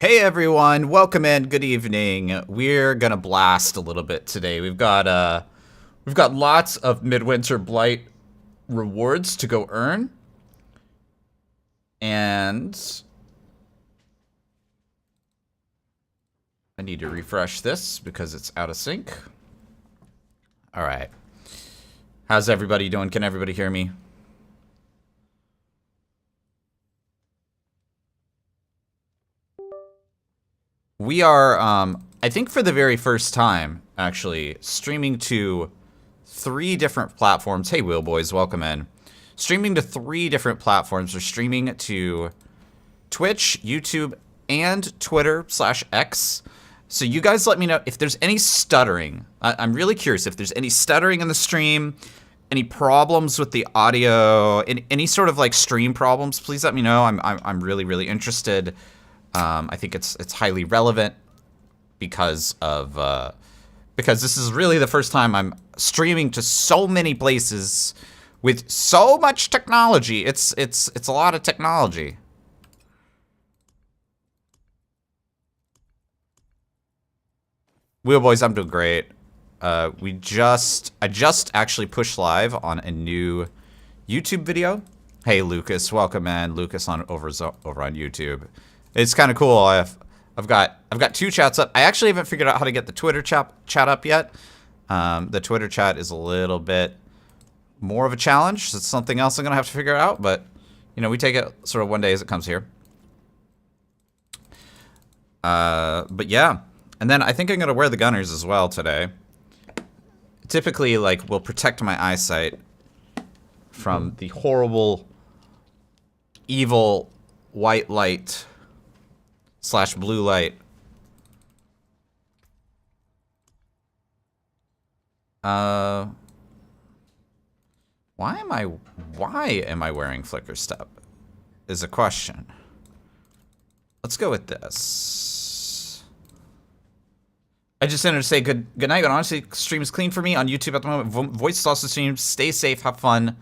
Hey everyone, welcome in. Good evening. We're gonna blast a little bit today. We've got lots of Midwinter Blight rewards to go earn, and I need to refresh this because it's out of sync. All right, how's everybody doing? Can everybody hear me? We are, I think for the very first time, actually, streaming to 3 different platforms. Hey, Wheel Boys, welcome in. Streaming to 3 different platforms. We're streaming to Twitch, YouTube, and Twitter/X. So you guys let me know if there's any stuttering. I'm really curious if there's any stuttering in the stream, any problems with the audio, any sort of like stream problems. Please let me know. I'm really interested. I think it's highly relevant because this is really the first time I'm streaming to so many places with so much technology. It's a lot of technology. Wheel Boys, I'm doing great. I just actually pushed live on a new YouTube video. Hey Lucas, welcome in. Lucas over on YouTube. It's kind of cool. I've got 2 chats up. I actually haven't figured out how to get the Twitter chat up yet. The Twitter chat is a little bit more of a challenge. It's something else I'm gonna have to figure out, but you know, we take it sort of one day as it comes here. But yeah, and then I think I'm gonna wear the gunners as well today. Typically, like, will protect my eyesight from the horrible, evil white light / blue light. Why am I wearing flicker step is a question. Let's go with this. I just wanted to say good night, but honestly, stream is clean for me on YouTube at the moment. Voice is also streamed. Stay safe, have fun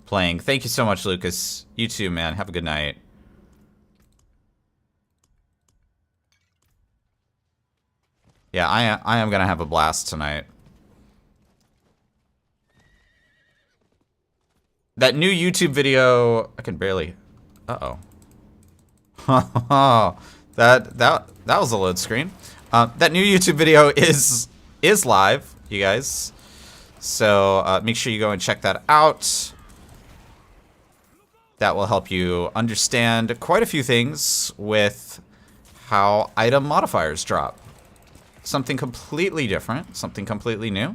playing. Thank you so much, Lucas. You too, man. Have a good night. Yeah, I am gonna have a blast tonight. That new YouTube video, I can barely. Uh-oh. that was a load screen. That new YouTube video is live, you guys. So make sure you go and check that out. That will help you understand quite a few things with how item modifiers drop. Something completely different, something completely new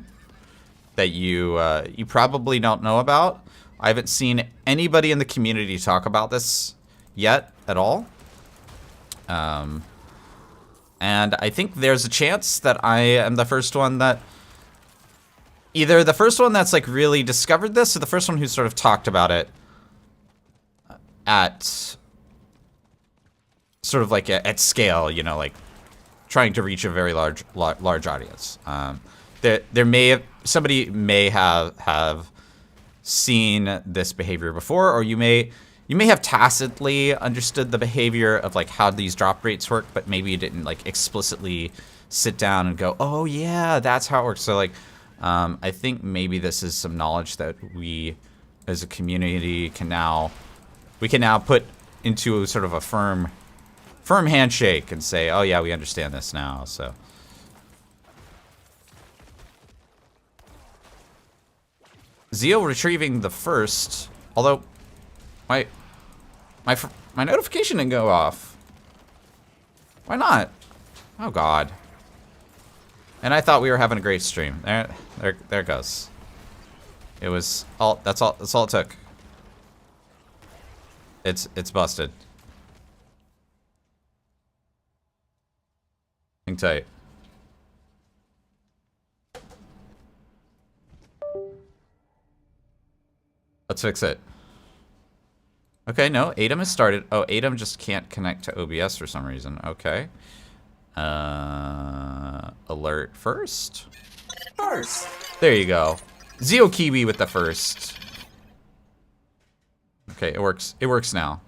that you probably don't know about. I haven't seen anybody in the community talk about this yet at all. And I think there's a chance that I am the first one that either the first one that's like really discovered this or the first one who sort of talked about it at sort of like at scale, you know, like trying to reach a very large audience. Somebody may have seen this behavior before, or you may have tacitly understood the behavior of like how these drop rates work, but maybe you didn't like explicitly sit down and go, oh yeah, that's how it works. So like, I think maybe this is some knowledge that we as a community can now put into sort of a firm handshake and say, oh yeah, we understand this now. So Zeo retrieving the first, although my notification didn't go off. Why not? Oh god. And I thought we were having a great stream. There it goes. It was all that's all it took. It's busted. Hang tight. Let's fix it. Okay, no, ATEM has started. Oh, ATEM just can't connect to OBS for some reason. Okay. Alert first. There you go. Zeo Kiwi with the first. Okay, it works. It works now.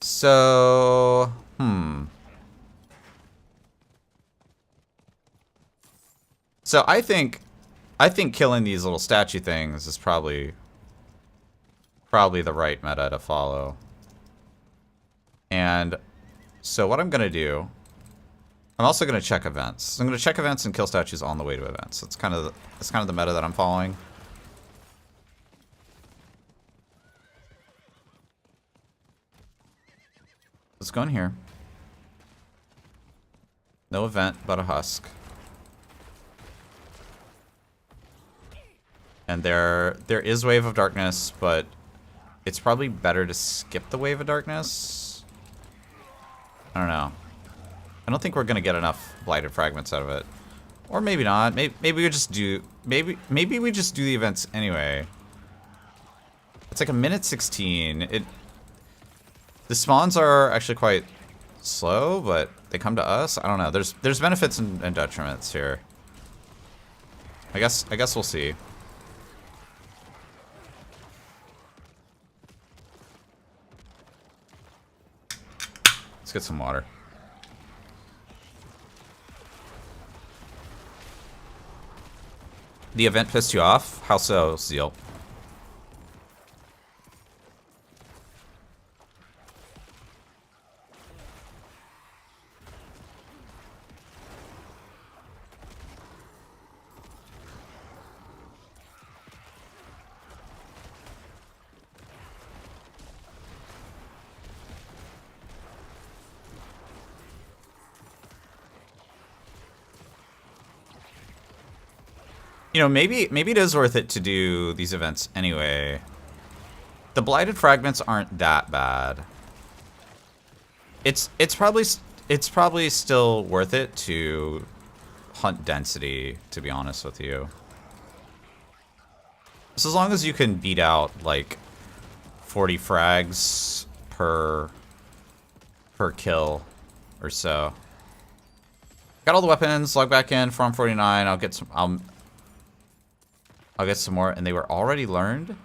So, So I think killing these little statue things is probably the right meta to follow. And so what I'm gonna do, I'm also gonna check events. I'm gonna check events and kill statues on the way to events. That's kind of the meta that I'm following. Let's go in here. No event, but a husk. And there is Wave of Darkness, but it's probably better to skip the Wave of Darkness. I don't know. I don't think we're gonna get enough blighted fragments out of it, or maybe not. Maybe we just do. Maybe we just do the events anyway. It's like a minute 16. The spawns are actually quite slow, but they come to us. I don't know. There's benefits and detriments here. I guess we'll see. Let's get some water. The event pissed you off? How so, Zeal? You know, maybe it is worth it to do these events anyway. The blighted fragments aren't that bad. It's probably still worth it to hunt density, to be honest with you. So as long as you can beat out like 40 frags per kill or so. Got all the weapons, log back in, farm 49, I'll get some more, and they were already learned?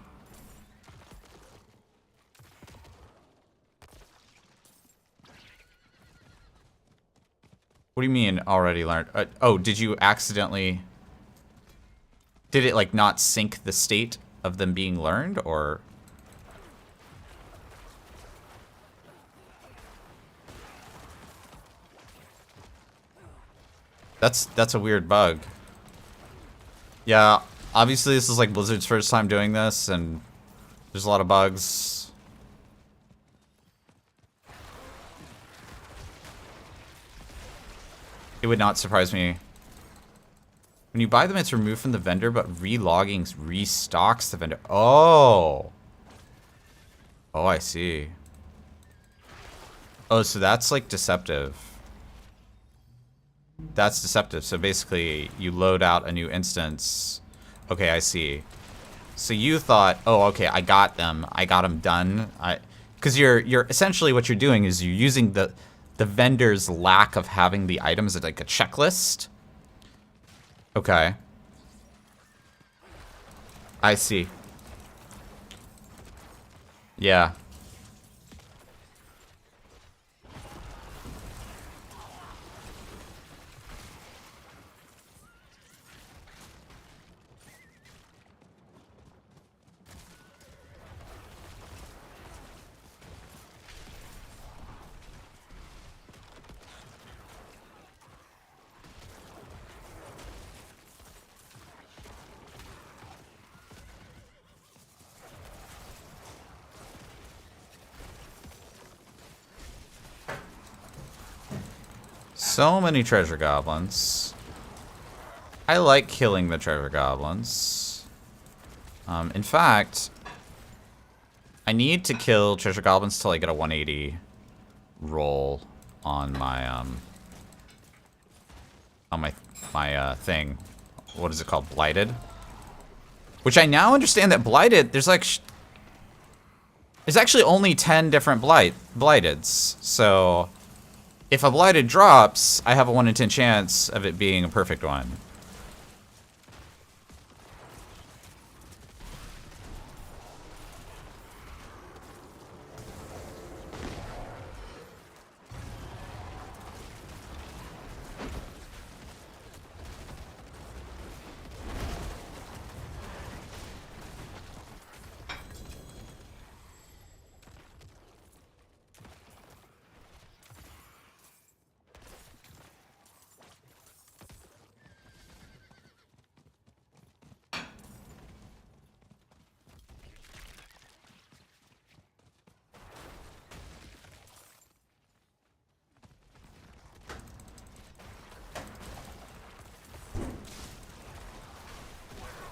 What do you mean, already learned? Oh, did you accidentally... Did it, like, not sync the state of them being learned, or... That's a weird bug. Yeah, obviously this is like Blizzard's first time doing this, and there's a lot of bugs. It would not surprise me. When you buy them, it's removed from the vendor, but relogging restocks the vendor. Oh! Oh, I see. Oh, so that's like deceptive. That's deceptive. So basically, you load out a new instance. Okay, I see. So you thought, oh, okay, I got them done. Because you're essentially what you're doing is you're using the vendor's lack of having the items as like a checklist. Okay. I see. Yeah. So many treasure goblins. I like killing the treasure goblins. In fact, I need to kill treasure goblins till I get a 180 roll on my thing. What is it called? Blighted. Which I now understand that blighted, there's like there's actually only 10 different blighteds. So if a blighted drops, I have a 1 in 10 chance of it being a perfect one.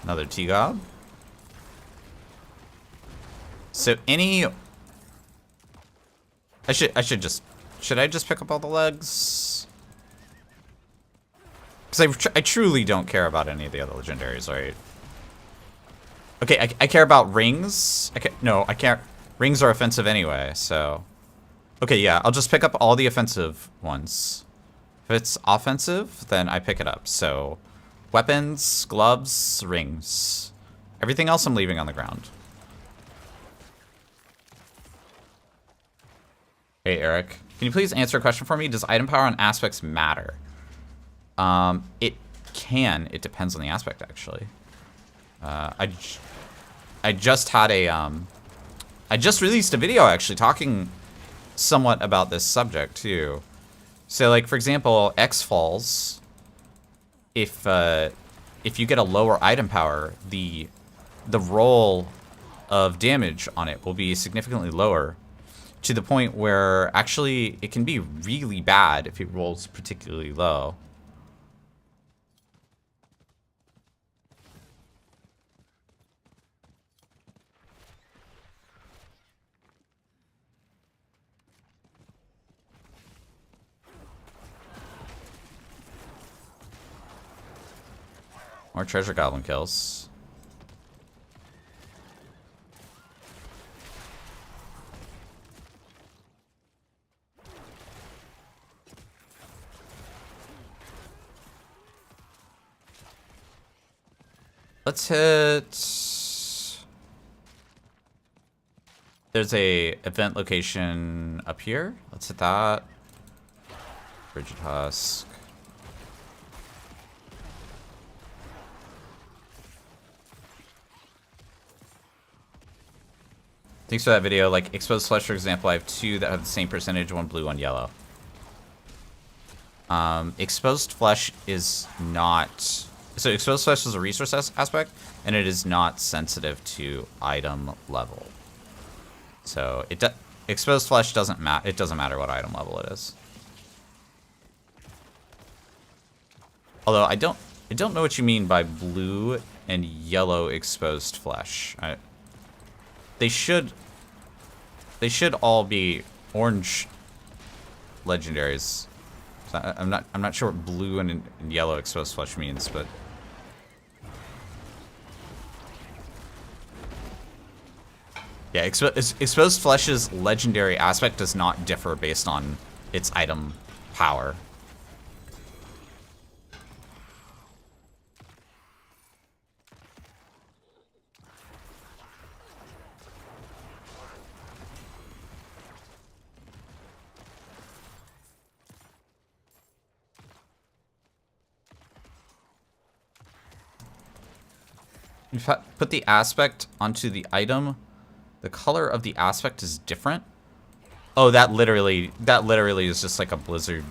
Another T-Gob. So any... Should I just pick up all the legs? Because I truly don't care about any of the other legendaries, right? Okay, I care about rings. I can't. Rings are offensive anyway, so... Okay, yeah, I'll just pick up all the offensive ones. If it's offensive, then I pick it up. So, weapons, gloves, rings. Everything else I'm leaving on the ground. Hey, Eric. Can you please answer a question for me? Does item power on aspects matter? It can. It depends on the aspect, actually. I just had a, I just released a video, actually, talking somewhat about this subject, too. So, like, for example, X falls. If you get a lower item power, the roll of damage on it will be significantly lower, to the point where actually it can be really bad if it rolls particularly low. More treasure goblin kills. Let's hit... There's a event location up here. Let's hit that. Frigid Husk. Thanks for that video. Like, exposed flesh, for example, I have 2 that have the same percentage, 1 blue, 1 yellow. Exposed flesh is not... So exposed flesh is a resource aspect, and it is not sensitive to item level. So exposed flesh doesn't matter. It doesn't matter what item level it is. Although I don't know what you mean by blue and yellow exposed flesh. They should all be orange legendaries. So I'm not sure what blue and yellow exposed flesh means, but yeah, exposed flesh's legendary aspect does not differ based on its item power. If I put the aspect onto the item, the color of the aspect is different. Oh, that literally is just like a Blizzard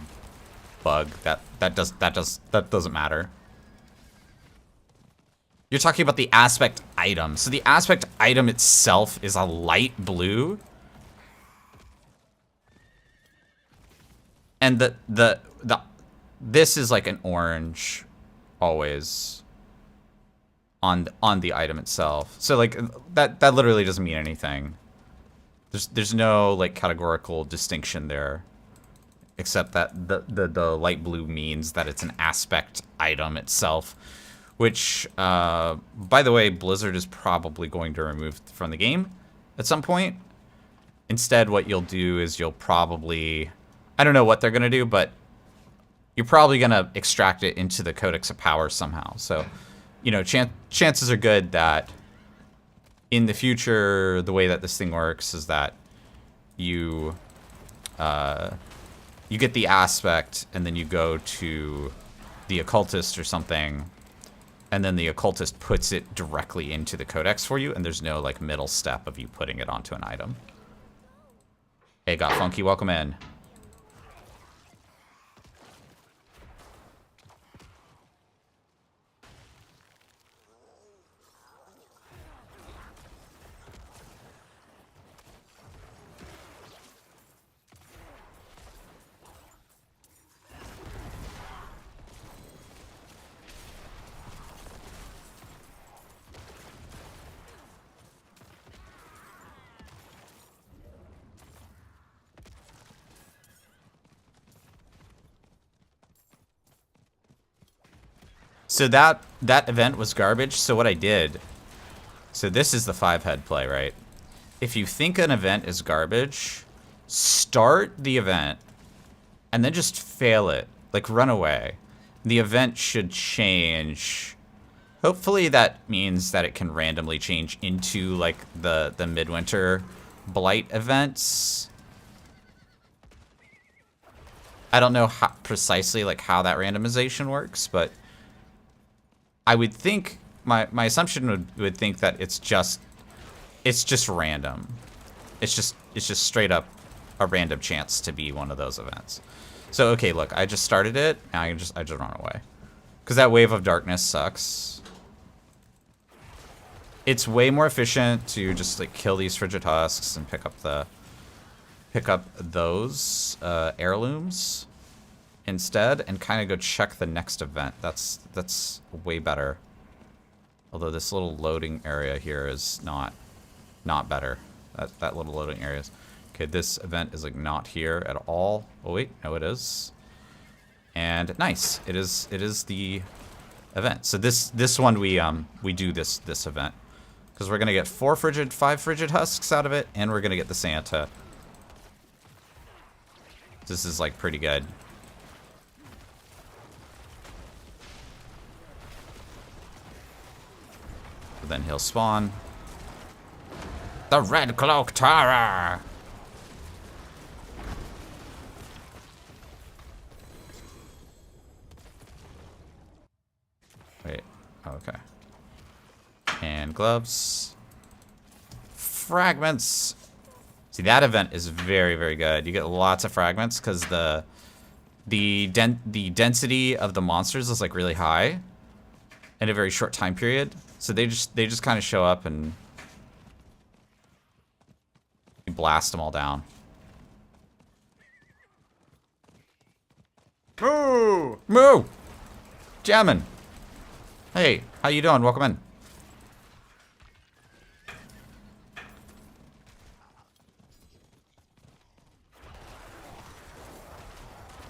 bug. That doesn't matter. You're talking about the aspect item. So the aspect item itself is a light blue. And this is like an orange always on the item itself. So like that literally doesn't mean anything. There's no like categorical distinction there, except that the light blue means that it's an aspect item itself, which by the way, Blizzard is probably going to remove from the game at some point. Instead, what you'll do is you'll probably, I don't know what they're gonna do, but you're probably gonna extract it into the Codex of Power somehow. So, you know, chances are good that in the future, the way that this thing works is that you get the aspect, and then you go to the occultist or something, and then the occultist puts it directly into the codex for you, and there's no like middle step of you putting it onto an item. Hey, Got Funky, welcome in. So that event was garbage. So what I did, so this is the 5-head play, right? If you think an event is garbage, start the event and then just fail it. Like run away. The event should change. Hopefully that means that it can randomly change into like the Midwinter Blight events. I don't know how, precisely like how that randomization works, but I would think my assumption would think that it's just random. It's just straight up a random chance to be one of those events. So okay, look, I just started it. Now I just run away, because that wave of darkness sucks. It's way more efficient to just like kill these frigid husks and pick up those heirlooms instead, and kind of go check the next event. That's way better. Although this little loading area here is not better. That little loading area is. Okay, this event is like not here at all. Oh wait, no it is. And nice, it is the event. So this one we do this event, because we're gonna get 5 frigid husks out of it, and we're gonna get the Santa. This is like pretty good. But then he'll spawn the Red Cloak Terror. Wait, okay. And gloves. Fragments. See, that event is very, very good. You get lots of fragments because the density of the monsters is like really high in a very short time period. So they just kind of show up and you blast them all down. Moo! Moo! Jammin'. Hey, how you doing? Welcome in.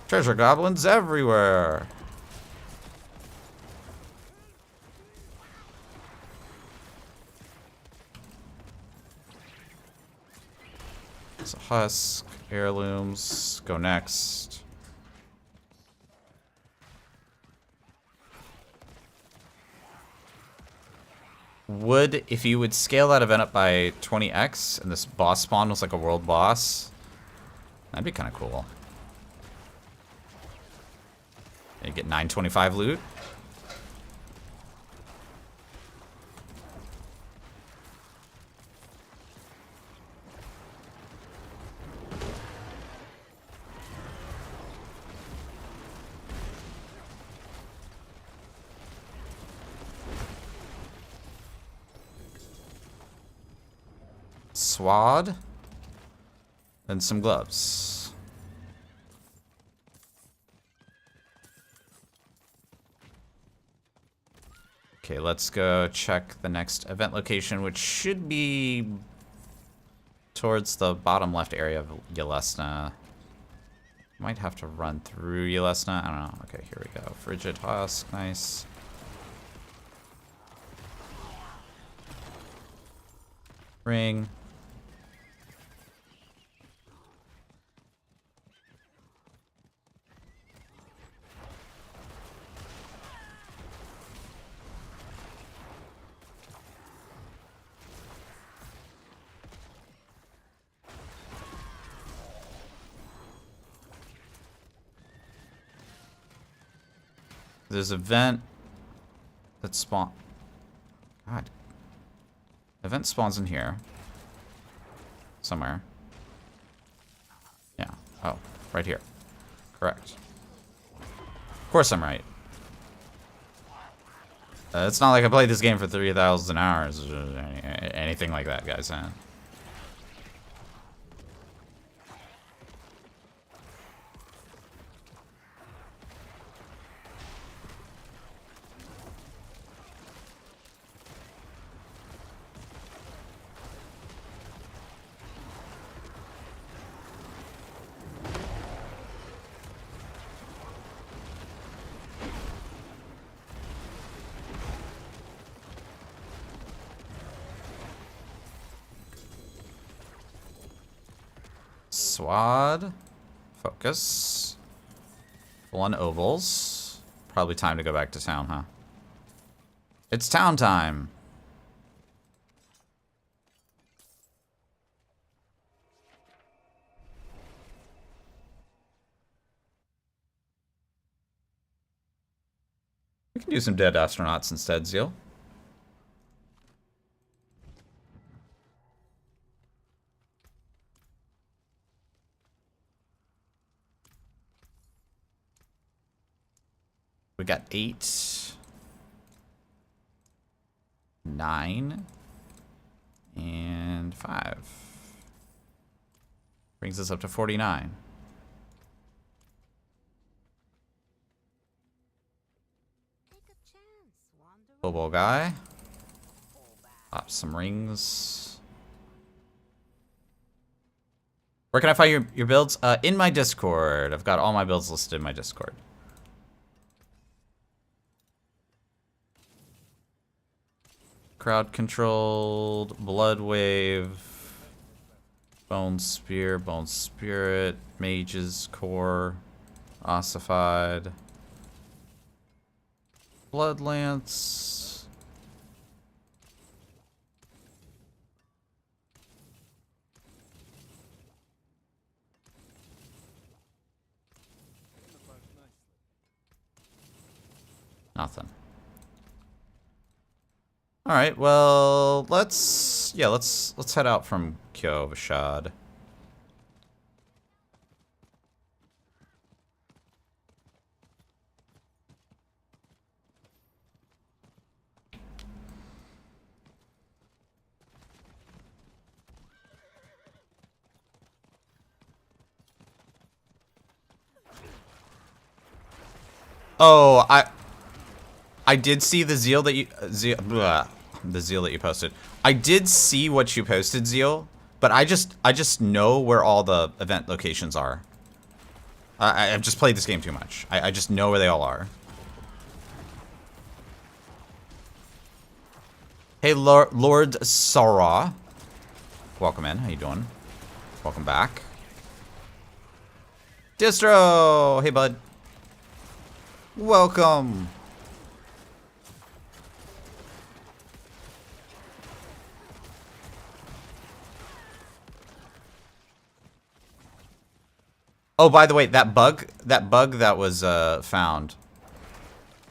Treasure goblins everywhere. So husk, heirlooms, go next. If you would scale that event up by 20x and this boss spawn was like a world boss, that'd be kind of cool. You get 925 loot. Swad. And some gloves. Okay, let's go check the next event location, which should be towards the bottom left area of Yelesna. Might have to run through Yelesna. I don't know. Okay, here we go. Frigid husk, nice. Ring. There's an event that spawn. God. Event spawns in here. Somewhere. Yeah. Oh, right here. Correct. Of course I'm right. It's not like I played this game for 3,000 hours or anything like that, guys. Swad. Focus. Full on ovals. Probably time to go back to town, huh? It's town time. We can do some dead astronauts instead, Zeal. We got 8, 9, and 5. Brings us up to 49. Global guy. Pop some rings. Where can I find your builds? In my Discord. I've got all my builds listed in my Discord. Crowd controlled, blood wave, bone spear, bone spirit, mage's core, ossified, blood lance. Nothing. All right, well, let's head out from Kyo Vashad. Oh, I did see the zeal that you the zeal that you posted. I did see what you posted, Zeal, but I just know where all the event locations are. I've just played this game too much. I just know where they all are. Hey, Lord Sarah. Welcome in. How you doing? Welcome back. Distro! Hey, bud. Welcome. Oh, by the way, that bug that was found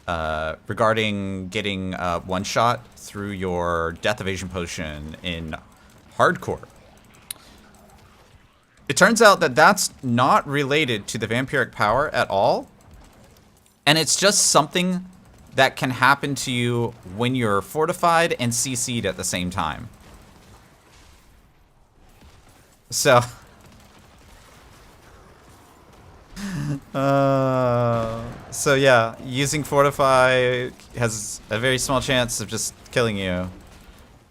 regarding getting one shot through your death evasion potion in hardcore. It turns out that that's not related to the vampiric power at all. And it's just something that can happen to you when you're fortified and CC'd at the same time. So... so yeah, using Fortify has a very small chance of just killing you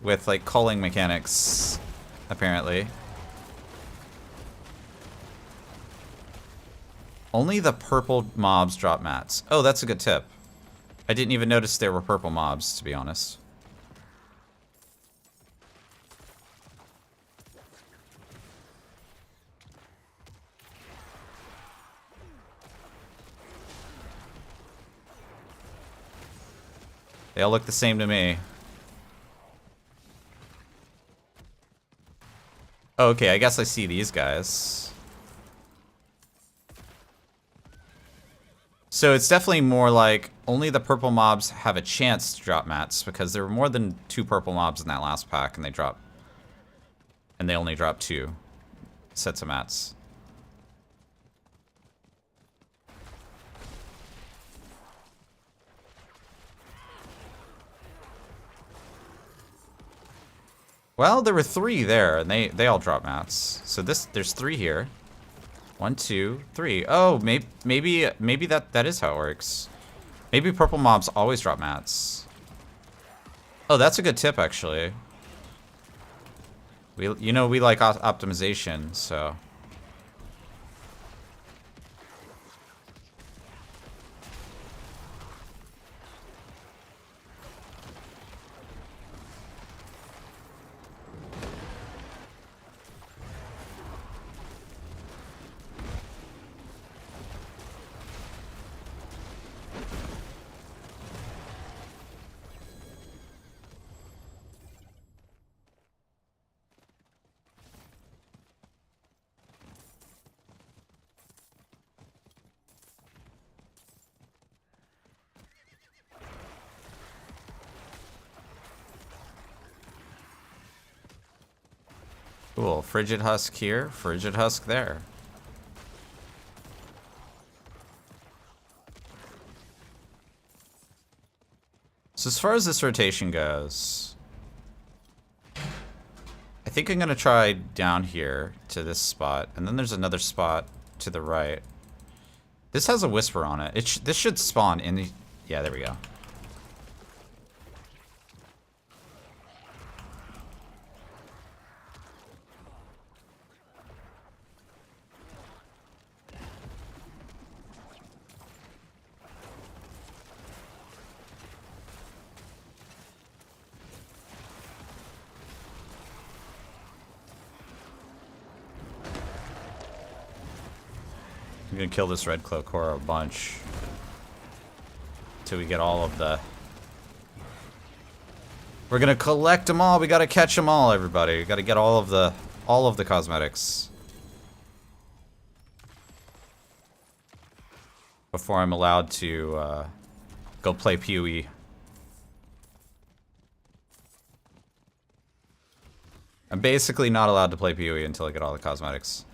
with like culling mechanics, apparently. Only the purple mobs drop mats. Oh, that's a good tip. I didn't even notice there were purple mobs, to be honest. They all look the same to me. Oh, okay, I guess I see these guys. So it's definitely more like only the purple mobs have a chance to drop mats because there were more than 2 purple mobs in that last pack and they only drop 2 sets of mats. Well, there were 3 there, and they all drop mats. So there's 3 here. 1, 2, 3. Oh, maybe that is how it works. Maybe purple mobs always drop mats. Oh, that's a good tip, actually. We like optimization, so. Cool. Frigid Husk here, Frigid Husk there. So as far as this rotation goes, I think I'm going to try down here to this spot, and then there's another spot to the right. This has a whisper on it. This should spawn in the... Yeah, there we go. I'm gonna kill this red cloak horror a bunch till we get all of the... We're gonna collect them all. We gotta catch them all, everybody. We gotta get all of the cosmetics before I'm allowed to go play PoE. I'm basically not allowed to play PoE until I get all the cosmetics.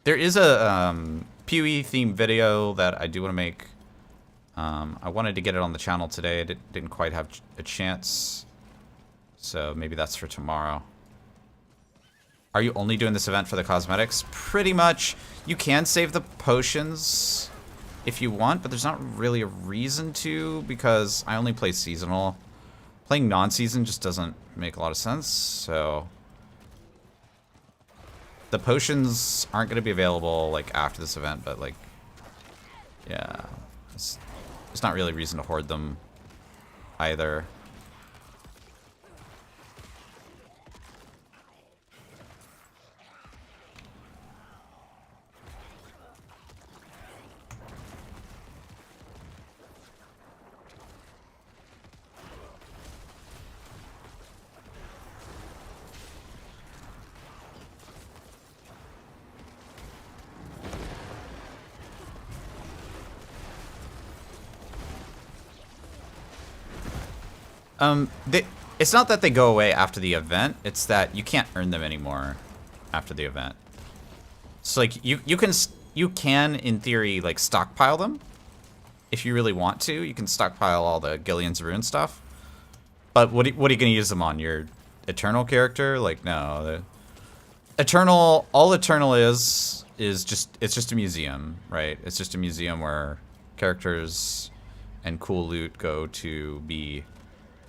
There is a PoE themed video that I do want to make. I wanted to get it on the channel today. I didn't quite have a chance. So maybe that's for tomorrow. Are you only doing this event for the cosmetics? Pretty much. You can save the potions if you want, but there's not really a reason to because I only play seasonal. Playing non-season just doesn't make a lot of sense, so... The potions aren't going to be available, like, after this event, but, like, yeah. There's not really a reason to hoard them either. It's not that they go away after the event, it's that you can't earn them anymore after the event. So like you can in theory like stockpile them if you really want to. You can stockpile all the Gillian's Rune stuff. But what are you going to use them on? Your Eternal character? Like no, all Eternal is just a museum, right? It's just a museum where characters and cool loot go to be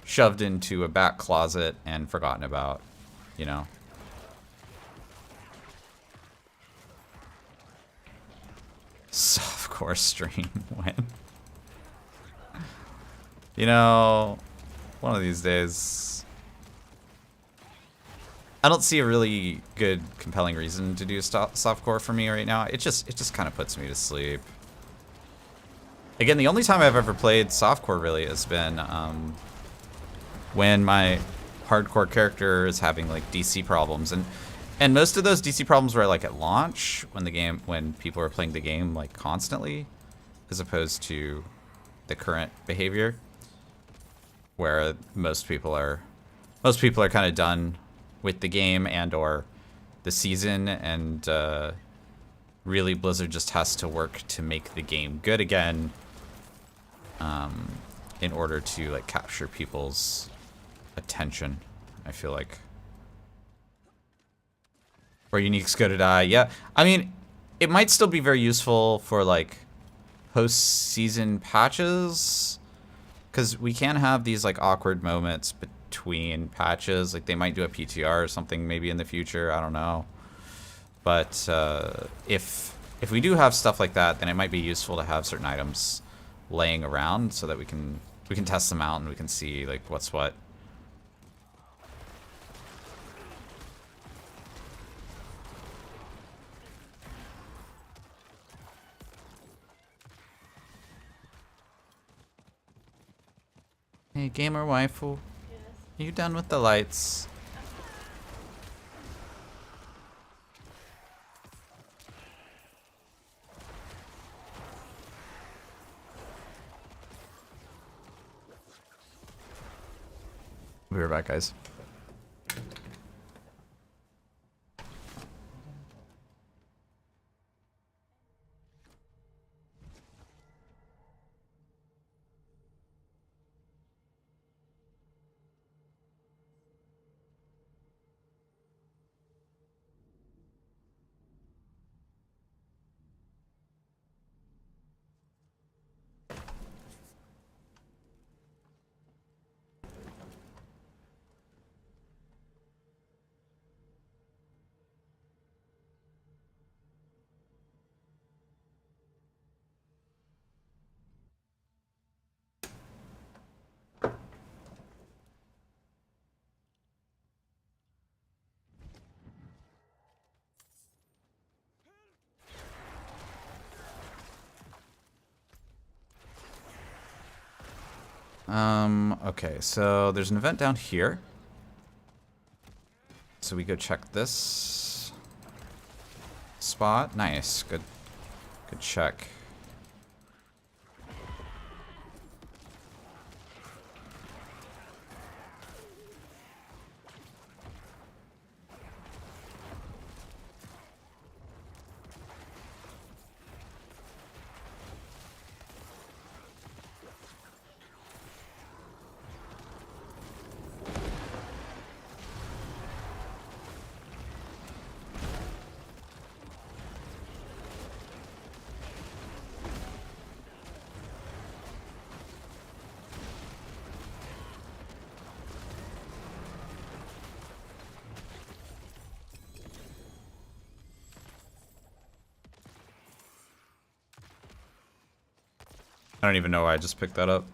shoved into a back closet and forgotten about, you know. Softcore stream when. You know, one of these days. I don't see a really good, compelling reason to do softcore for me right now. It just kind of puts me to sleep. Again, the only time I've ever played softcore really has been when my hardcore character is having like DC problems, and most of those DC problems were like at launch when people are playing the game like constantly, as opposed to the current behavior where most people are kind of done with the game and or the season, and really Blizzard just has to work to make the game good again in order to like capture people's attention, I feel like. Or uniques go to die. Yeah, I mean, it might still be very useful for like post-season patches, because we can have these like awkward moments between patches. Like they might do a PTR or something maybe in the future. I don't know. But if we do have stuff like that, then it might be useful to have certain items laying around so that we can test them out and we can see like what's what. Hey, gamer waifu. Yes. Are you done with the lights? We'll be right back, guys. Okay, so there's an event down here. So we go check this spot. Nice, good check. I don't even know why I just picked that up.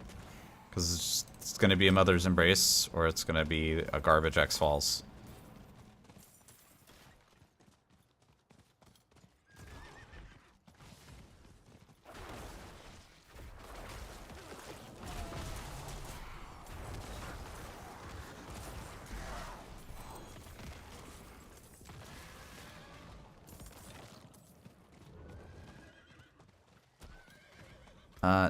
Because it's going to be a Mother's Embrace, or it's going to be a garbage X-Falls.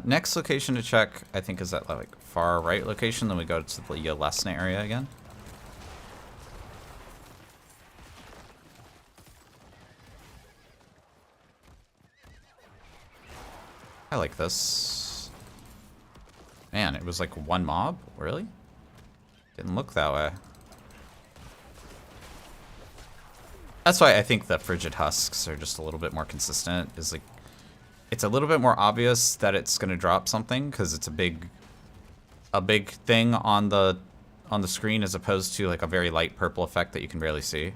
Next location to check, I think, is that like far right location. Then we go to the Yelesna area again. I like this. Man, it was like one mob? Really? Didn't look that way. That's why I think the Frigid Husks are just a little bit more consistent. Is like, it's a little bit more obvious that it's going to drop something because it's a big thing on the screen as opposed to like a very light purple effect that you can barely see.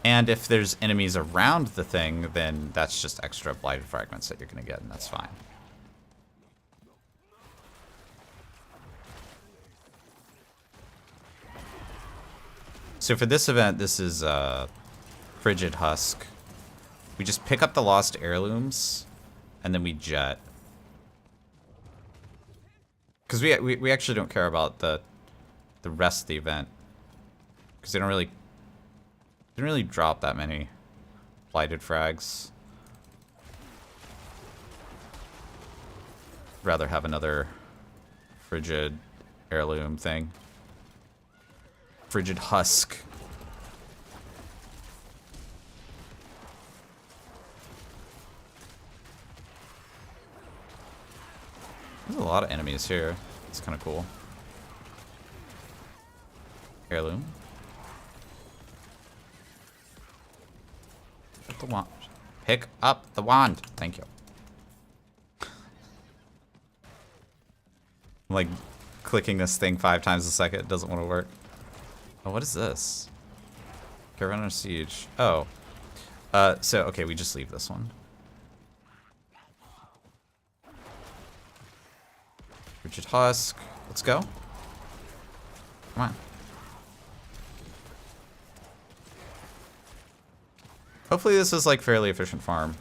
And if there's enemies around the thing, then that's just extra blighted fragments that you're going to get, and that's fine. So for this event, this is Frigid Husk. We just pick up the lost heirlooms, and then we jet. Because we actually don't care about the rest of the event, because they don't really drop that many blighted frags. Rather have another Frigid heirloom thing. Frigid Husk. There's a lot of enemies here. It's kind of cool. Heirloom. Pick up the wand. Pick up the wand. Thank you. I'm like clicking this thing 5 times a second. It doesn't want to work. Oh, what is this? Caravan under siege. Oh. So, okay, we just leave this one. Frigid Husk. Let's go. Come on. Hopefully this is like fairly efficient farm.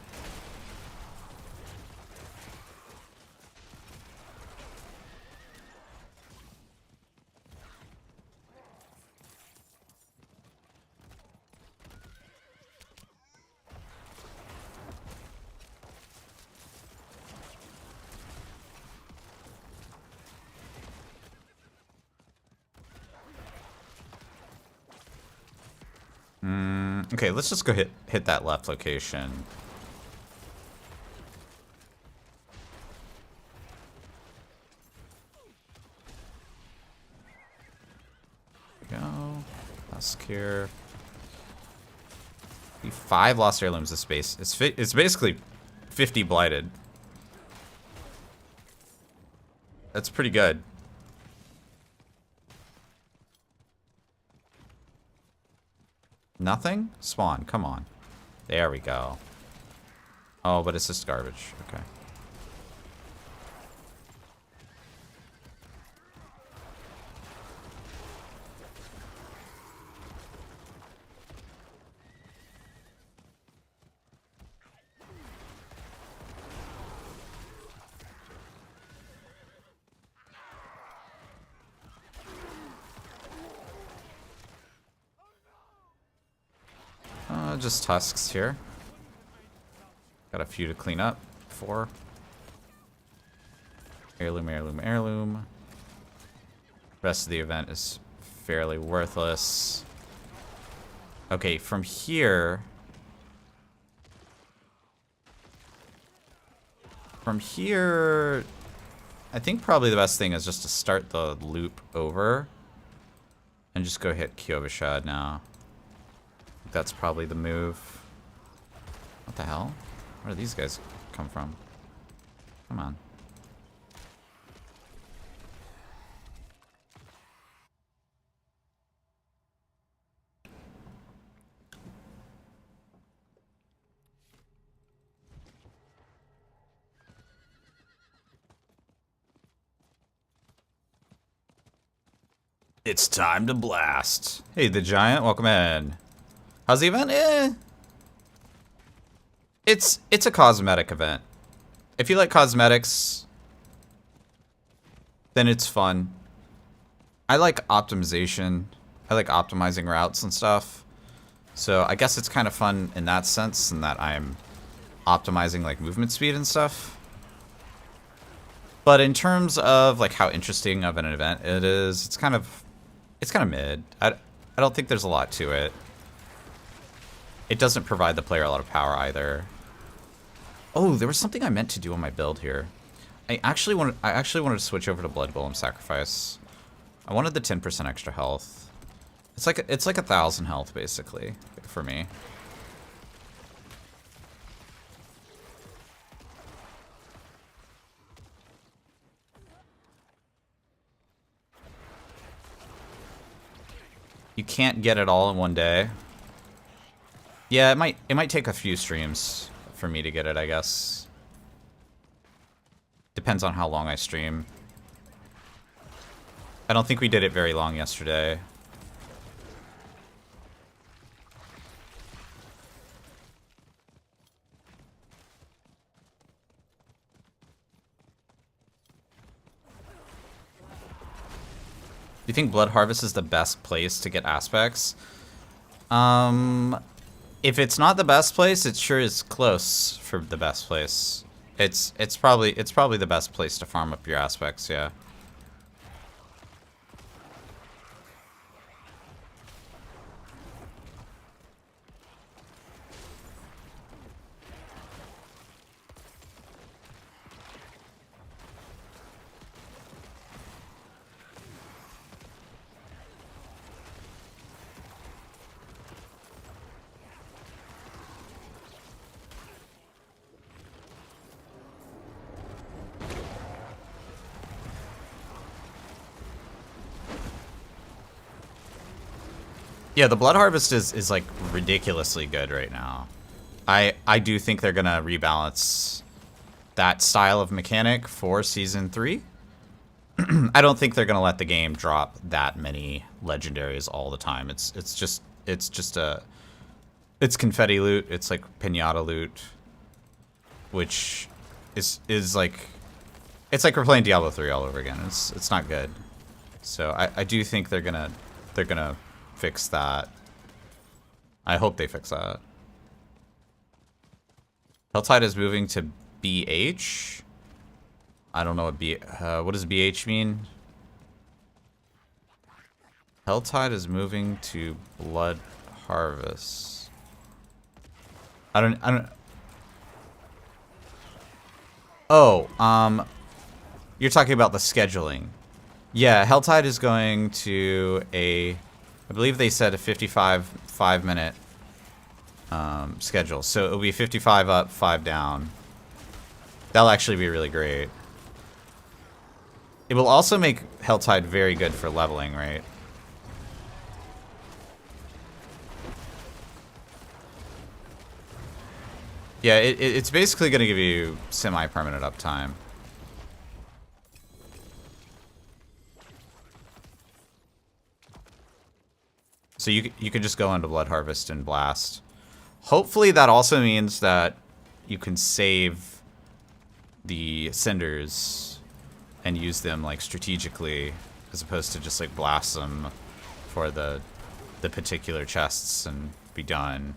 Okay, let's just go hit that left location. There we go. Last cure. 5 lost heirlooms of space. It's basically 50 blighted. That's pretty good. Nothing? Spawn, come on. There we go. Oh, but it's just garbage. Okay. Just tusks here. Got a few to clean up. 4. Heirloom, heirloom, heirloom. Rest of the event is fairly worthless. Okay, from here... From here... I think probably the best thing is just to start the loop over. And just go hit Kyovashad now. That's probably the move. What the hell? Where do these guys come from? Come on. It's time to blast. Hey, the giant, welcome in. How's the event? It's a cosmetic event. If you like cosmetics, then it's fun. I like optimization. I like optimizing routes and stuff. So I guess it's kind of fun in that sense, in that I'm optimizing like movement speed and stuff. But in terms of like how interesting of an event it is, it's kind of mid. I don't think there's a lot to it. It doesn't provide the player a lot of power either. Oh, there was something I meant to do on my build here. I actually wanted to switch over to Blood Golem Sacrifice. I wanted the 10% extra health. It's like 1,000 health basically for me. You can't get it all in one day. Yeah, it might take a few streams for me to get it, I guess. Depends on how long I stream. I don't think we did it very long yesterday. Do you think Blood Harvest is the best place to get aspects? If it's not the best place, it sure is close for the best place. It's probably the best place to farm up your aspects, yeah. Yeah, the Blood Harvest is like ridiculously good right now. I do think they're gonna rebalance that style of mechanic for Season 3. I don't think they're gonna let the game drop that many legendaries all the time. It's confetti loot, it's like pinata loot, which is like, it's like we're playing Diablo 3 all over again. It's not good. So I do think they're gonna fix that. I hope they fix that. Helltide is moving to BH. I don't know what does BH mean? Helltide is moving to Blood Harvest. I don't. Oh, you're talking about the scheduling. Yeah, Helltide is going to I believe they said a 5-minute schedule. So it'll be 55 up, 5 down. That'll actually be really great. It will also make Helltide very good for leveling, right? Yeah, it's basically going to give you semi-permanent uptime. So you can just go into Blood Harvest and blast. Hopefully that also means that you can save the cinders and use them like strategically as opposed to just like blast them for the particular chests and be done.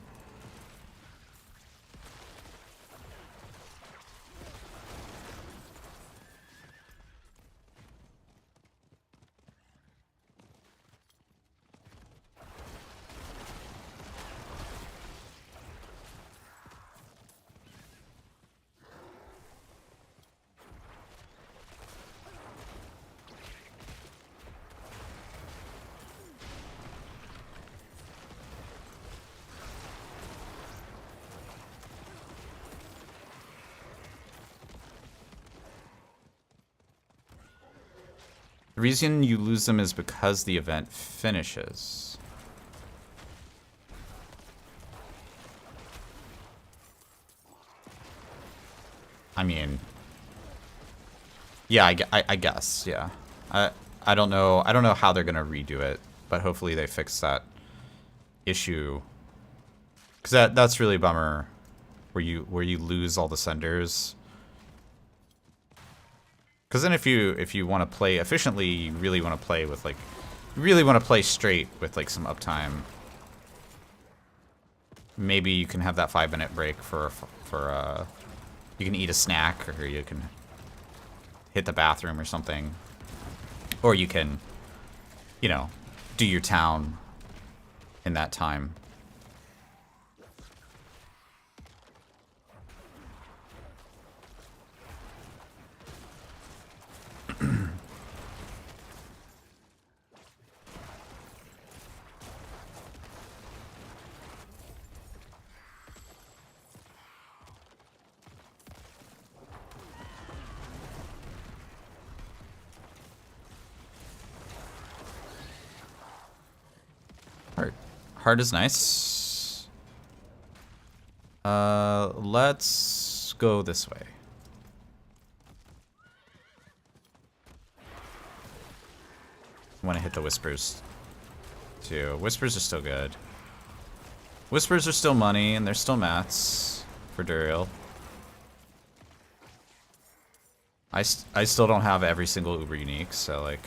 The reason you lose them is because the event finishes. I mean, yeah, I guess, yeah. I don't know. I don't know how they're gonna redo it, but hopefully they fix that issue. Because that's really a bummer, where you lose all the senders. Because then if you want to play efficiently, you really want to play with like, you really want to play straight with like some uptime. Maybe you can have that 5-minute break for you can eat a snack, or you can hit the bathroom or something, or you can, you know, do your town in that time. Heart is nice. Let's go this way. I want to hit the Whispers too. Whispers are still good. Whispers are still money, and they're still mats for Duriel. I still don't have every single Uber unique, so like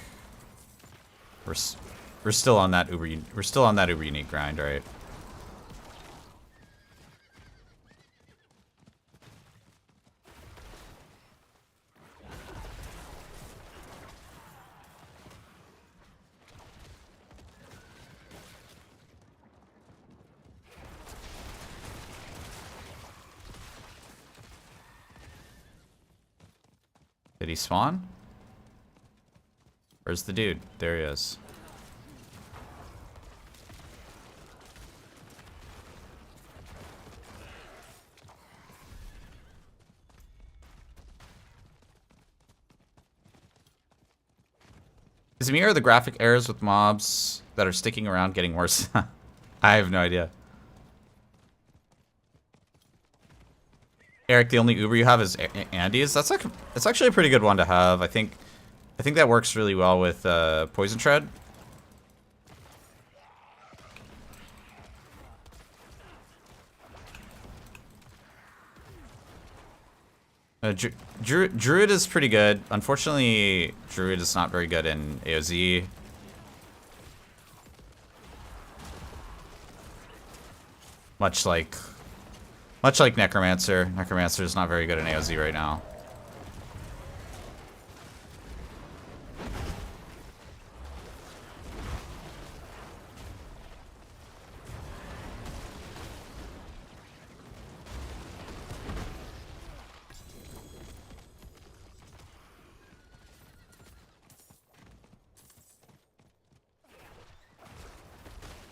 we're still on that Uber unique grind, right? Did he spawn? Where's the dude? There he is. Is it me or the graphic errors with mobs that are sticking around getting worse? I have no idea. Eric, the only Uber you have is Andy's. That's actually a pretty good one to have. I think that works really well with Poison Tread. Druid is pretty good. Unfortunately, Druid is not very good in AoZ. Much like Necromancer. Necromancer is not very good in AoZ right now.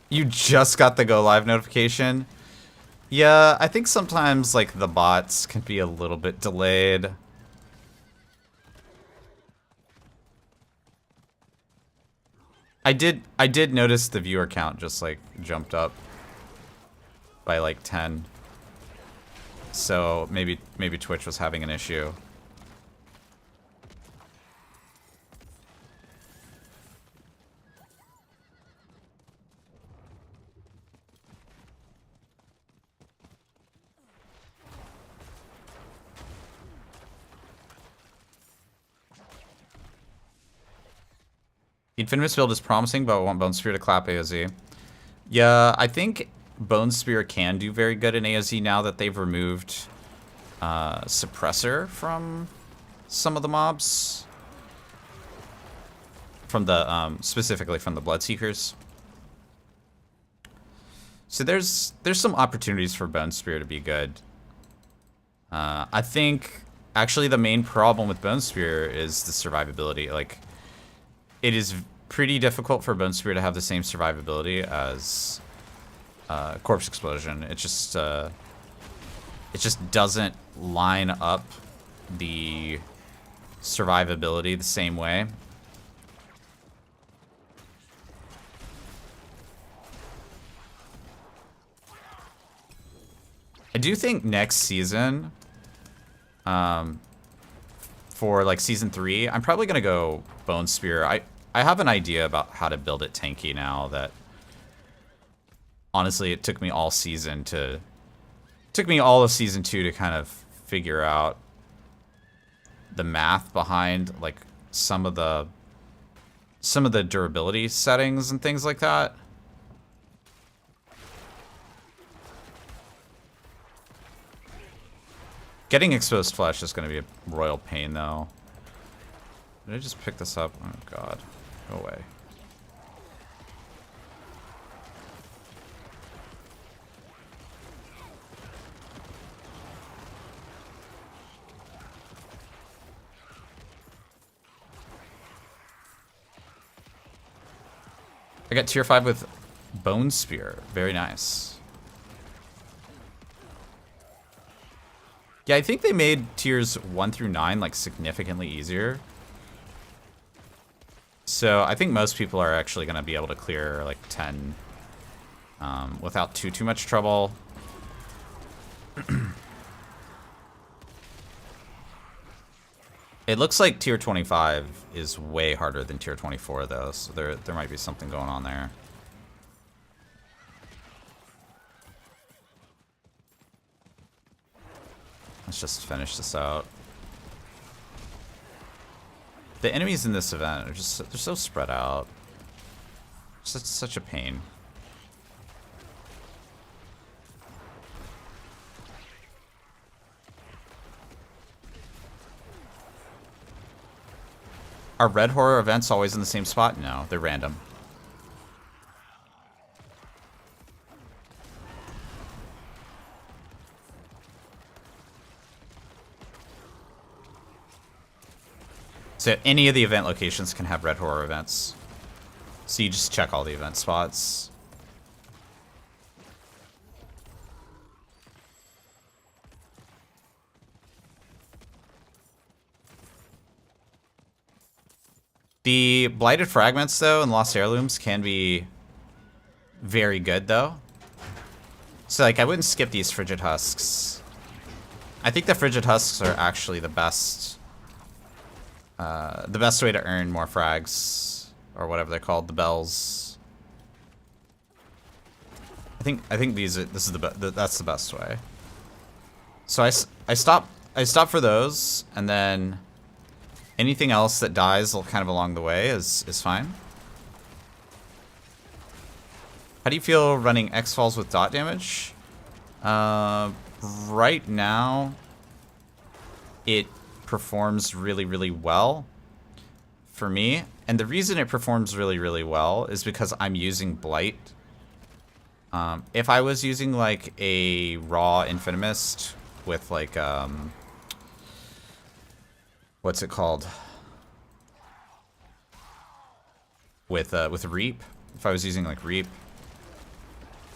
You just got the go live notification? Yeah, I think sometimes like the bots can be a little bit delayed. I did notice the viewer count just like jumped up by like 10. So maybe Twitch was having an issue. Infinimus build is promising, but I want Bone Spear to clap AOZ. Yeah, I think Bone Spear can do very good in AOZ now that they've removed Suppressor from some of the mobs. From the, specifically from the Bloodseekers. So there's some opportunities for Bone Spear to be good. I think, actually the main problem with Bone Spear is the survivability. Like, it is pretty difficult for Bone Spear to have the same survivability as Corpse Explosion. It just doesn't line up the survivability the same way. I do think next season, for like season 3, I'm probably gonna go Bone Spear. I have an idea about how to build it tanky now that honestly it took me all of season 2 to kind of figure out the math behind like some of the durability settings and things like that. Getting exposed flesh is going to be a royal pain, though. Did I just pick this up? Oh, God. Go away. I got tier 5 with Bone Spear. Very nice. Yeah, I think they made tiers 1 through 9 like significantly easier. So I think most people are actually going to be able to clear like 10 without too much trouble. It looks like tier 25 is way harder than tier 24 though, so there might be something going on there. Let's just finish this out. The enemies in this event are just, they're so spread out. Such a pain. Are red horror events always in the same spot? No, they're random. So any of the event locations can have red horror events. So you just check all the event spots. The blighted fragments, though, and lost heirlooms can be very good, though. So, like, I wouldn't skip these frigid husks. I think the frigid husks are actually the best way to earn more frags, or whatever they're called, the bells. I think this is that's the best way. So I stop for those, and then anything else that dies kind of along the way is fine. How do you feel running X-Falls with dot damage? Right now, it performs really well for me. And the reason it performs really well is because I'm using Blight. If I was using like a raw Infinimist with like, what's it called? With Reap. If I was using like Reap,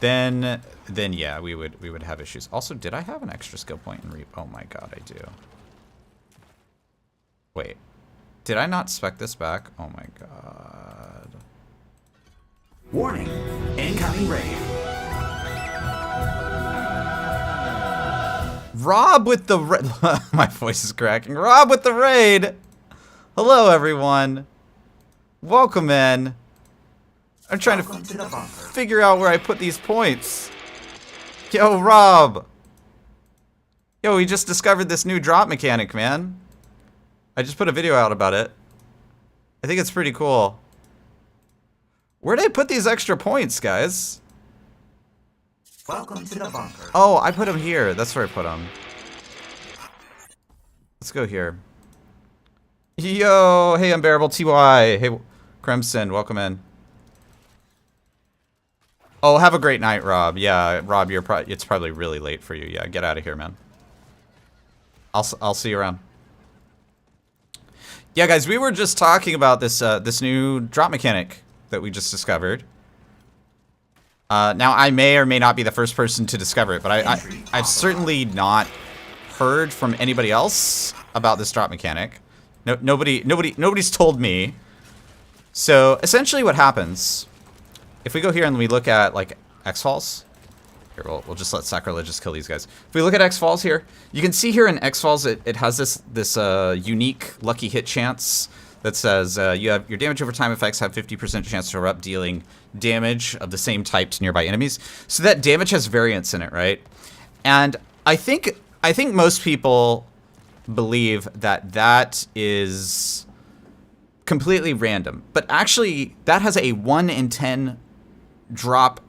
then yeah, we would have issues. Also, did I have an extra skill point in Reap? Oh my god, I do. Wait, did I not spec this back? Oh my god. Warning, incoming raid. Rob with the my voice is cracking. Rob with the raid. Hello, everyone. Welcome in. I'm trying to figure out where I put these points. Yo, Rob. Yo, we just discovered this new drop mechanic, man. I just put a video out about it. I think it's pretty cool. Where'd I put these extra points, guys? Welcome to the bunker. Oh, I put them here. That's where I put them. Let's go here. Yo, hey, Unbearable TY. Hey, Crimson, welcome in. Oh, have a great night, Rob. Yeah, Rob, it's probably really late for you. Yeah, get out of here, man. I'll see you around. Yeah, guys, we were just talking about this this new drop mechanic that we just discovered. Now, I may or may not be the first person to discover it, but I've certainly not heard from anybody else about this drop mechanic. Nobody's told me. So essentially, what happens if we go here and we look at like X-Falls? Here, we'll just let Sacrilegious kill these guys. If we look at X-Falls here, you can see here in X-Falls it has this unique lucky hit chance that says you have your damage over time effects have 50% chance to erupt, dealing damage of the same type to nearby enemies. So that damage has variance in it, right? And I think most people believe that is completely random, but actually that has a 1 in 10 drop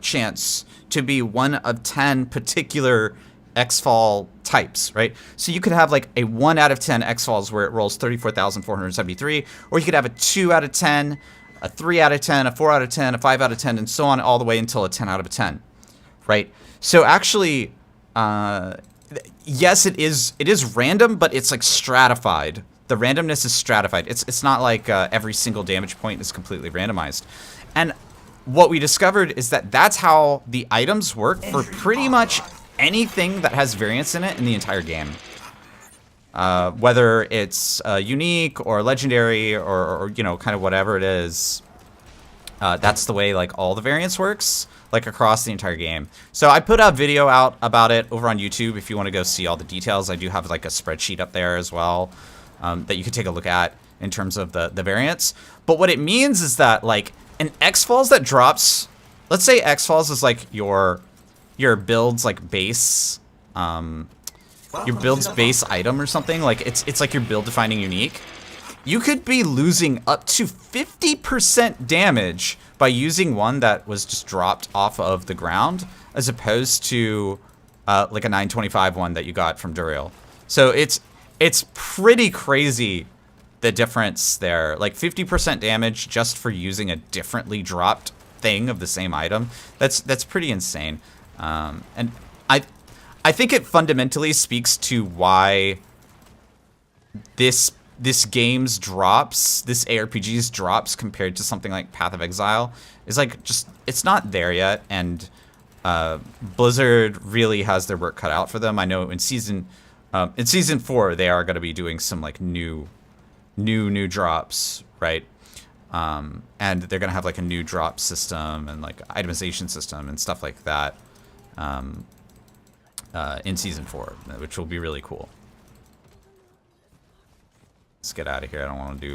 chance to be 1 of 10 particular X-Fall types, right? So you could have like a 1 out of 10 X-Falls where it rolls 34,473, or you could have a 2 out of 10, a 3 out of 10, a 4 out of 10, a 5 out of 10, and so on all the way until a 10 out of 10, right? So actually, yes, it is random, but it's like stratified. The randomness is stratified. It's not like every single damage point is completely randomized. And what we discovered is that that's how the items work for pretty much anything that has variance in it in the entire game. Whether it's unique or legendary or you know, kind of whatever it is, that's the way like all the variance works, like across the entire game. So I put a video out about it over on YouTube if you want to go see all the details. I do have like a spreadsheet up there as well that you could take a look at in terms of the variance. But what it means is that like an X-Falls that drops, let's say X-Falls is like your build's like base, your build's base item or something. Like it's like your build defining unique. You could be losing up to 50% damage by using one that was just dropped off of the ground, as opposed to like a 925 one that you got from Duriel. So it's pretty crazy, the difference there. Like 50% damage just for using a differently dropped thing of the same item. That's pretty insane. And I think it fundamentally speaks to why this game's drops, this ARPG's drops compared to something like Path of Exile is like just, it's not there yet. And Blizzard really has their work cut out for them. I know in season 4 they are going to be doing some like new drops, right? And they're going to have like a new drop system and like itemization system and stuff like that in season 4, which will be really cool. Let's get out of here. I don't want to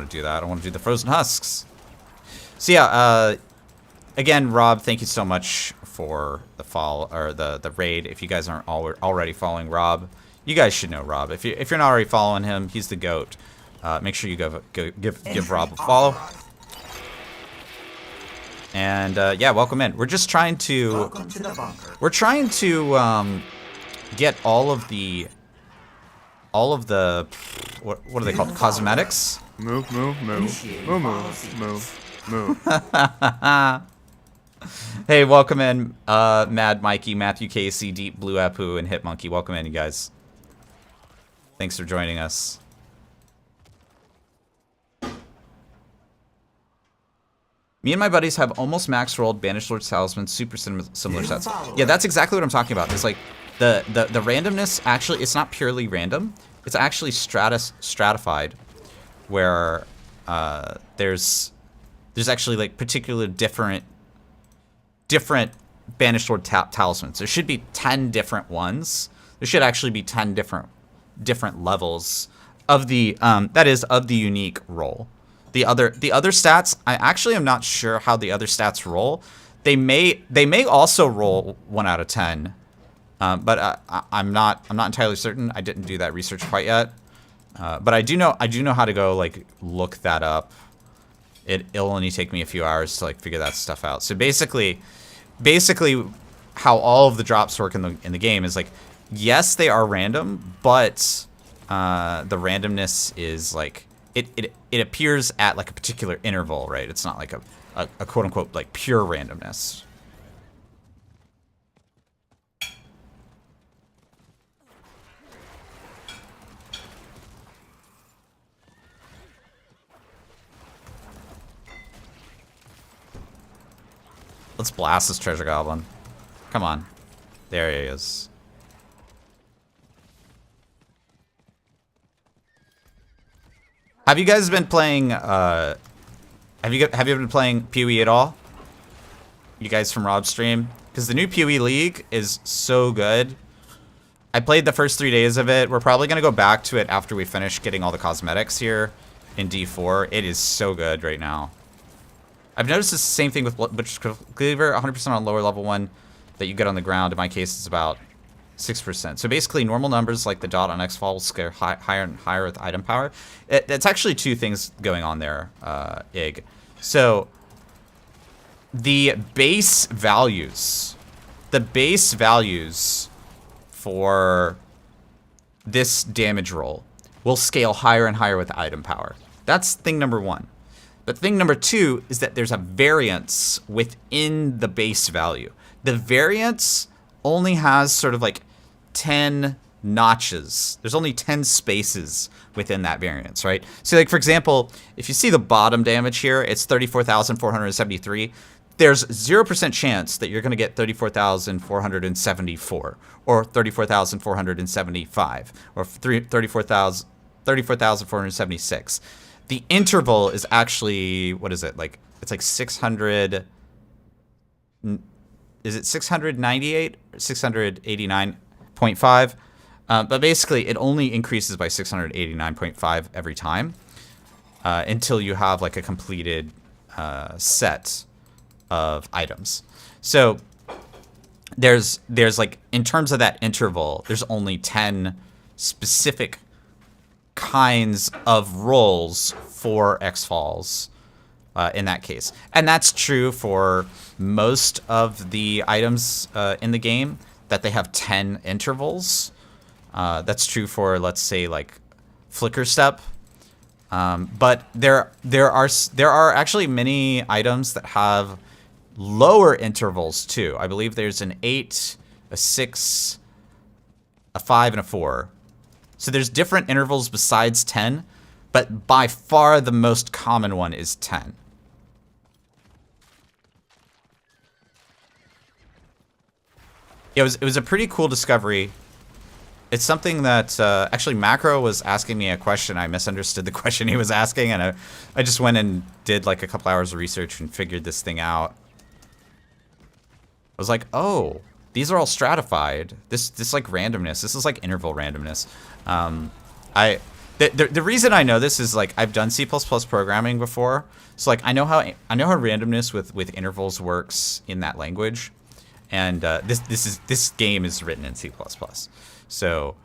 do that. I don't want to do the frozen husks. So yeah, again, Rob, thank you so much for the follow or the raid. If you guys aren't already following Rob, you guys should know Rob. If you're not already following him, he's the GOAT. Make sure you give Rob a follow. And yeah, welcome in. We're just trying to Welcome to the bunker. we're trying to get all of the what are they called? Cosmetics? Move. Hey, welcome in, Mad Mikey, Matthew Casey, Deep Blue Apu, and Hit Monkey. Welcome in, you guys. Thanks for joining us. Me and my buddies have almost max rolled Banished Lord's Talisman, super similar New sets. follower. Yeah, that's exactly what I'm talking about. It's like the randomness actually, it's not purely random. It's actually stratified, where there's actually like particular different Banished Lord Talismans. There should be 10 different ones. There should actually be 10 different levels of the of the unique roll. The other stats, I actually am not sure how the other stats roll. They may also roll 1 out of 10, but I'm not entirely certain. I didn't do that research quite yet, but I do know how to go like look that up. It'll only take me a few hours to like figure that stuff out. So basically how all of the drops work in the game is like, yes, they are random, but the randomness is like it appears at like a particular interval, right? It's not like a quote unquote like pure randomness. Let's blast this treasure goblin. Come on. There he is. Have you guys been playing have you been playing PoE at all? You guys from Rob's stream? Because the new PoE League is so good. I played the first 3 days of it. We're probably gonna go back to it after we finish getting all the cosmetics here in D4. It is so good right now. I've noticed it's the same thing with Butcher's Cleaver, 100% on lower level one that you get on the ground. In my case, it's about 6%. So basically, normal numbers like the dot on Xfall will scale higher and higher with item power. It's actually two things going on there, Ig. So the base values for this damage roll will scale higher and higher with item power. That's thing number one. But thing number two is that there's a variance within the base value. The variance only has sort of like 10 notches. There's only 10 spaces within that variance, right? So like, for example, if you see the bottom damage here, it's 34,473. There's 0% chance that you're going to get 34,474 or 34,475 or 34,476. The interval is actually, what is it? Like, it's like 600, is it 698 or 689.5? But basically, it only increases by 689.5 every time until you have like a completed set of items. So there's like, in terms of that interval, there's only 10 specific kinds of rolls for X-Falls in that case. And that's true for most of the items in the game, that they have 10 intervals. That's true for, let's say, like Flicker Step. But there are actually many items that have lower intervals too. I believe there's an 8, a 6, a 5, and a 4. So there's different intervals besides 10, but by far the most common one is 10. It was a pretty cool discovery. It's something that actually Macro was asking me a question. I misunderstood the question he was asking, and I just went and did like a couple hours of research and figured this thing out. I was like, oh, these are all stratified. This like randomness. This is like interval randomness. The reason I know this is like I've done C++ programming before, so like I know how randomness with intervals works in that language, and this game is written in C++. So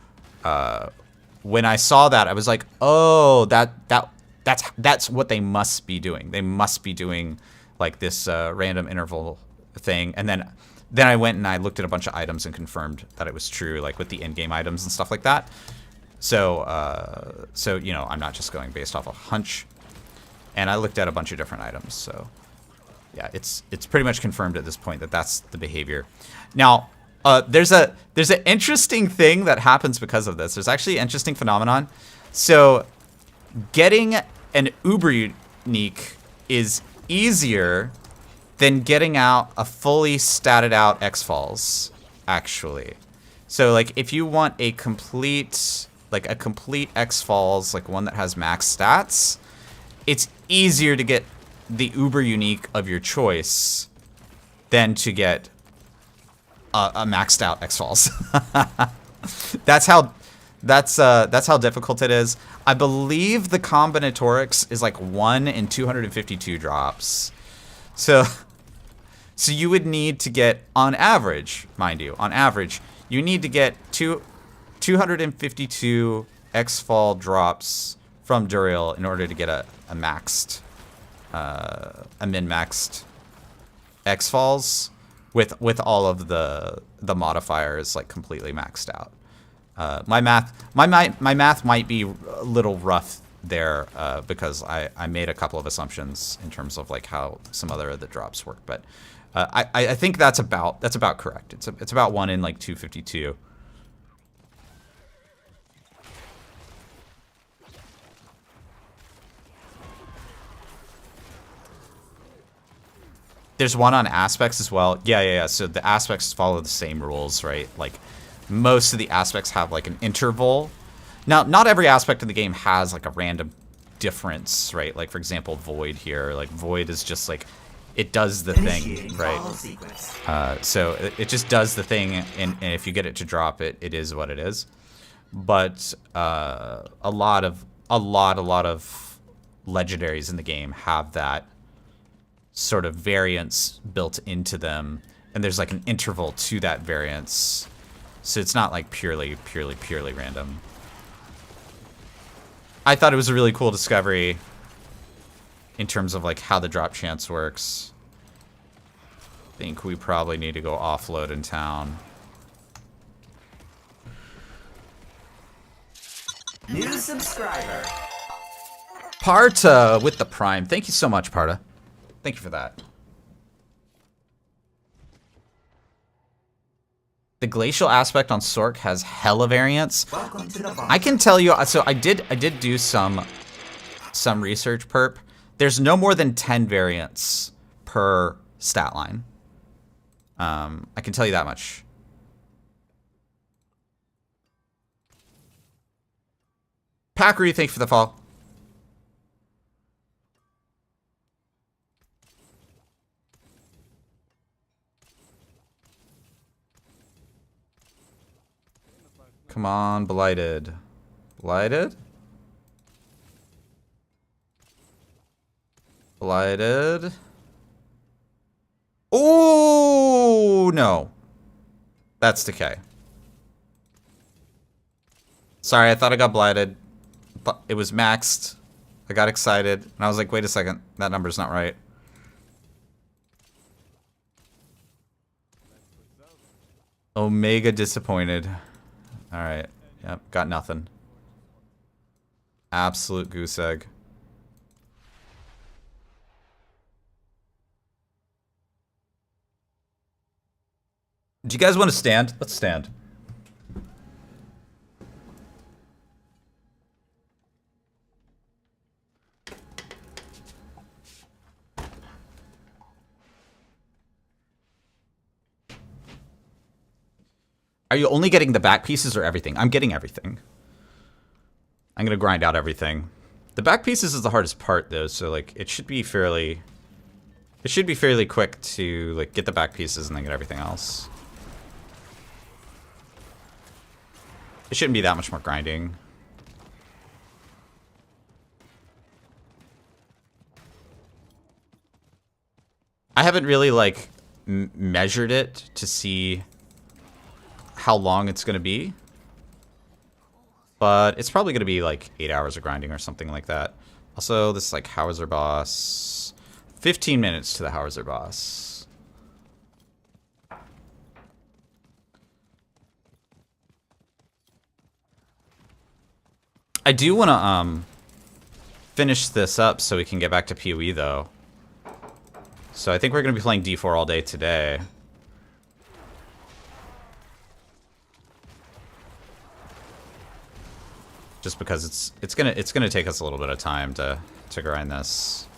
when I saw that, I was like, oh, that's what they must be doing. They must be doing like this random interval thing, and then I went and I looked at a bunch of items and confirmed that it was true, like with the in-game items and stuff like that. So you know, I'm not just going based off a hunch, and I looked at a bunch of different items. So yeah, it's pretty much confirmed at this point that that's the behavior. Now, there's an interesting thing that happens because of this. There's actually an interesting phenomenon. So getting an uber unique is easier than getting out a fully statted out X-Falls, actually. So, like, if you want a complete X-Falls, like one that has max stats, it's easier to get the uber unique of your choice than to get a maxed out X-Falls. That's how difficult it is. I believe the combinatorics is like 1 in 252 drops. So you would need to get, on average, mind you, on average, you need to get 252 X-Fall drops from Duriel in order to get a maxed, a min-maxed X-Falls with all of the modifiers like completely maxed out. My math might be a little rough there because I made a couple of assumptions in terms of like how some other of the drops work, but I think that's about correct. It's about 1 in like 252. There's one on aspects as well. Yeah. So the aspects follow the same rules, right? Like most of the aspects have like an interval. Now, not every aspect of the game has like a random difference, right? Like for example, Void here. Like Void is just like it does the thing, right? So it just does the thing, and if you get it to drop it, it is what it is. But a lot of legendaries in the game have that sort of variance built into them, and there's like an interval to that variance, so it's not like purely random. I thought it was a really cool discovery in terms of like how the drop chance works. I think we probably need to go offload in town. New subscriber. Parta with the Prime. Thank you so much, Parta. Thank you for that. The glacial aspect on Sork has hella variance. Welcome to the bunker. I can tell you, so I did do some research perp. There's no more than 10 variants per stat line. I can tell you that much. Packery, thank you for the follow. Come on, Blighted. Blighted? Blighted. Oh, no. That's Decay. Sorry, I thought I got Blighted. But it was maxed. I got excited. And I was like, wait a second. That number's not right. Omega disappointed. Alright. Yep, got nothing. Absolute goose egg. Do you guys want to stand? Let's stand. Are you only getting the back pieces or everything? I'm getting everything. I'm gonna grind out everything. The back pieces is the hardest part though, so like it should be fairly quick to like get the back pieces and then get everything else. It shouldn't be that much more grinding. I haven't really like measured it to see how long it's going to be, but it's probably going to be like 8 hours of grinding or something like that. Also, this like Howitzer boss, 15 minutes to the Howitzer boss. I do want to finish this up so we can get back to PoE though. So I think we're going to be playing D4 all day today. Just because it's gonna take us a little bit of time to grind this.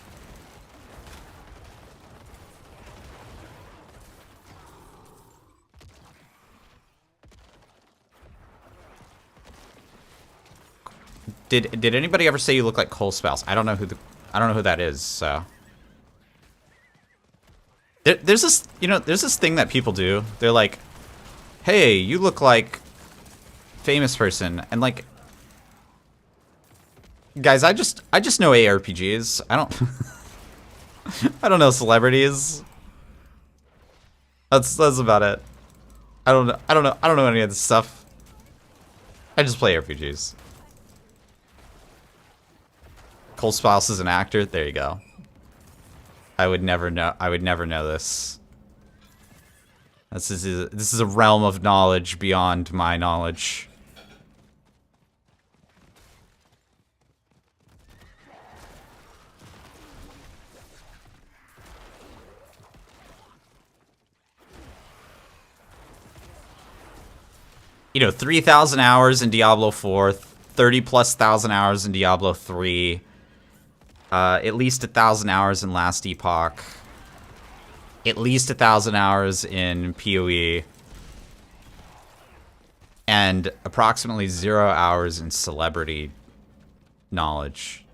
Did anybody ever say you look like Cole's spouse? I don't know who that is. So there's this, you know, there's this thing that people do. They're like, "Hey, you look like famous person," and like, guys, I just know ARPGs. I don't I don't know celebrities. That's about it. I don't know any of this stuff. I just play RPGs. Cole Spouse is an actor. There you go. I would never know. I would never know this. This is a realm of knowledge beyond my knowledge. You know, 3,000 hours in Diablo 4, 30+ thousand hours in Diablo 3, at least 1,000 hours in Last Epoch, at least 1,000 hours in PoE, and approximately 0 hours in celebrity knowledge.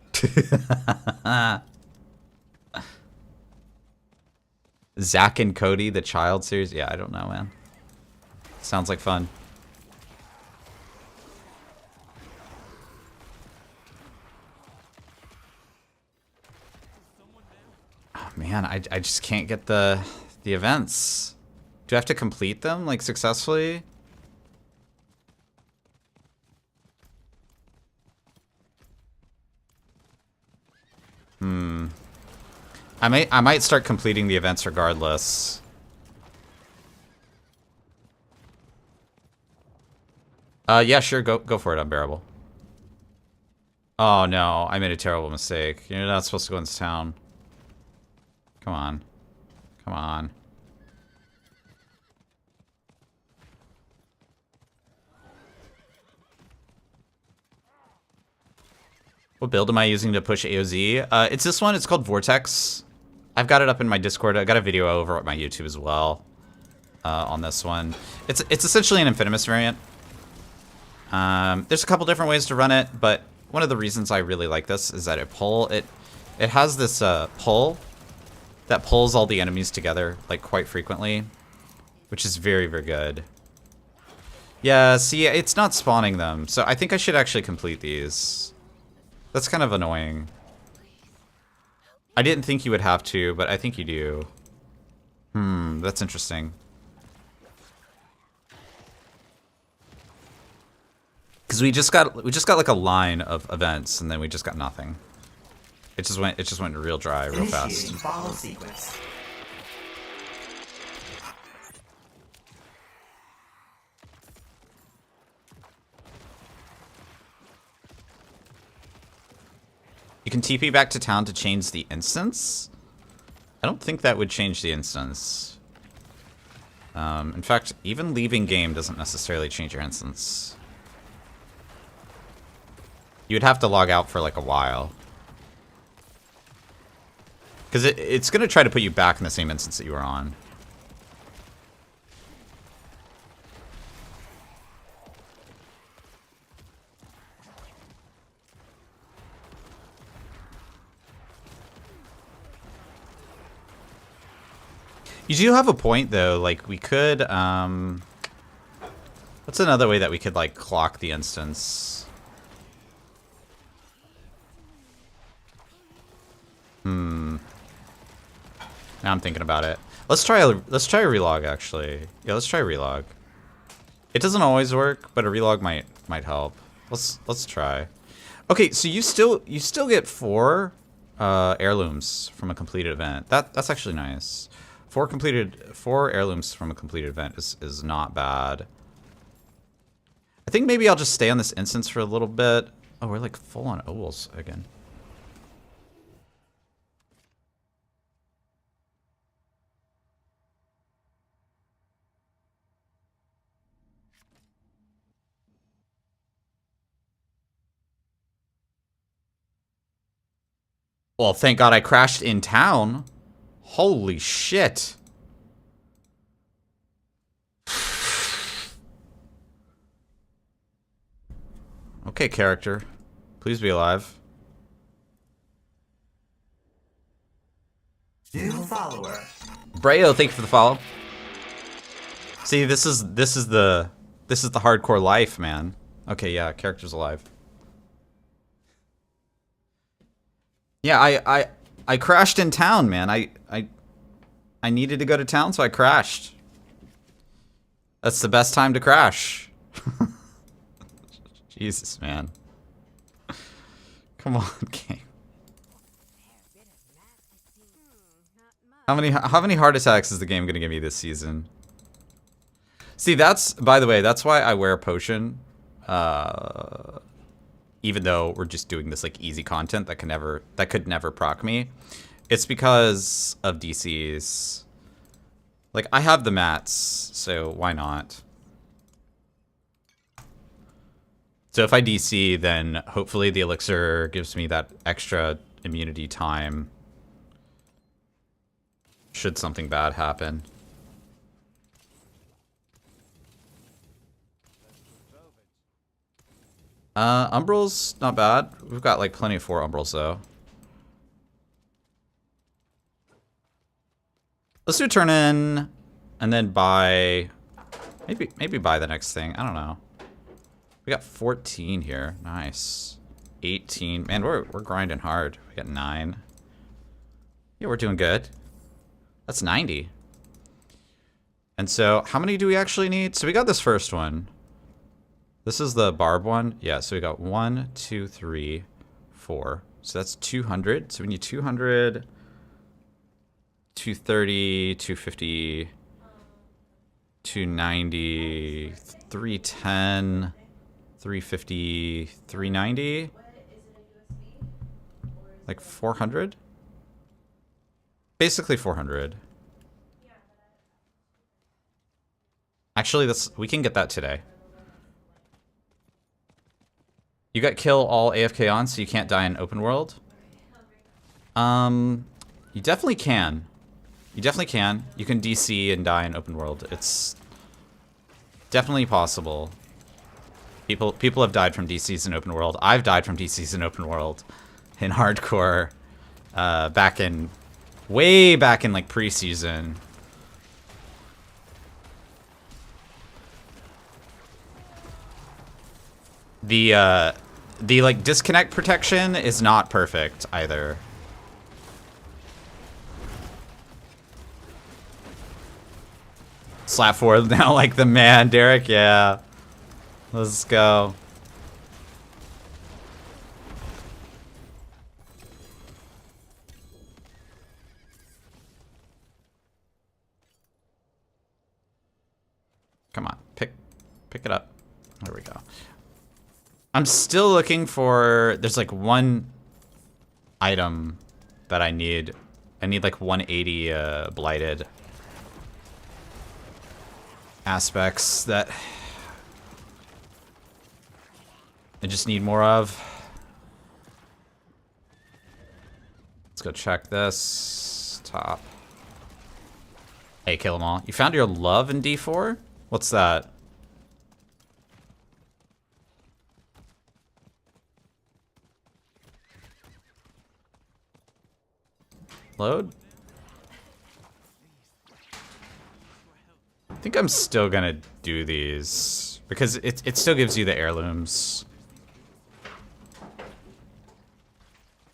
Zack and Cody, the Child series? Yeah, I don't know, man. Sounds like fun. Man, I just can't get the events. Do I have to complete them, like, successfully? I might start completing the events regardless. Yeah, sure, go for it, Unbearable. Oh no, I made a terrible mistake. You're not supposed to go into town. Come on. Come on. What build am I using to push AOZ? It's this one. It's called Vortex. I've got it up in my Discord. I got a video over at my YouTube as well on this one. It's essentially an Infinimus variant. There's a couple different ways to run it, but one of the reasons I really like this is that it has this pull that pulls all the enemies together, like, quite frequently, which is very, very good. Yeah, see, it's not spawning them, so I think I should actually complete these. That's kind of annoying. I didn't think you would have to, but I think you do. That's interesting. Because we just got like a line of events, and then we just got nothing. It just went real dry, real fast. Follow sequence. You can TP back to town to change the instance? I don't think that would change the instance. In fact, even leaving game doesn't necessarily change your instance. You would have to log out for like a while. Because it's going to try to put you back in the same instance that you were on. You do have a point, though. Like, we could, what's another way that we could, like, clock the instance? Now I'm thinking about it. Let's try a relog, actually. Yeah, let's try relog. It doesn't always work, but a relog might help. Let's try. Okay, so you still get 4 heirlooms from a completed event. That's actually nice. 4 heirlooms from a completed event is not bad. I think maybe I'll just stay on this instance for a little bit. Oh, we're like full on ovals again. Well, thank God I crashed in town. Holy shit. Okay, character. Please be alive. New follower. Brayo, thank you for the follow. See, this is the hardcore life, man. Okay, yeah, character's alive. Yeah, I crashed in town, man. I needed to go to town, so I crashed. That's the best time to crash. Jesus, man. Come on, game. How many heart attacks is the game gonna give me this season? See, that's, by the way, that's why I wear a potion. Even though we're just doing this like easy content that could never proc me. It's because of DCs. Like, I have the mats, so why not? So if I DC, then hopefully the elixir gives me that extra immunity time. Should something bad happen. Umbral's not bad. We've got like plenty of 4 Umbrals though. Let's do turn in and then buy, maybe buy the next thing. I don't know. We got 14 here. Nice. 18. Man, we're grinding hard. We got 9. Yeah, we're doing good. That's 90. And so, how many do we actually need? So we got this first one. This is the barb one. Yeah, so we got 1, 2, 3, 4. So that's 200. So we need 200, 230, 250, 290, 310, 350, 390. Like 400? Basically 400. Actually, we can get that today. You got kill all AFK on, so you can't die in open world? You definitely can. You definitely can. You can DC and die in open world. It's definitely possible. People have died from DCs in open world. I've died from DCs in open world in hardcore way back in like preseason. The like disconnect protection is not perfect either. Slap forward now like the man, Derek. Yeah. Let's go. Come on, pick it up. There we go. I'm still looking for, there's like one item that I need. I need like 180 blighted aspects that I just need more of. Let's go check this. Top. Hey, kill them all. You found your love in D4? What's that? Load? I think I'm still gonna do these because it still gives you the heirlooms.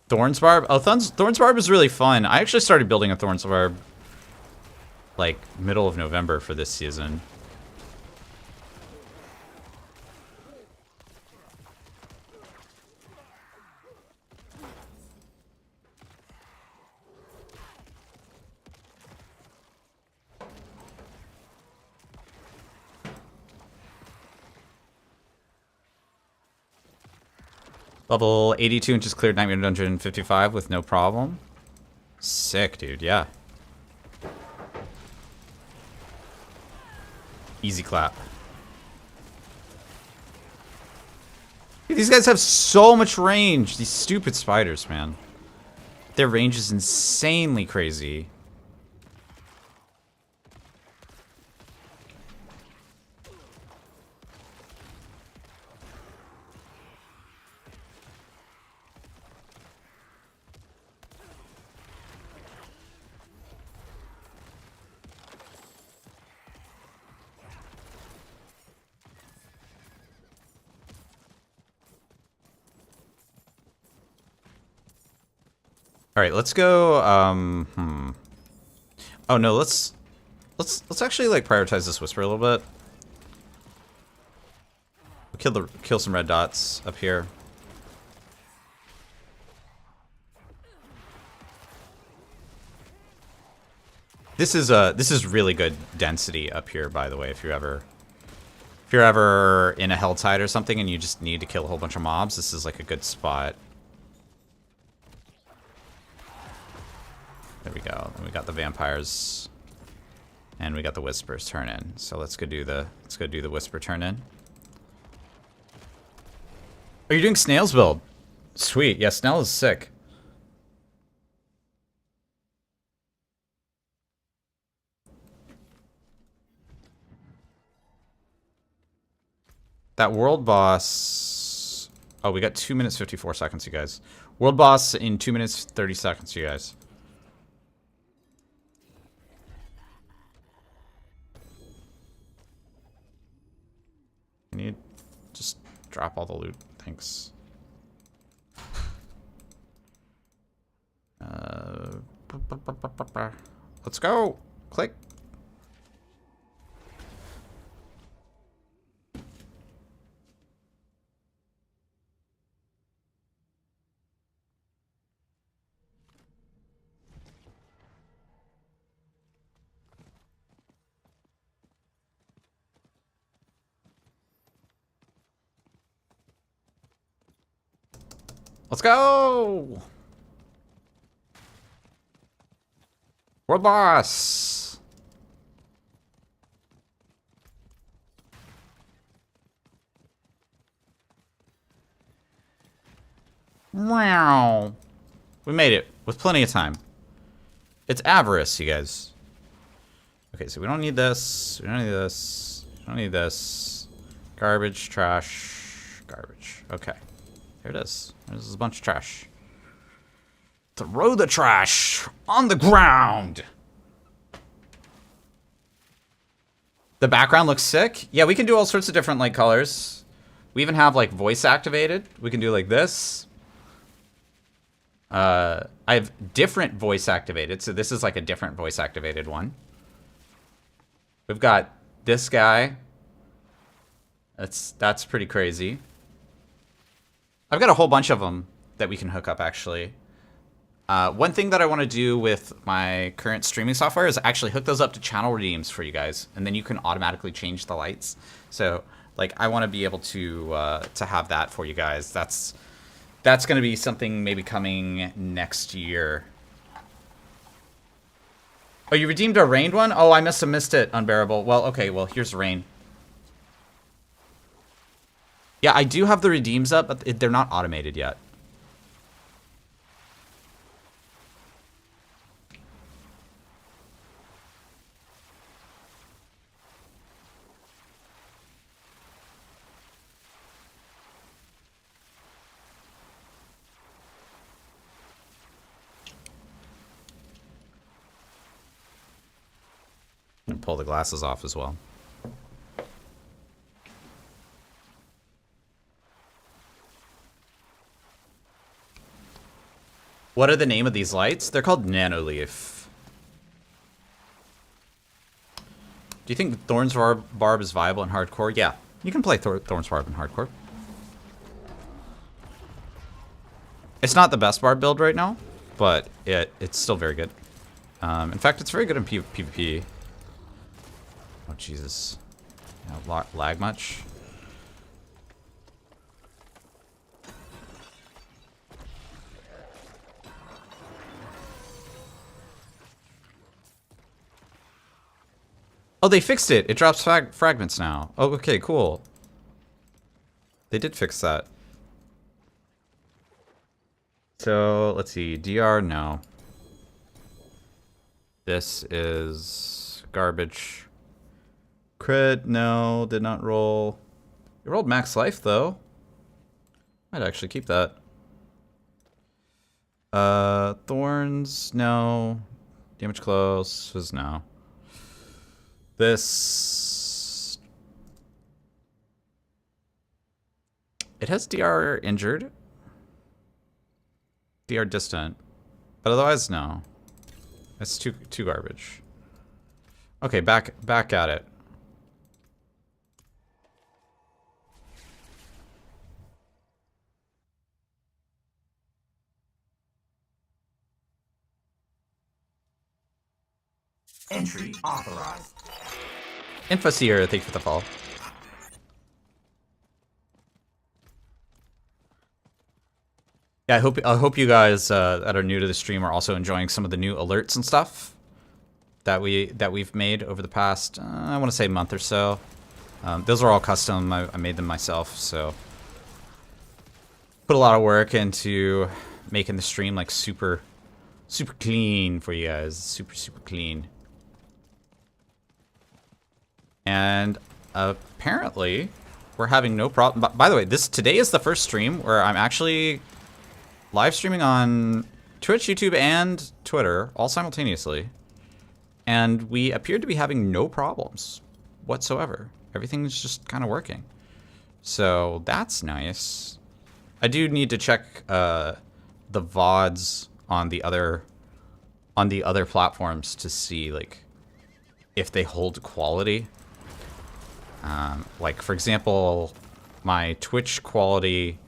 Thorns Barb? Oh, Thorns Barb is really fun. I actually started building a Thorns Barb like middle of November for this season. Level 82 inches cleared Nightmare Dungeon 55 with no problem. Sick, dude. Yeah. Easy clap. These guys have so much range. These stupid spiders, man. Their range is insanely crazy. All right, let's go. Oh no, let's actually like prioritize this whisper a little bit. We'll kill some red dots up here. This is really good density up here, by the way. If you're ever in a Helltide or something and you just need to kill a whole bunch of mobs, this is like a good spot. There we go. And we got the vampires, and we got the whispers turn in. So let's go do the whisper turn in. Oh, you're doing snails build? Sweet. Yeah, snail is sick. That world boss... Oh, we got 2 minutes 54 seconds, you guys. World boss in 2 minutes 30 seconds, you guys. I need... Just drop all the loot. Thanks. Let's go! Click. Let's go! World boss! Wow. We made it with plenty of time. It's avarice, you guys. Okay, so we don't need this. We don't need this. We don't need this. Garbage, trash, garbage. Okay. Here it is. There's a bunch of trash. Throw the trash on the ground. The background looks sick. Yeah, we can do all sorts of different like colors. We even have like voice activated. We can do like this. I have different voice activated, so this is like a different voice activated one. We've got this guy. That's pretty crazy. I've got a whole bunch of them that we can hook up, actually. One thing that I want to do with my current streaming software is actually hook those up to channel redeems for you guys, and then you can automatically change the lights. So, like, I want to be able to have that for you guys. That's going to be something maybe coming next year. Oh, you redeemed a rained one? Oh, I must have missed it, Unbearable. Well, okay, well, here's rain. Yeah, I do have the redeems up, but they're not automated yet. And pull the glasses off as well. What are the name of these lights? They're called Nanoleaf. Do you think Thorn's Barb is viable in hardcore? Yeah, you can play Thorn's Barb in hardcore. It's not the best Barb build right now, but it's still very good. In fact, it's very good in PvP. Oh, Jesus. Yeah, lag much? Oh, they fixed it. It drops fragments now. Oh, okay, cool. They did fix that. So, let's see. DR, no. This is garbage. Crit, no. Did not roll. It rolled max life, though. Might actually keep that. Thorns, no. Damage close was no. This... It has DR injured. DR distant. But otherwise, no. It's too garbage. Okay, back at it. Entry authorized. Infoseer, thank you for the follow. Yeah, I hope you guys that are new to the stream are also enjoying some of the new alerts and stuff that we've made over the past I want to say month or so. Those are all custom. I made them myself, so put a lot of work into making the stream like super clean for you guys. Super clean. And apparently, we're having no problem. By the way, today is the first stream where I'm actually live streaming on Twitch, YouTube, and Twitter all simultaneously. And we appear to be having no problems whatsoever. Everything's just kind of working. So that's nice. I do need to check the VODs on the other platforms to see like if they hold quality. Like, for example, my Twitch quality...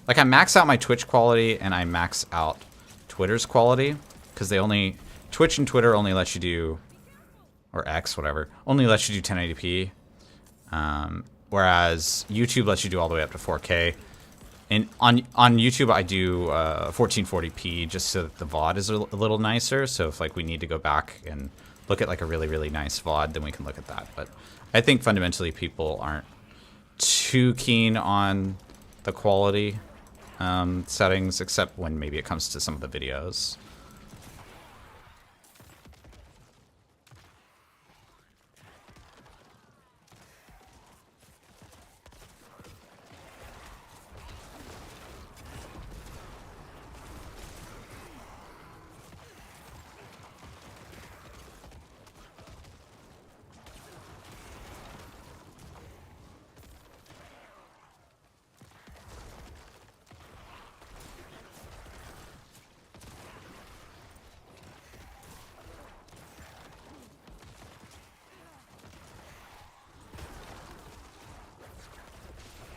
Like, I max out my Twitch quality, and I max out Twitter's quality. Because Twitch and Twitter only let you do... Or X, whatever. Only lets you do 1080p. Whereas YouTube lets you do all the way up to 4K. And on YouTube, I do 1440p, just so that the VOD is a little nicer. So if, like, we need to go back and look at, like, a really nice VOD, then we can look at that. But... I think fundamentally people aren't too keen on the quality settings, except when maybe it comes to some of the videos.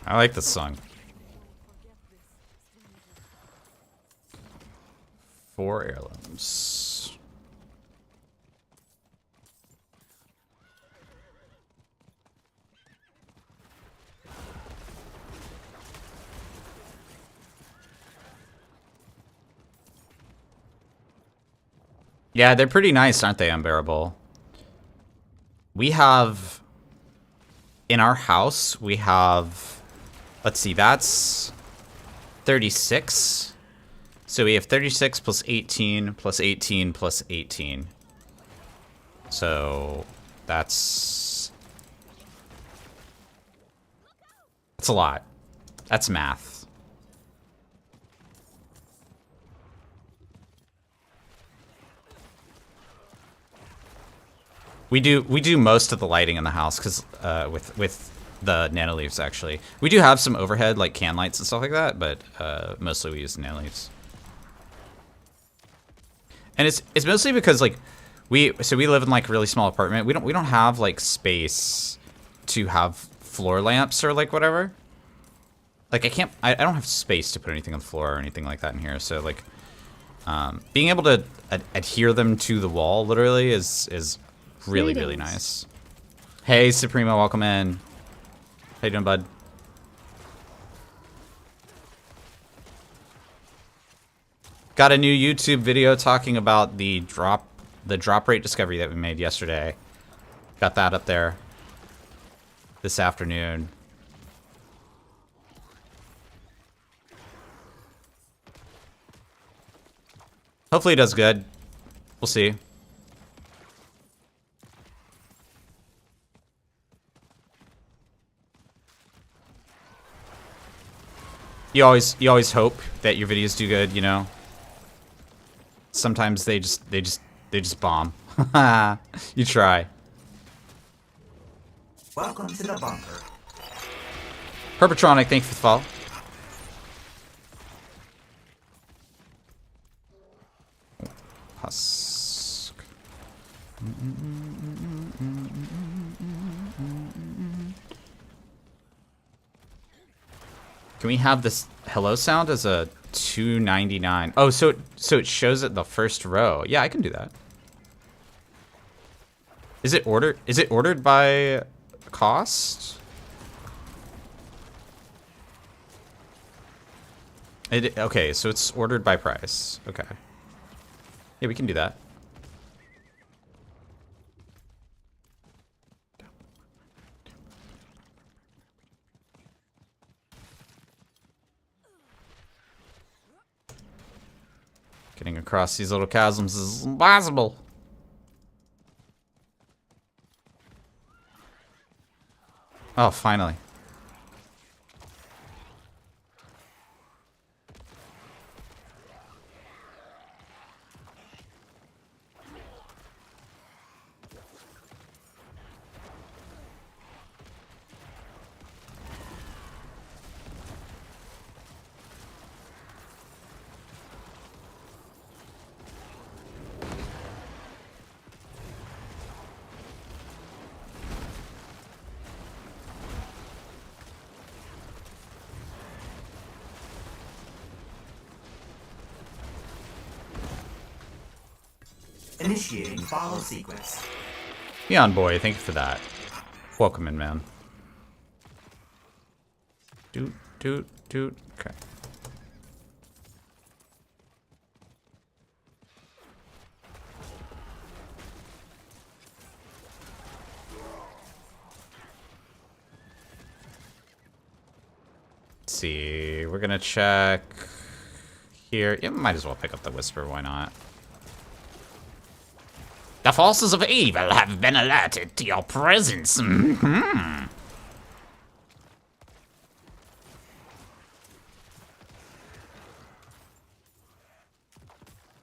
I like this song. 4 heirlooms. Yeah, they're pretty nice, aren't they, Unbearable? We have... In our house, we have... Let's see, that's 36. So we have 36 plus 18 plus 18 plus 18. So that's a lot. That's math. We do most of the lighting in the house because with the nanoleaves, actually. We do have some overhead, like can lights and stuff like that, but mostly we use nanoleaves. And it's mostly because like we live in like a really small apartment. We don't have like space to have floor lamps or like whatever. Like I don't have space to put anything on the floor or anything like that in here. So like being able to adhere them to the wall literally is really nice. Hey Supremo, welcome in. How you doing, bud? Got a new YouTube video talking about the drop rate discovery that we made yesterday. Got that up there this afternoon. Hopefully it does good. We'll see. You always hope that your videos do good, you know. Sometimes they just bomb. You try. Welcome to the bunker. Herpetronic, thank you for the follow. Husk. Can we have this hello sound as a 299? Oh, so it shows it the first row. Yeah, I can do that. Is it ordered by cost? Okay, so it's ordered by price. Okay. Yeah, we can do that. Getting across these little chasms is impossible. Oh, finally. Initiating follow sequence. Neon Boy, thank you for that. Welcome in, man. Doot. Okay. Let's see. We're gonna check here. Yeah, might as well pick up the Whisper. Why not? The forces of evil have been alerted to your presence. Mm-hmm.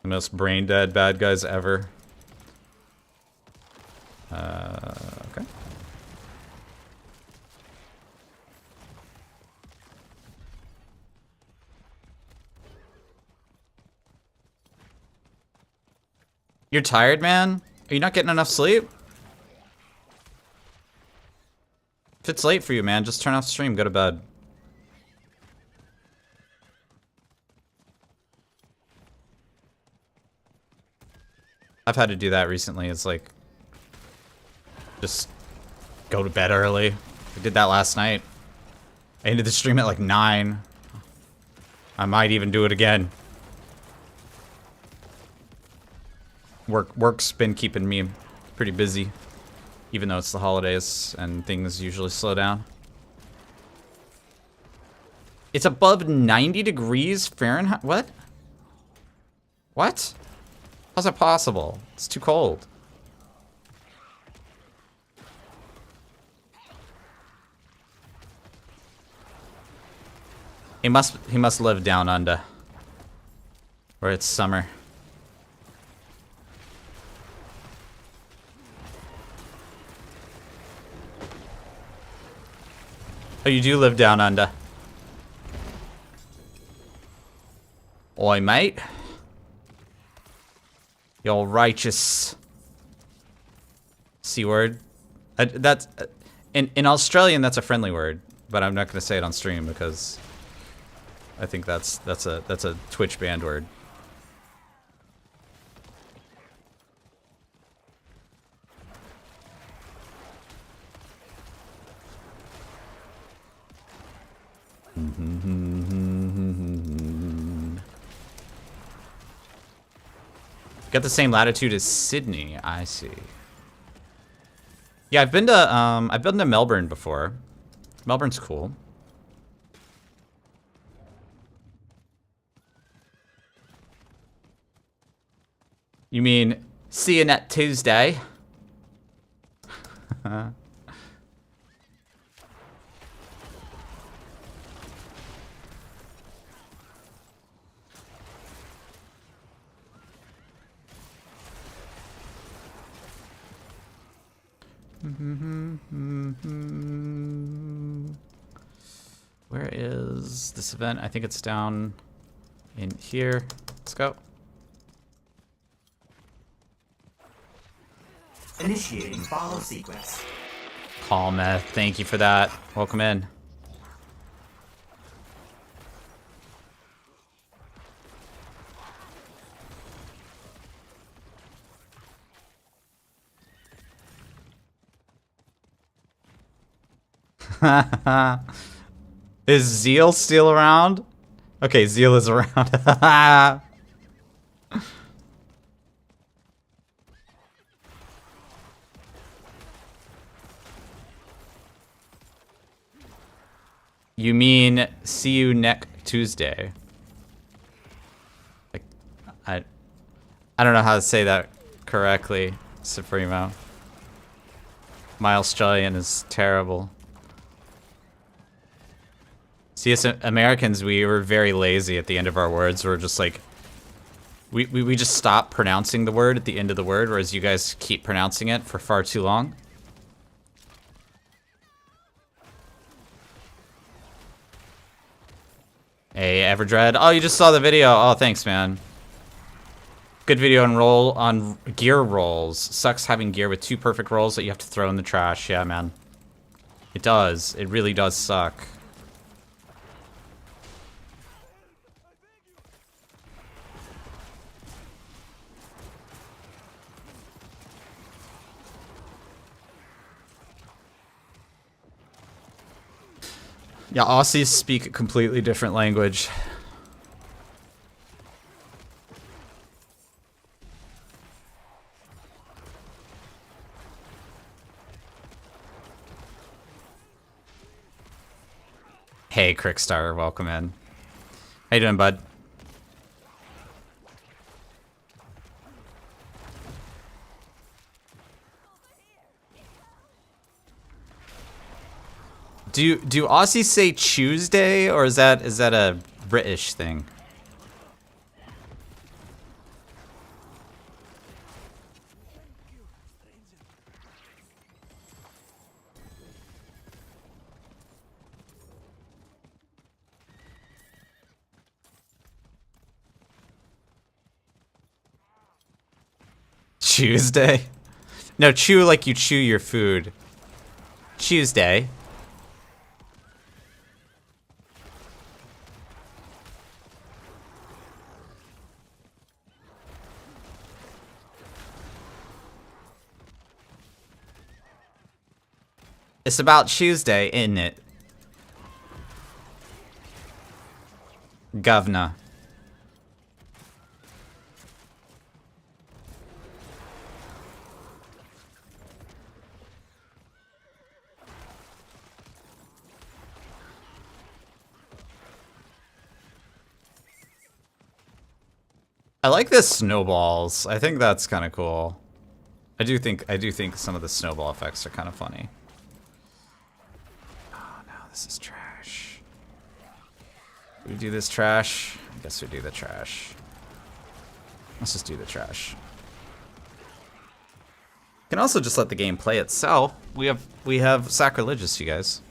The most brain dead bad guys ever. Okay. You're tired, man? Are you not getting enough sleep? If it's late for you, man, just turn off the stream, go to bed. I've had to do that recently. It's like, just go to bed early. I did that last night. I ended the stream at like 9. I might even do it again. Work's been keeping me pretty busy, even though it's the holidays and things usually slow down. It's above 90 degrees Fahrenheit. What? What? How's that possible? It's too cold. He must live down under, where it's summer. Oh, you do live down under. Oi, mate. You're righteous. C word. That's in Australian. That's a friendly word, but I'm not gonna say it on stream because I think that's a Twitch banned word. Got the same latitude as Sydney. I see. Yeah, I've been to Melbourne before. Melbourne's cool. You mean see you next Tuesday? Where is this event? I think it's down in here. Let's go. Initiating follow sequence. Calmeth, thank you for that. Welcome in. Is Zeal still around? Okay, Zeal is around. You mean see you next Tuesday? Like, I don't know how to say that correctly, Supremo. My Australian is terrible. See, as Americans, we were very lazy at the end of our words. We're just like, we just stop pronouncing the word at the end of the word, whereas you guys keep pronouncing it for far too long. Hey, Everdread. Oh, you just saw the video. Oh, thanks, man. Good video on gear rolls. Sucks having gear with 2 perfect rolls that you have to throw in the trash. Yeah, man. It does. It really does suck. Yeah, Aussies speak a completely different language. Hey, Crickstar, welcome in. How you doing, bud? Do Aussies say Tuesday, or is that a British thing? Tuesday? No, chew like you chew your food. Tuesday. It's about Tuesday, isn't it? Governor. I like the snowballs. I think that's kind of cool. I do think some of the snowball effects are kind of funny. Oh no, this is trash. We do this trash. I guess we do the trash. Let's just do the trash. You can also just let the game play itself. We have sacrilegious, you guys.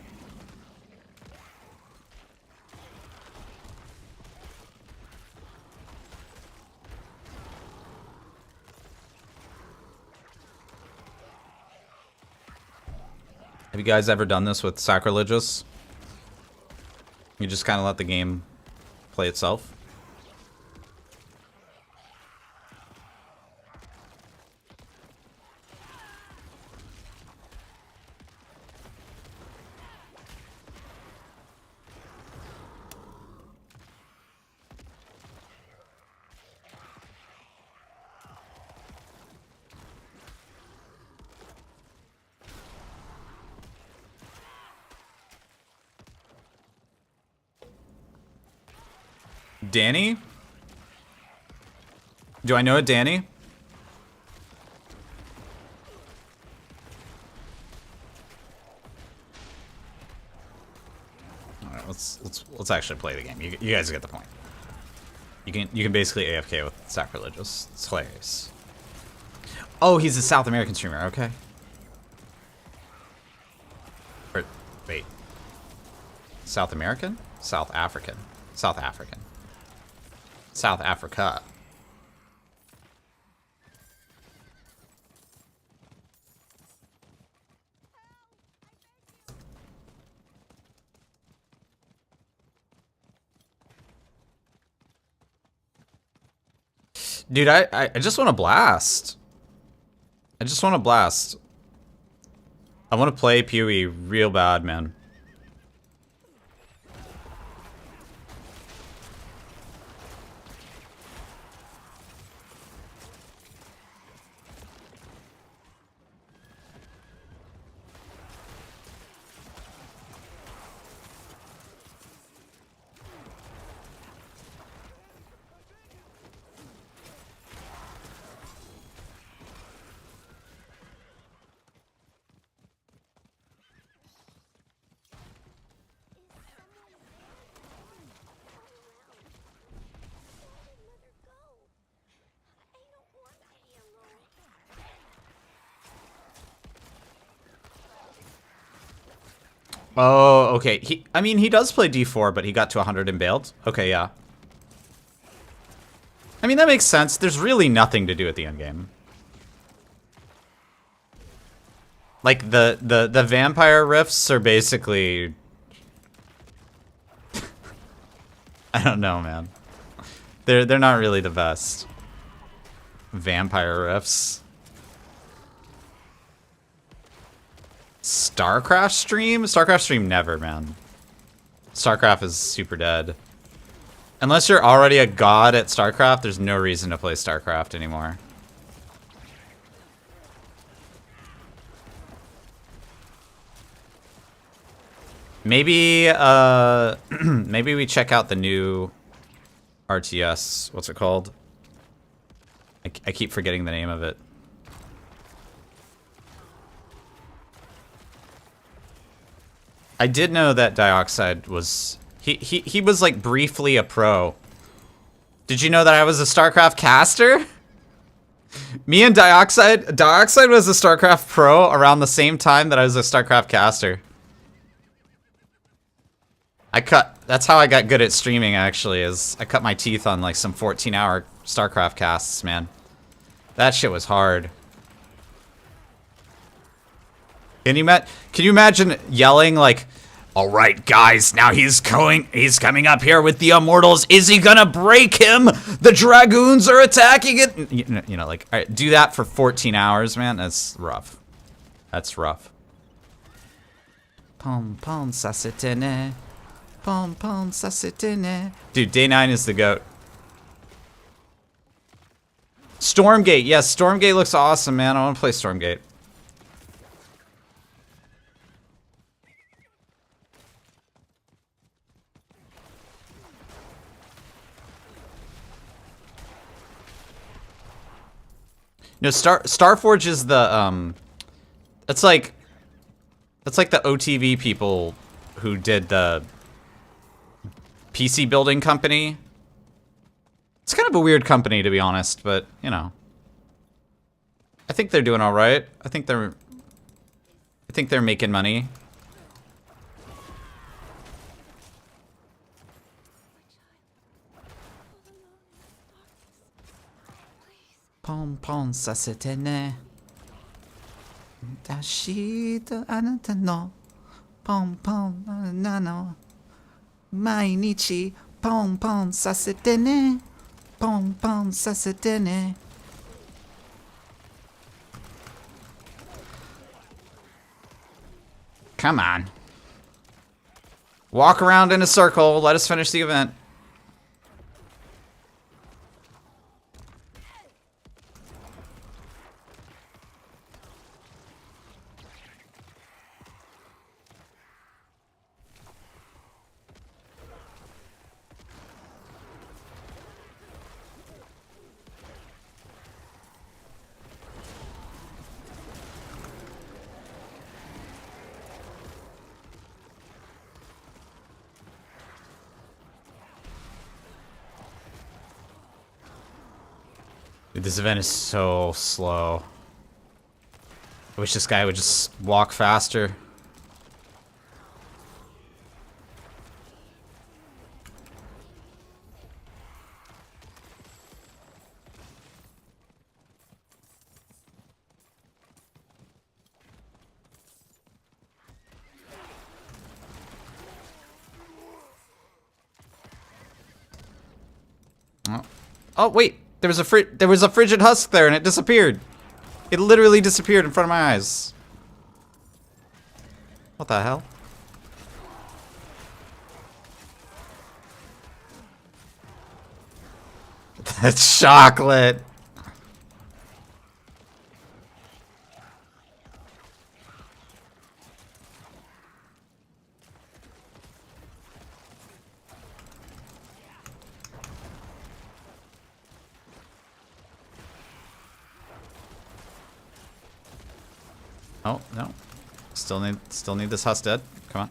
Have you guys ever done this with sacrilegious? You just kind of let the game play itself. Danny? Do I know a Danny? All right, let's actually play the game. You guys get the point. You can basically AFK with sacrilegious. It's hilarious. Oh, he's a South American streamer. Okay. Or, wait. South American? South African. South African. South Africa. Dude, I just want to blast. I just want to blast. I want to play PoE real bad, man. Oh, okay. I mean, he does play D4, but he got to 100 and bailed. Okay, yeah. I mean, that makes sense. There's really nothing to do at the end game. Like, the vampire rifts are basically... I don't know, man. They're not really the best. Vampire rifts. StarCraft stream? StarCraft stream never, man. StarCraft is super dead. Unless you're already a god at StarCraft, there's no reason to play StarCraft anymore. Maybe, maybe we check out the new RTS. What's it called? I keep forgetting the name of it. I did know that Dioxide was... He was, like, briefly a pro. Did you know that I was a StarCraft caster? Me and Dioxide... Dioxide was a StarCraft pro around the same time that I was a StarCraft caster. That's how I got good at streaming, actually, is I cut my teeth on, like, some 14-hour StarCraft casts, man. That shit was hard. Can you imagine yelling like, "All right, guys, now he's coming up here with the Immortals. Is he gonna break him? The Dragoons are attacking it." You know, like, all right, do that for 14 hours, man. That's rough. That's rough. Pom pom sasitene. Pom pom sasitene. Dude, day 9 is the GOAT. Stormgate, yes, Stormgate looks awesome, man. I want to play Stormgate. No, Starforge is the it's like the OTV people who did the PC building company. It's kind of a weird company, to be honest, but you know, I think they're doing all right. I think they're making money. Pom pom sasitene. Dashido anata no. Pom pom nano. Mainichi pom pom sasitene. Pom pom sasitene. Come on. Walk around in a circle. Let us finish the event. Dude, this event is so slow. I wish this guy would just walk faster. Oh, wait. There was a frigid husk there and it disappeared. It literally disappeared in front of my eyes. What the hell? That's chocolate. Oh, no. Still need this husk dead. Come on.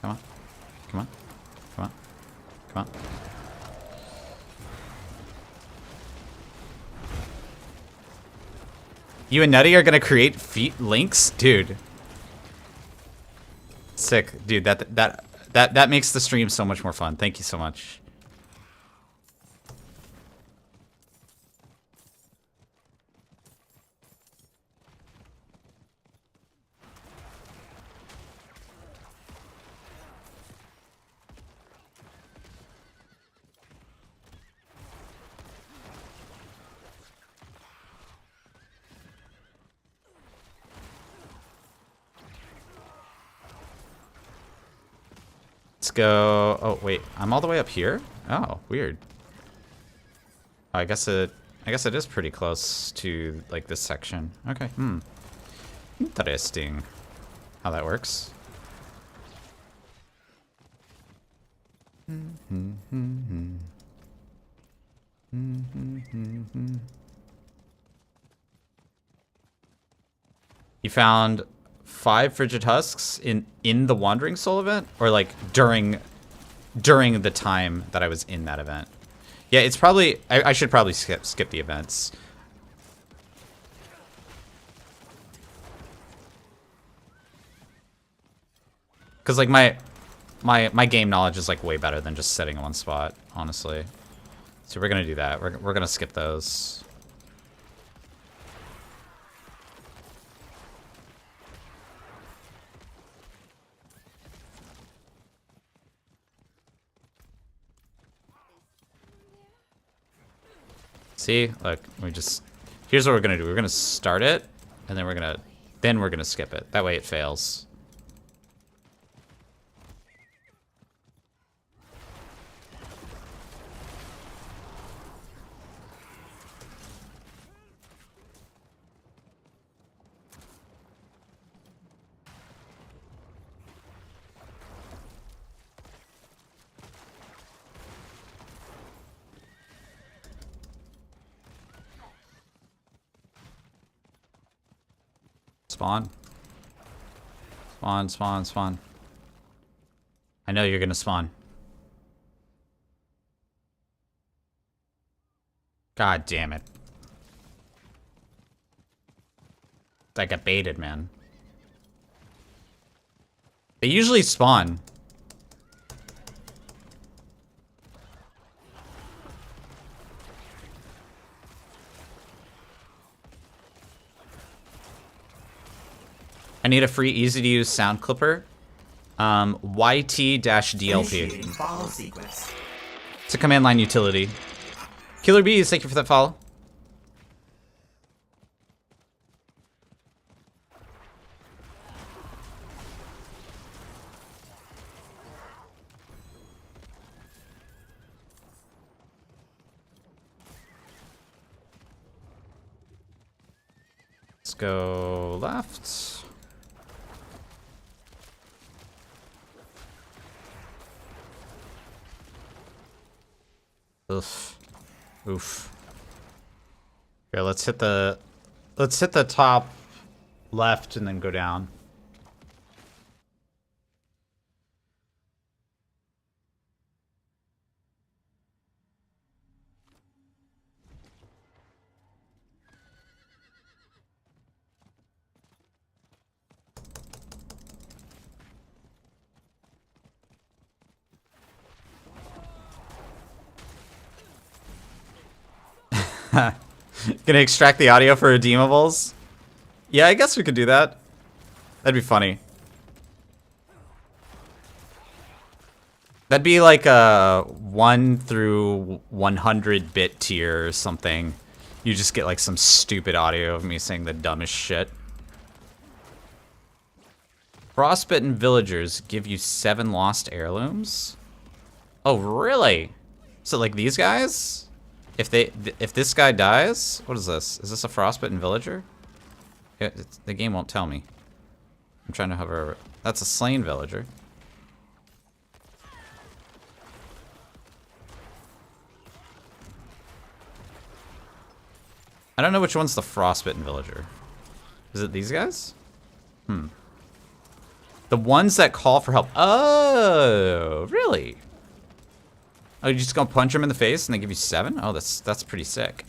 Come on. Come on. Come on. Come on. You and Nutty are gonna create feet links? Dude. Sick. Dude, that makes the stream so much more fun. Thank you so much. Let's go. Oh wait, I'm all the way up here. Oh, weird. I guess it is pretty close to like this section. Okay. Interesting. How that works. You found 5 frigid husks in the Wandering Soul event, or like during the time that I was in that event. Yeah, it's probably I should probably skip the events. Cause like my game knowledge is like way better than just sitting in one spot, honestly. So we're gonna do that. We're gonna skip those. See, look, here's what we're gonna do. We're gonna start it, and then we're gonna skip it. That way it fails. Spawn. Spawn, spawn, spawn. I know you're gonna spawn. God damn it. I got baited, man. They usually spawn. I need a free, easy-to-use sound clipper. YT-DLP. Follow sequence. It's a command line utility. Killer Bees, thank you for that follow. Let's go left. Oof. Oof. Here, let's hit the top left and then go down. Gonna extract the audio for redeemables? Yeah, I guess we could do that. That'd be funny. That'd be like a 1 through 100 bit tier or something. You just get like some stupid audio of me saying the dumbest shit. Frostbitten villagers give you 7 lost heirlooms. Oh, really? So like these guys? If this guy dies, what is this? Is this a frostbitten villager? The game won't tell me. I'm trying to hover over it. That's a slain villager. I don't know which one's the frostbitten villager. Is it these guys? The ones that call for help. Oh, really? Oh, you just gonna punch them in the face and they give you 7? Oh, that's pretty sick.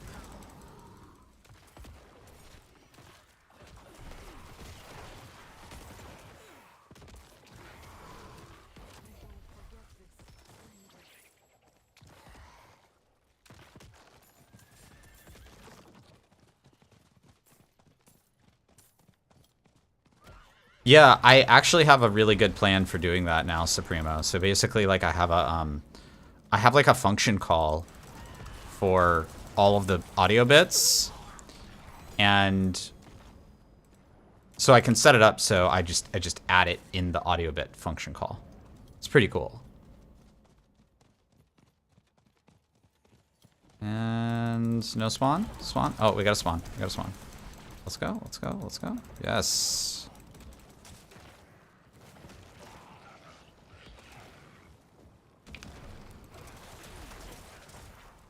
Yeah, I actually have a really good plan for doing that now, Supremo. So basically, like, I have like a function call for all of the audio bits, and so I can set it up so I just add it in the audio bit function call. It's pretty cool. And no spawn? Spawn? Oh, we got a spawn. We got a spawn. Let's go, let's go, let's go. Yes.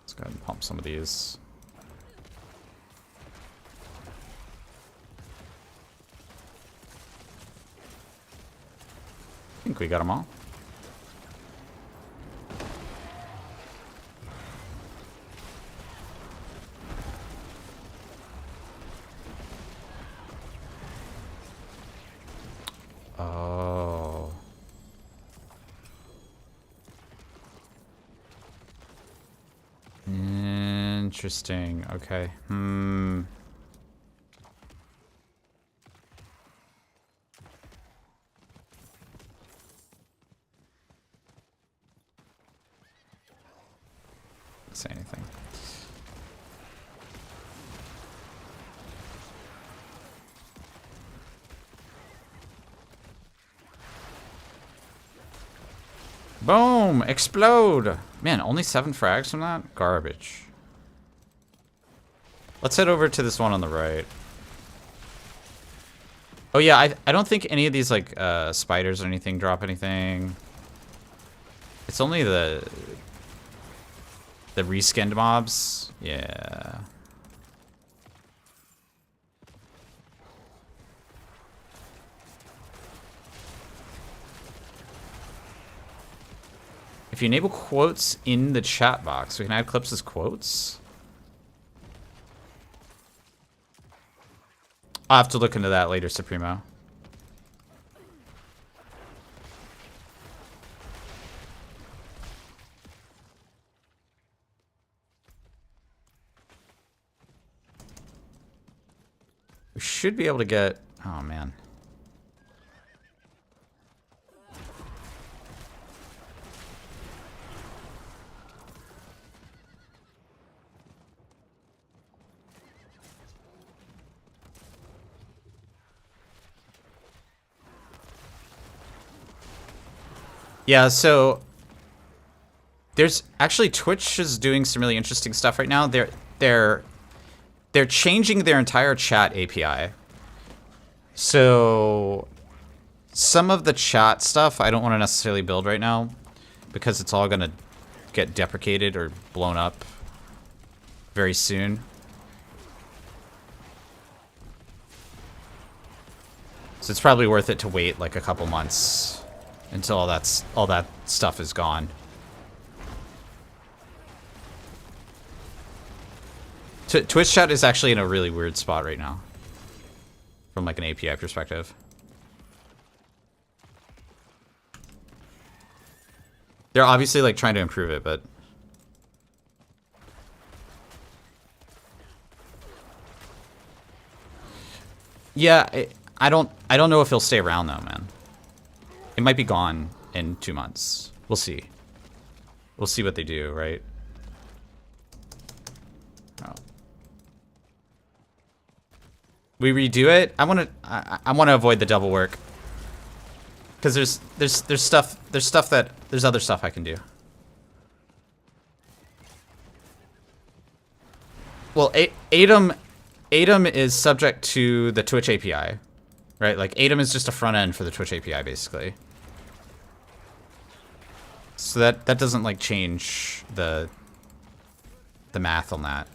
Let's go ahead and pump some of these. I think we got them all. Oh. Interesting. Okay. Say anything. Boom! Explode! Man, only 7 frags from that? Garbage. Let's head over to this one on the right. Oh yeah, I don't think any of these like spiders or anything drop anything. It's only the reskinned mobs. Yeah. If you enable quotes in the chat box, we can add clips as quotes. I'll have to look into that later, Supremo. We should be able to get... Oh, man. Yeah, so there's actually Twitch is doing some really interesting stuff right now. They're changing their entire chat API. So some of the chat stuff I don't want to necessarily build right now because it's all going to get deprecated or blown up very soon. So it's probably worth it to wait like a couple months until all that stuff is gone. Twitch chat is actually in a really weird spot right now, from like an API perspective. They're obviously like trying to improve it, but yeah, I don't know if he'll stay around though, man. It might be gone in 2 months. We'll see. we'll see what they do, right? Oh. We redo it. I want to avoid the double work because there's other stuff I can do. Well, Atom is subject to the Twitch API, right? Like Atom is just a front end for the Twitch API, basically. So that doesn't like change the math on that.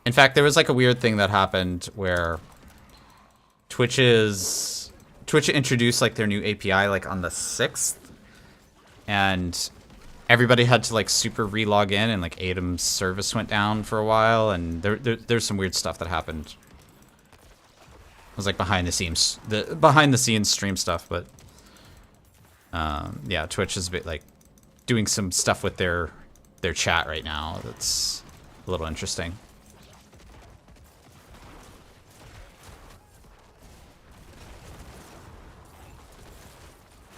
In fact, there was like a weird thing that happened where Twitch introduced like their new API like on the 6th, and everybody had to like super relog in, and like Atom's service went down for a while, and there's some weird stuff that happened. It was like behind the scenes stream stuff, but yeah, Twitch is a bit like doing some stuff with their chat right now that's a little interesting.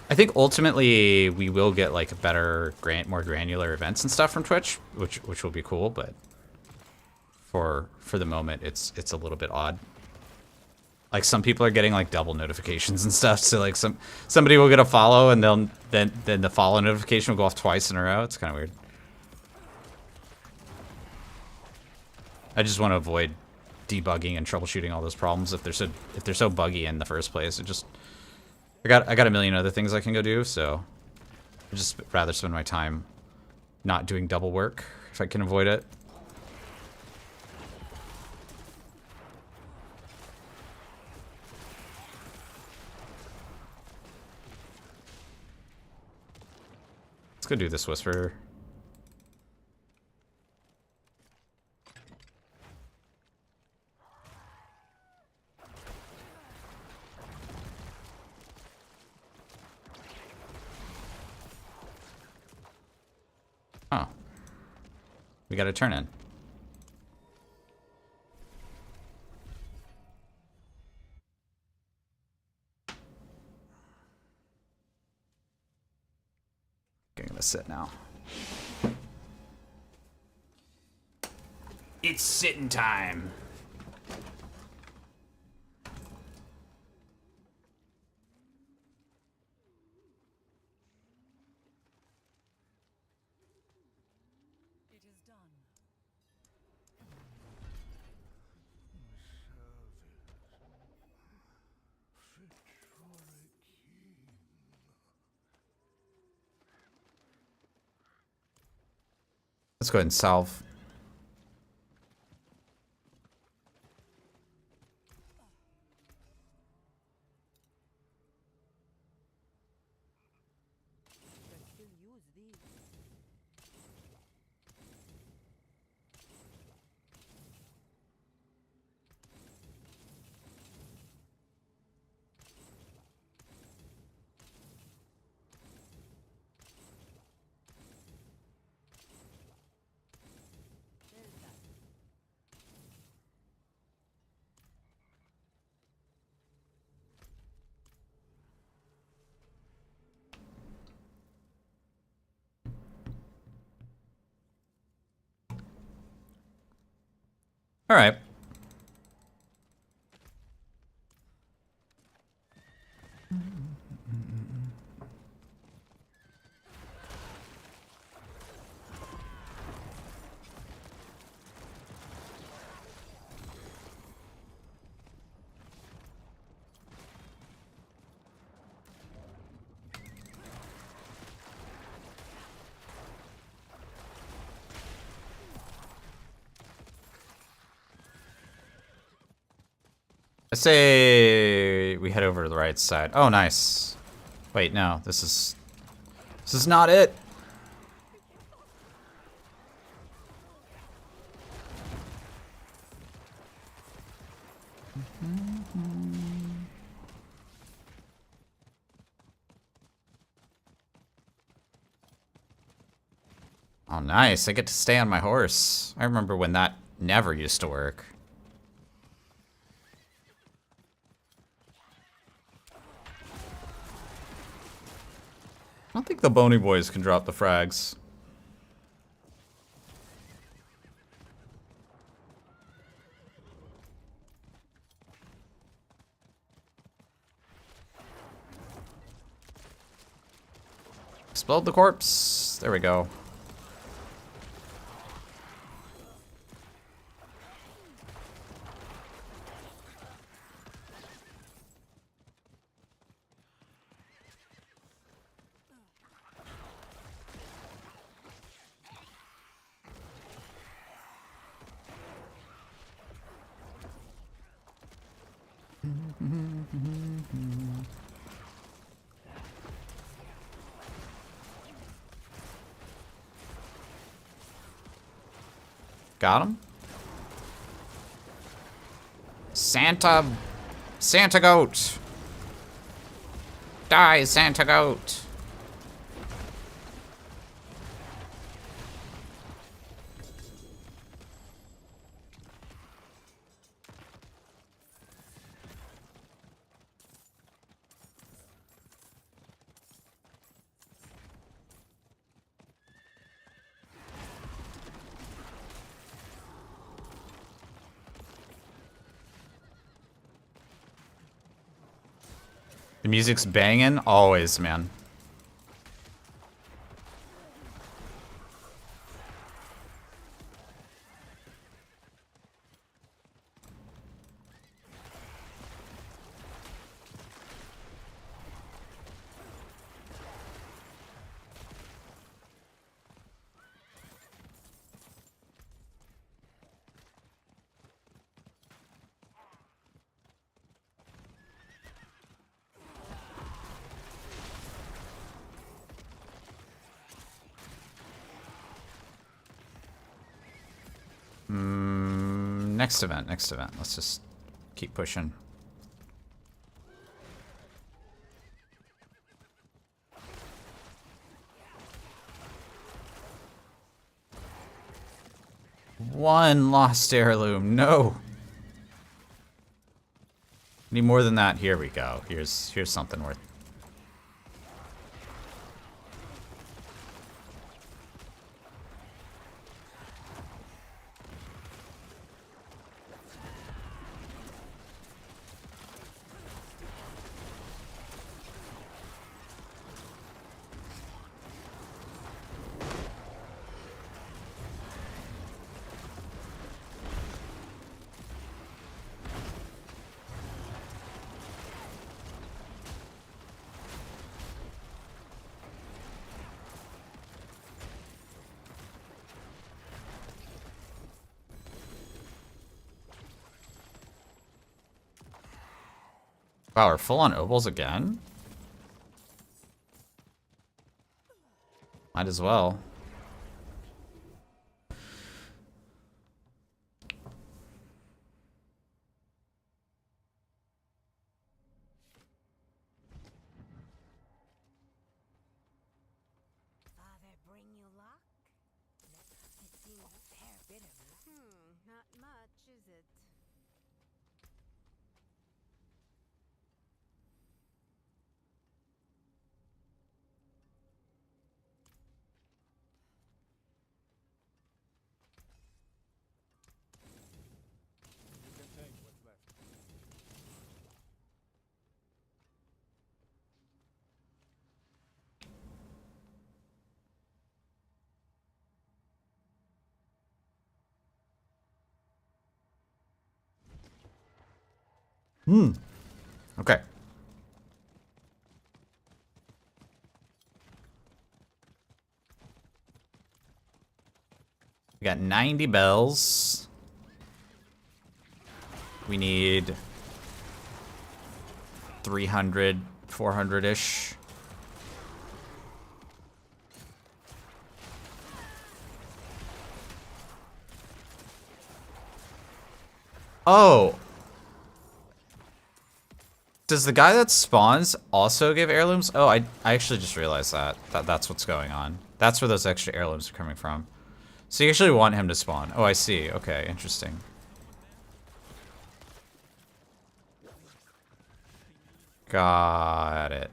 I think ultimately we will get like better, more granular events and stuff from Twitch, which will be cool. But for the moment, it's a little bit odd. Like some people are getting like double notifications and stuff. So like somebody will get a follow and then the follow notification will go off twice in a row. It's kind of weird. I just want to avoid debugging and troubleshooting all those problems if they're so buggy in the first place. I got a million other things I can go do, so I'd just rather spend my time not doing double work if I can avoid it. Let's go do this whisper. Oh. We got a turn in. I'm gonna sit now. It's sitting time. Let's go ahead and solve. All right. I say we head over to the right side. Oh, nice. Wait, no, this is not it. Oh, nice. I get to stay on my horse. I remember when that never used to work. the bony boys can drop the frags. Explode the corpse. There we go. Got him. Santa goat. Die, Santa goat. The music's banging always, man. Next event, next event. Let's just keep pushing. One lost heirloom. No. Need more than that. Here we go. Here's something worth. Wow, we're full on obols again? Might as well. Father bring you luck? It seems a fair bit of it. Not much, is it? Okay. We got 90 bells. We need 300, 400-ish. Oh. Does the guy that spawns also give heirlooms? Oh, I actually just realized that's what's going on. That's where those extra heirlooms are coming from. So you actually want him to spawn. Oh, I see. Okay, interesting. Got it.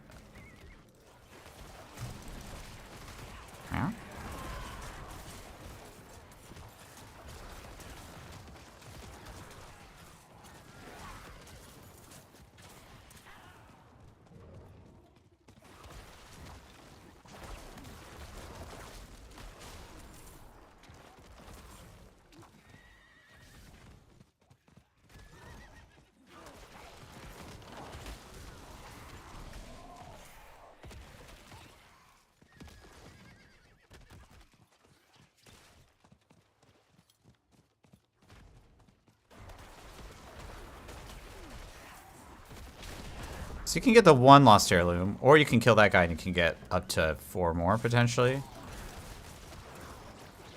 So you can get the 1 lost heirloom, or you can kill that guy and you can get up to 4 more, potentially.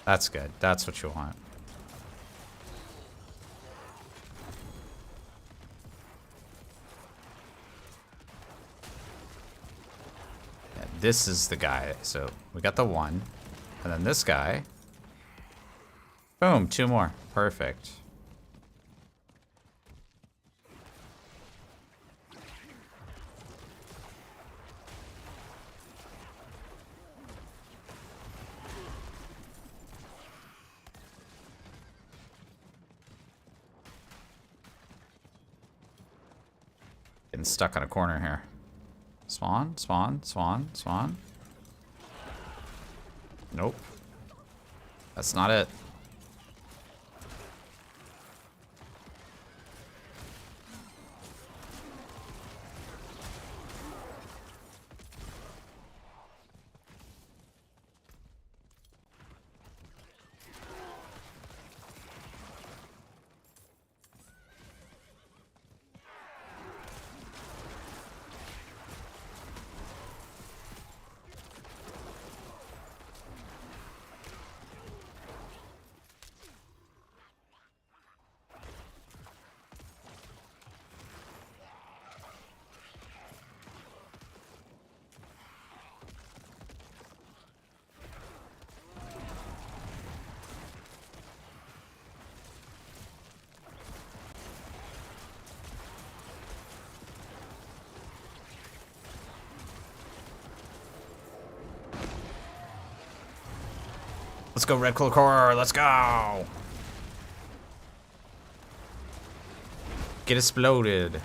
That's good. That's what you want. Yeah, this is the guy. So we got the 1. And then this guy. Boom, 2 more. Perfect. Getting stuck on a corner here. Spawn, spawn, spawn, spawn. Nope. That's not it. Let's go, Red Cloak Horror. Let's go. Get exploded.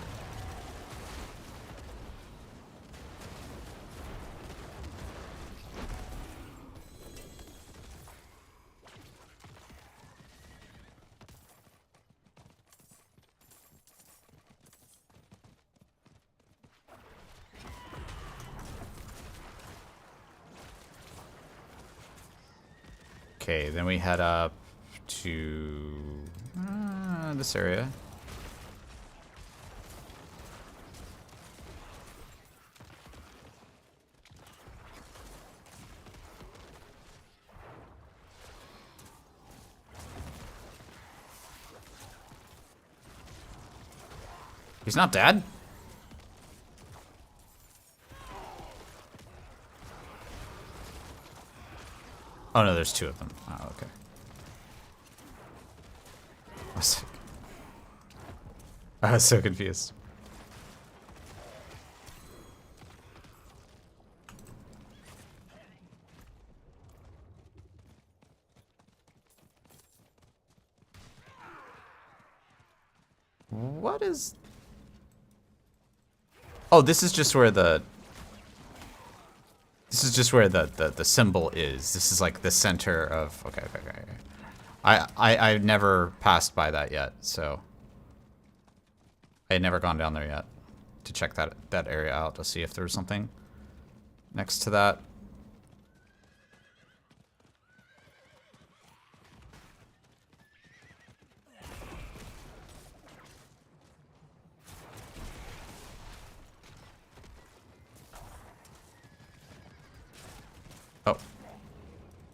Okay, then we head up to this area. He's not dead? Oh no, there's 2 of them. Oh, okay. I was so confused. What is... Oh, this is just where the... This is just where the symbol is. This is like the center of... Okay, okay, okay. I've never passed by that yet, so... I had never gone down there yet to check that area out to see if there was something next to that. Oh.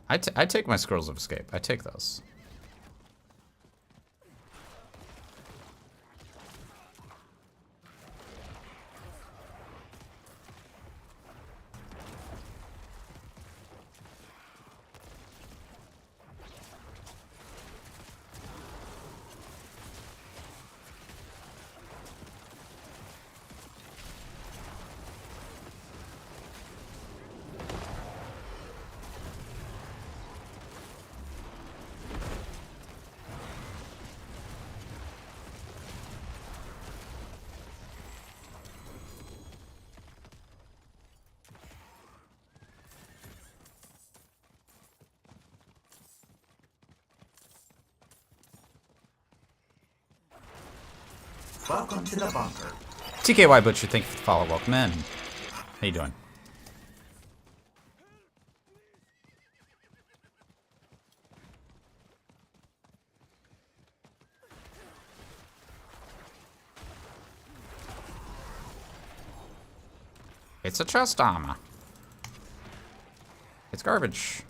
I take my scrolls of escape. I take those. Welcome to the bunker. TKY Butcher, thank you for the follow. Welcome in. How you doing? It's a chest armor. It's garbage.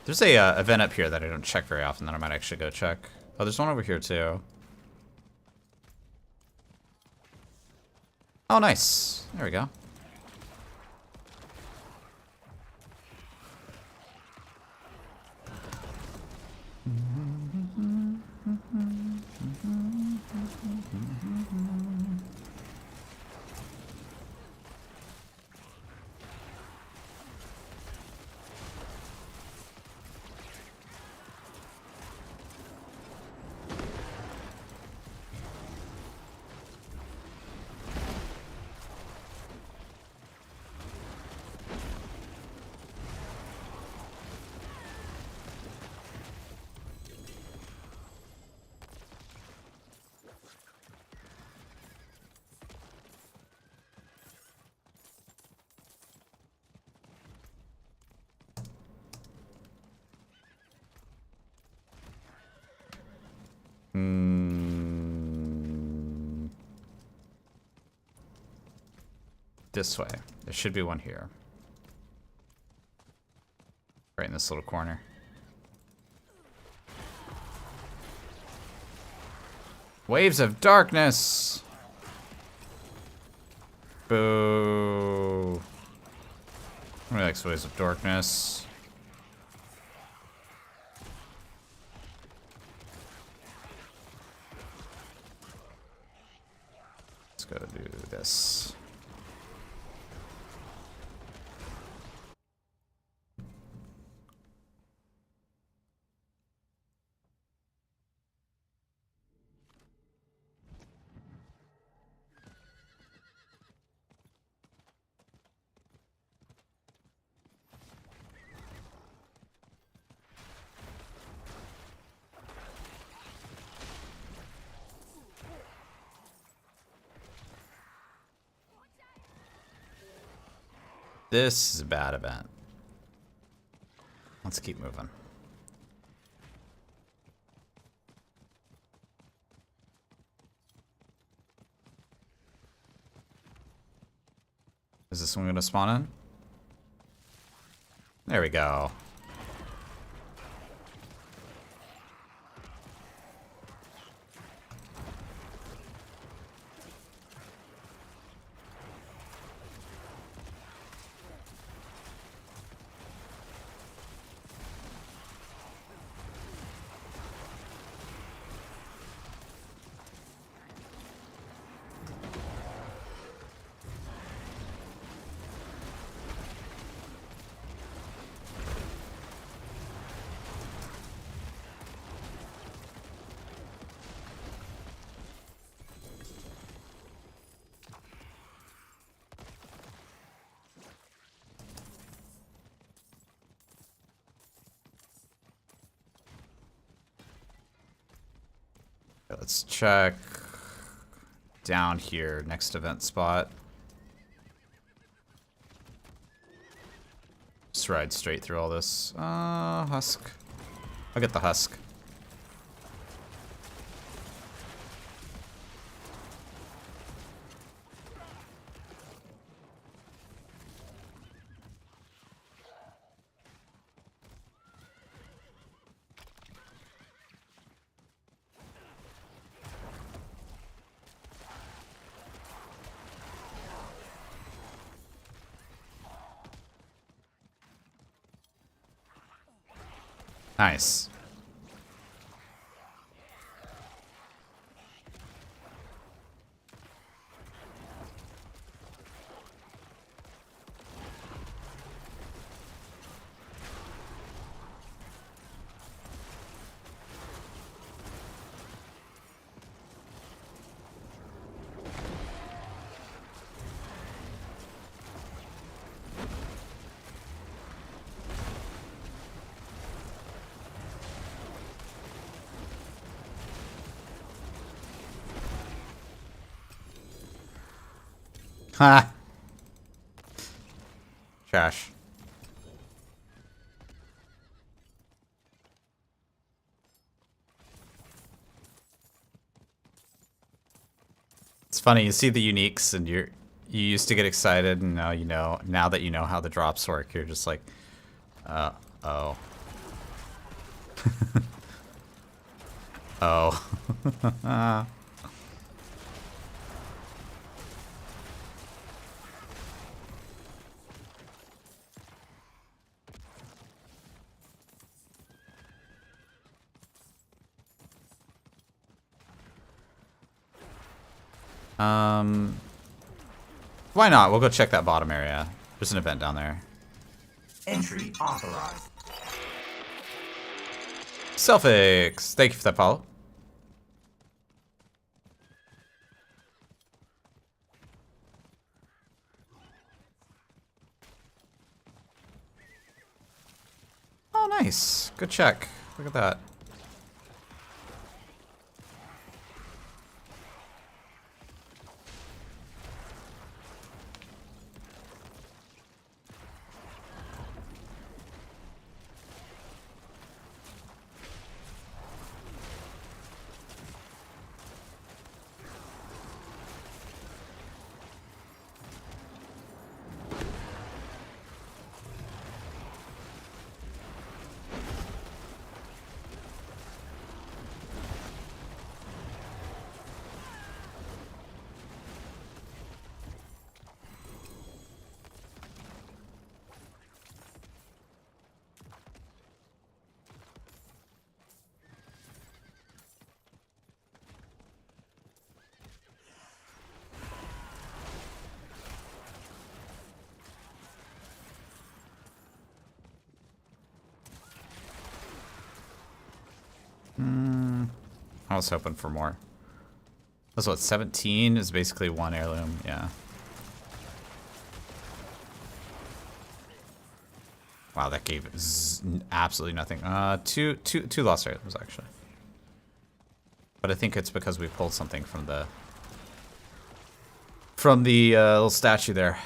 There's a event up here that I don't check very often that I might actually go check. Oh, there's one over here too. Oh, nice. There we go. This way. There should be one here. Right in this little corner. Waves of darkness! Boo. Nobody likes waves of darkness. Let's go do this. This is a bad event. Let's keep moving. Is this one gonna spawn in? There we go. Let's check down here, next event spot. Just ride straight through all this. Husk. I'll get the husk. Nice. Ha! Trash. It's funny, you see the uniques and you used to get excited, and now now that you know how the drops work, you're just like, oh. Oh. Why not? We'll go check that bottom area. There's an event down there. Entry authorized. Selfix, thank you for that follow. Oh, nice. Good check. Look at that. I was hoping for more. That's what, 17 is basically one heirloom, yeah. Wow, that gave absolutely nothing. Two lost heirlooms actually. But I think it's because we pulled something from the little statue there.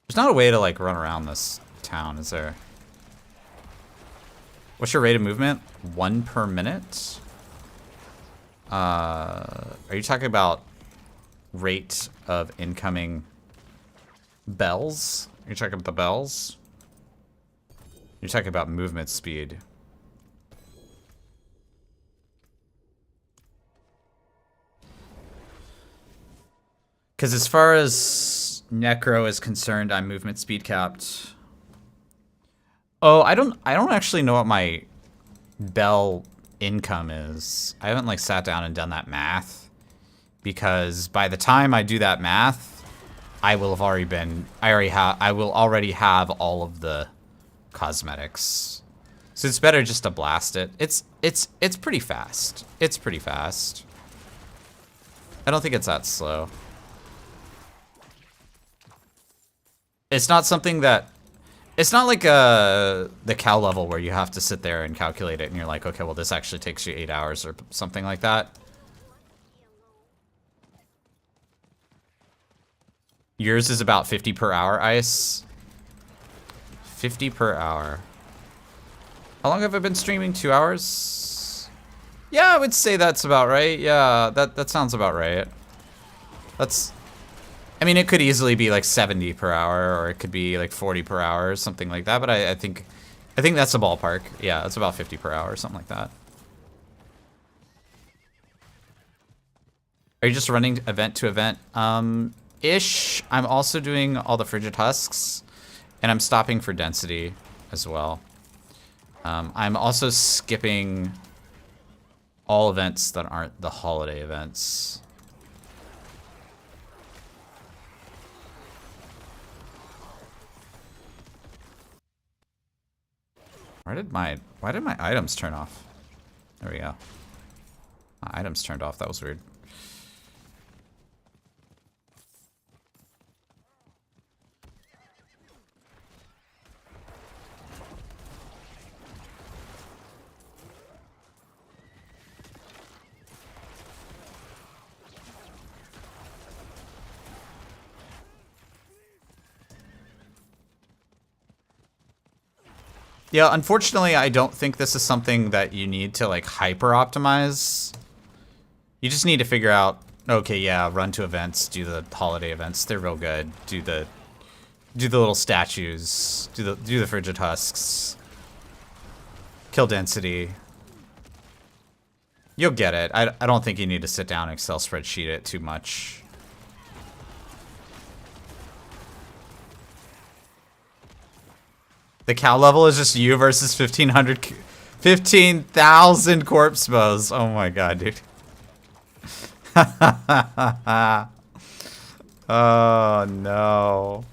There's not a way to like run around this town, is there? What's your rate of movement? 1 per minute? Are you talking about rate of incoming bells? Are you talking about the bells? You're talking about movement speed. Because as far as Necro is concerned, I'm movement speed capped. Oh, I don't actually know what my bell income is. I haven't like sat down and done that math, because by the time I do that math, I will already have all of the cosmetics. So it's better just to blast it. It's pretty fast. It's pretty fast. I don't think it's that slow. It's not something that, it's not like the cow level where you have to sit there and calculate it and you're like, okay, well this actually takes you 8 hours or something like that. Yours is about 50 per hour, Ice. 50 per hour. How long have I been streaming? 2 hours? Yeah, I would say that's about right. Yeah, that sounds about right. I mean, it could easily be like 70 per hour, or it could be like 40 per hour, or something like that. But I think that's the ballpark. Yeah, it's about 50 per hour, or something like that. Are you just running event to event? Ish. I'm also doing all the frigid husks, and I'm stopping for density as well. I'm also skipping all events that aren't the holiday events. Why did my items turn off? There we go. My items turned off. That was weird. Yeah, unfortunately, I don't think this is something that you need to like hyper optimize. You just need to figure out, okay, yeah, run to events, do the holiday events. They're real good. Do the little statues, do the frigid husks. Kill density. You'll get it. I don't think you need to sit down and Excel spreadsheet it too much. The cow level is just you versus 15,000 corpse bows. Oh my god, dude. Oh no.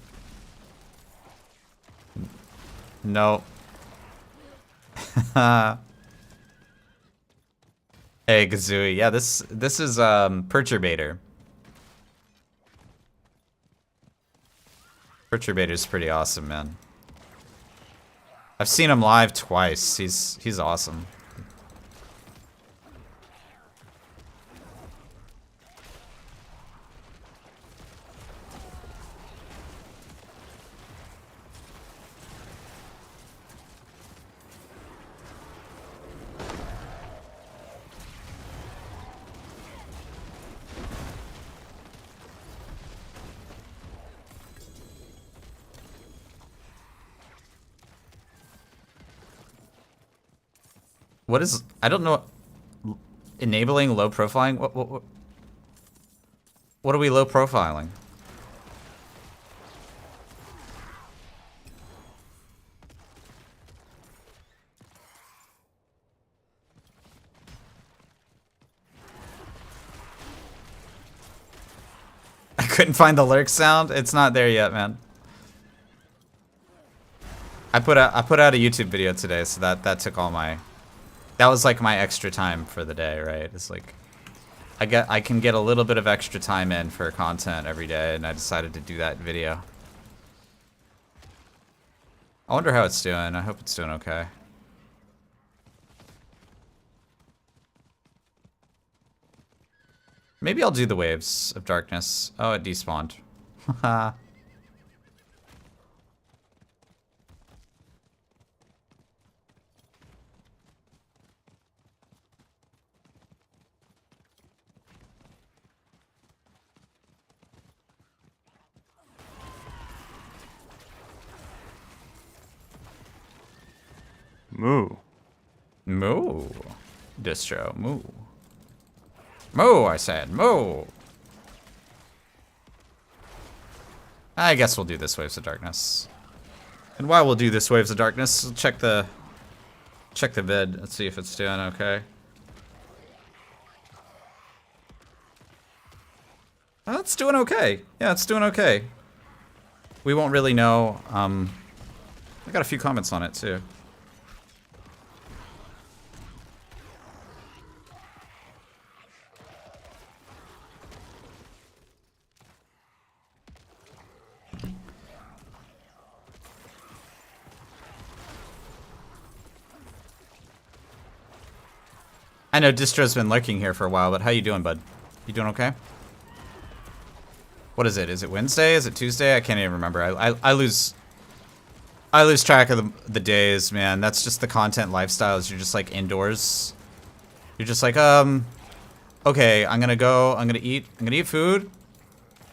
No. Hey, Kazooie. Yeah, this is Perturbator. Perturbator's pretty awesome, man. I've seen him live twice. He's awesome. What is, I don't know, enabling low profiling? What are we low profiling? I couldn't find the lurk sound. It's not there yet, man. I put out a YouTube video today, so that took all my. That was like my extra time for the day, right? It's like I can get a little bit of extra time in for content every day, and I decided to do that video. I wonder how it's doing. I hope it's doing okay. Maybe I'll do the Waves of Darkness. Oh, it despawned. Haha. Moo. Moo. Distro. Moo. Moo, I said. Moo. I guess we'll do this Waves of Darkness. And while we'll do this Waves of Darkness, we'll check the vid. Let's see if it's doing okay. Oh, it's doing okay. Yeah, it's doing okay. We won't really know. I got a few comments on it too. I know Distro's been lurking here for a while, but how you doing, bud? You doing okay? What is it? Is it Wednesday? Is it Tuesday? I can't even remember. I lose track of the days, man. That's just the content lifestyles. You're just like indoors. You're just like, okay, I'm gonna eat food,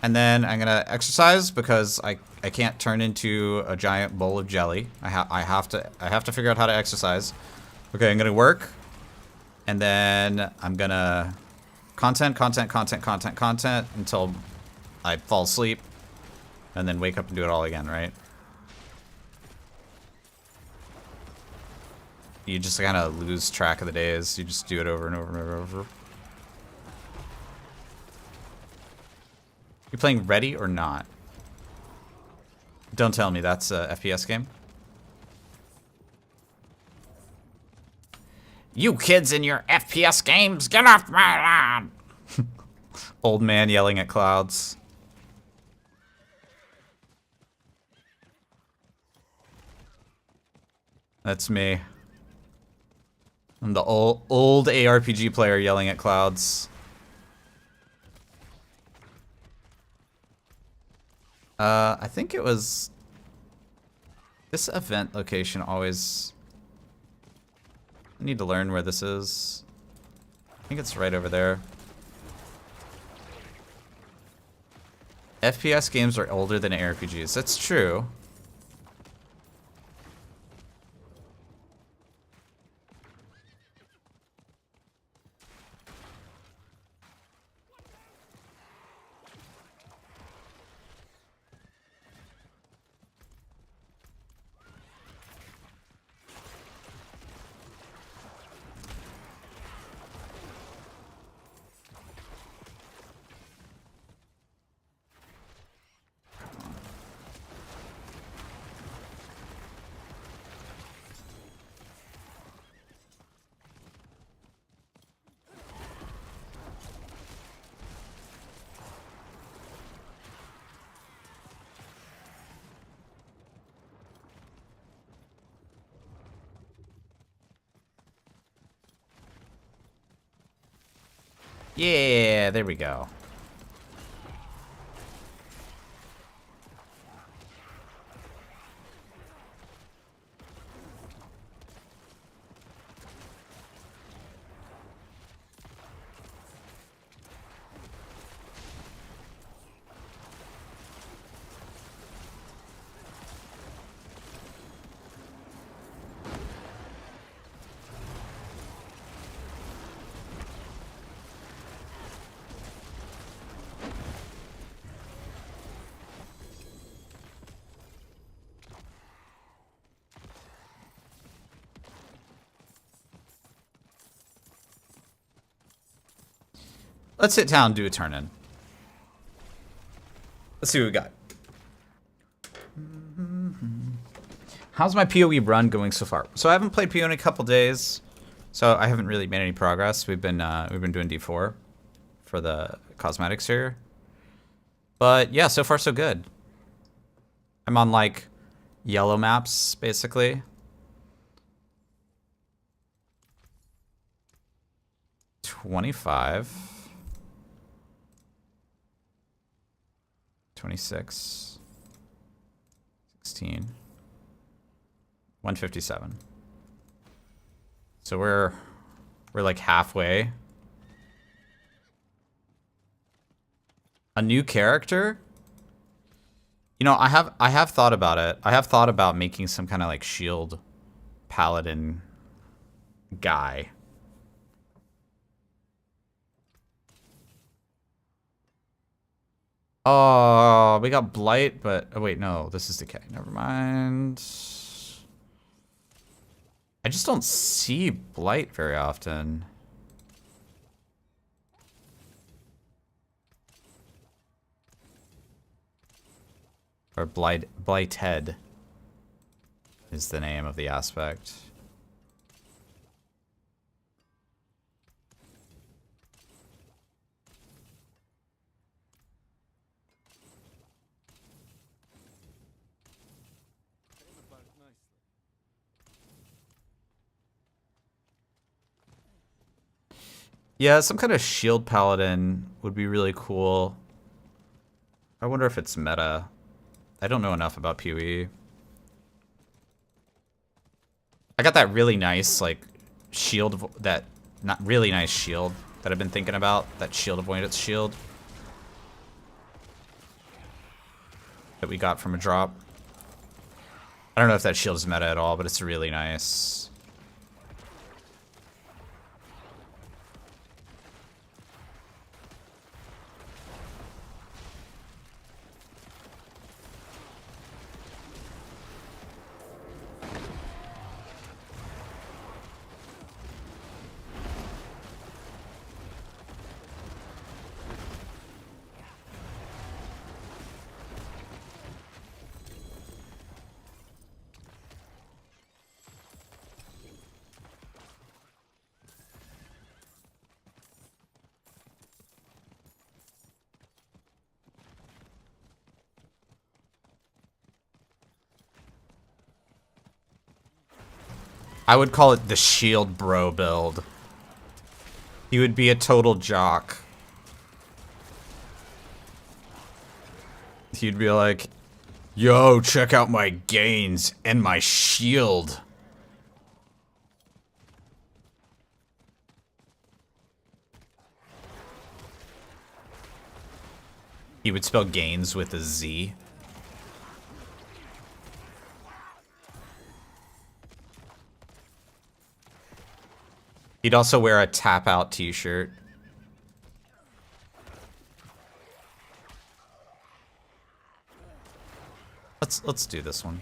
and then I'm gonna exercise because I can't turn into a giant bowl of jelly. I have to figure out how to exercise. Okay, I'm gonna work. And then I'm gonna content until I fall asleep, and then wake up and do it all again, right? You just kind of lose track of the days. You just do it over and over and over and over. You playing Ready or Not? Don't tell me that's a FPS game. You kids in your FPS games, get off my lawn! Old man yelling at clouds. That's me. I'm the old ARPG player yelling at clouds. I think it was... This event location always I need to learn where this is. I think it's right over there. FPS games are older than ARPGs. That's true. Yeah, there we go. Let's sit down and do a turn in. Let's see what we got. How's my PoE run going so far? So I haven't played PoE in a couple days, so I haven't really made any progress. We've been doing D4 for the cosmetics here, but yeah, so far so good. I'm on like yellow maps basically. 25. 26, 16, 157. So we're like halfway. A new character? You know, I have thought about it. I have thought about making some kind of like shield paladin guy. Oh, we got Blight, but... Oh, wait, no. This is Decay. Never mind. I just don't see Blight very often. Or Blighthead is the name of the aspect. Yeah, some kind of shield paladin would be really cool. I wonder if it's meta. I don't know enough about PoE. I got that really nice, like, shield, that not really nice shield that I've been thinking about. That shield avoidance shield that we got from a drop. I don't know if that shield is meta at all, but it's really nice. I would call it the shield bro build. He would be a total jock. He'd be like, yo, check out my gains and my shield. He would spell gains with a Z. He'd also wear a tap out t-shirt. Let's do this one.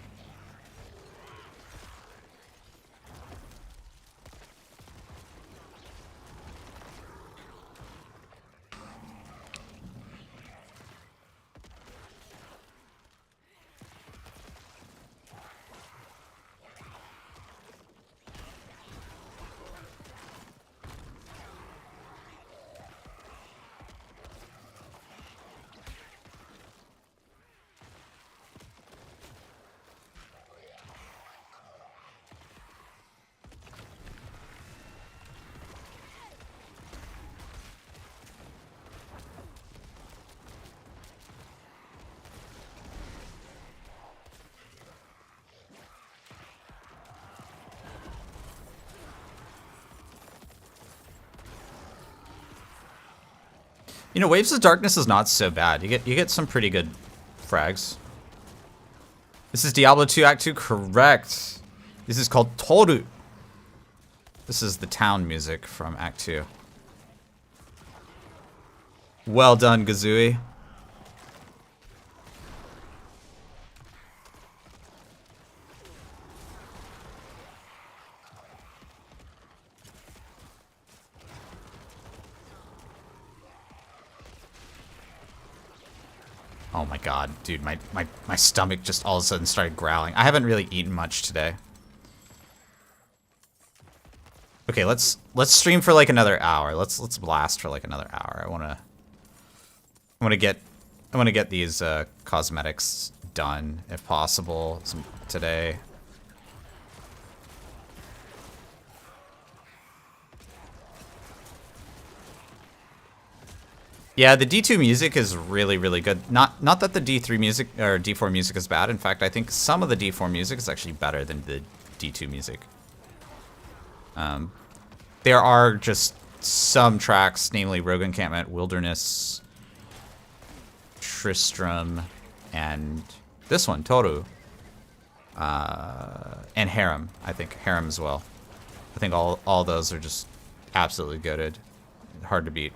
You know, Waves of Darkness is not so bad. You get some pretty good frags. This is Diablo 2 Act 2, correct. This is called Toru. This is the town music from Act 2. Well done, Gazooie. Oh my god, dude, my stomach just all of a sudden started growling. I haven't really eaten much today. Okay, let's stream for like another hour. Let's blast for like another hour. I wanna get these cosmetics done if possible today. Yeah, the D2 music is really, really good. Not that the D3 music or D4 music is bad. In fact, I think some of the D4 music is actually better than the D2 music. There are just some tracks, namely Rogue Encampment, Wilderness, Tristram, and this one, Toru. And Harem, I think. Harem as well. I think all those are just absolutely goated. Hard to beat.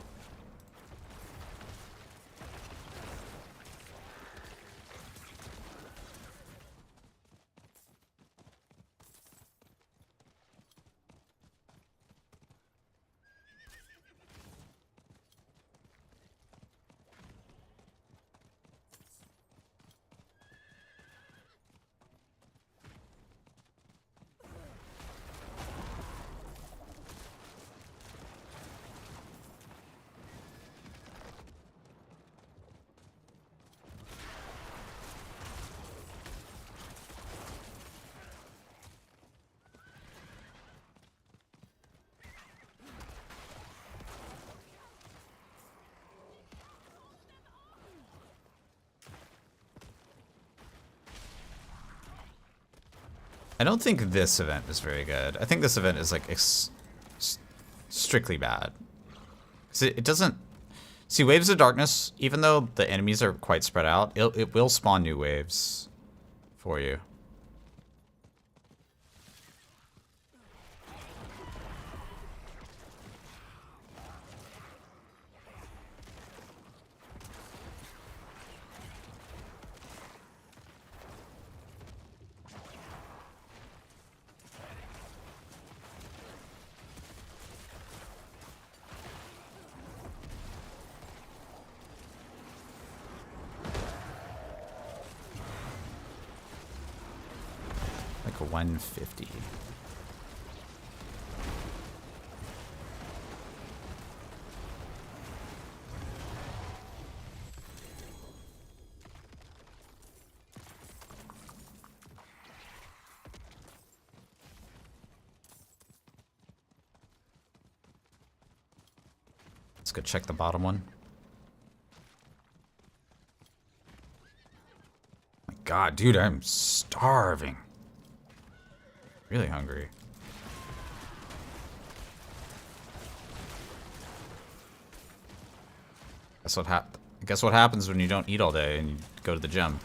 I don't think this event is very good. I think this event is like strictly bad. It doesn't... See, Waves of Darkness, even though the enemies are quite spread out, it will spawn new waves for you. Like a 150. Let's go check the bottom one. My God, dude, I'm starving. Really hungry. That's what Guess what happens when you don't eat all day and you go to the gym?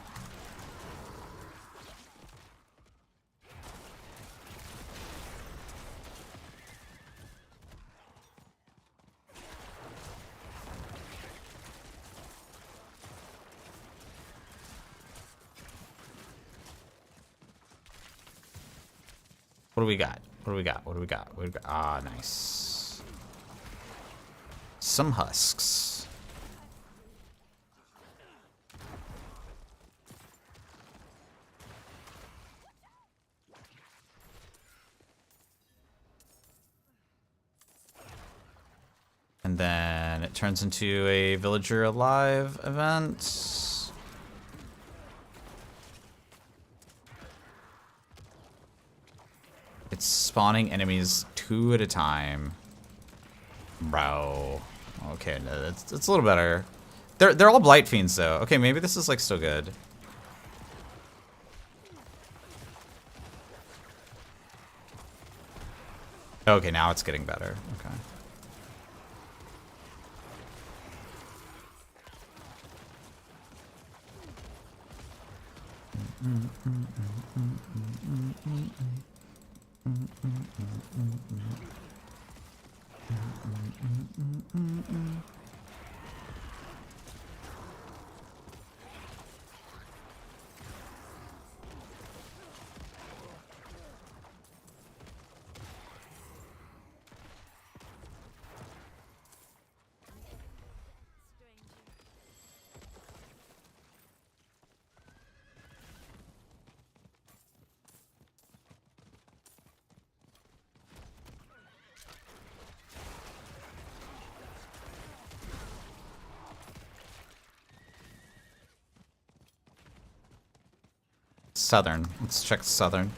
What do we got? What do we got? What do we got? What do we got? Ah, nice. Some husks. And then it turns into a villager alive event. It's spawning enemies 2 at a time. Bro. Okay, no, it's a little better. They're all blight fiends though. Okay, maybe this is like still good. Okay, now it's getting better. Okay. Southern. Let's check Southern.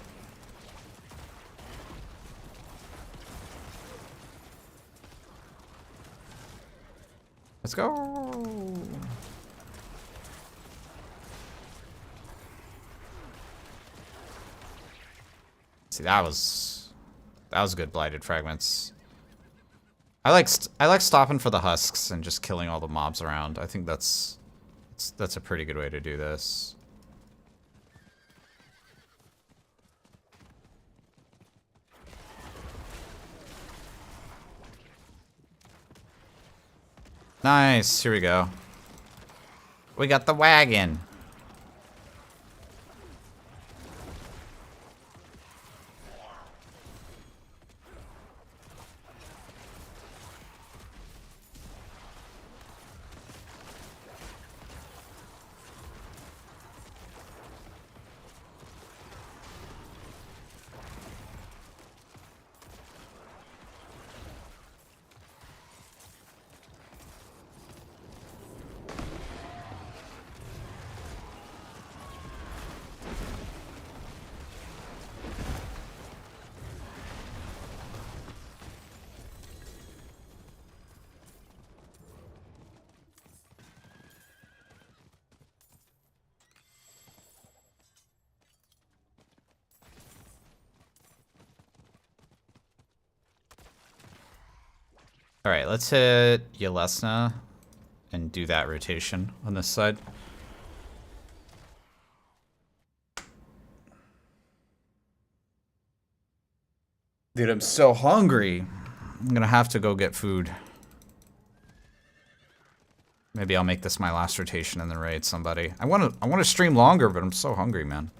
Let's go. See, that was good blighted fragments. I like stopping for the husks and just killing all the mobs around. I think that's a pretty good way to do this. Nice, here we go. We got the wagon. All right, let's hit Yelesna and do that rotation on this side. Dude, I'm so hungry. I'm gonna have to go get food. Maybe I'll make this my last rotation and then raid somebody. I wanna stream longer, but I'm so hungry, man.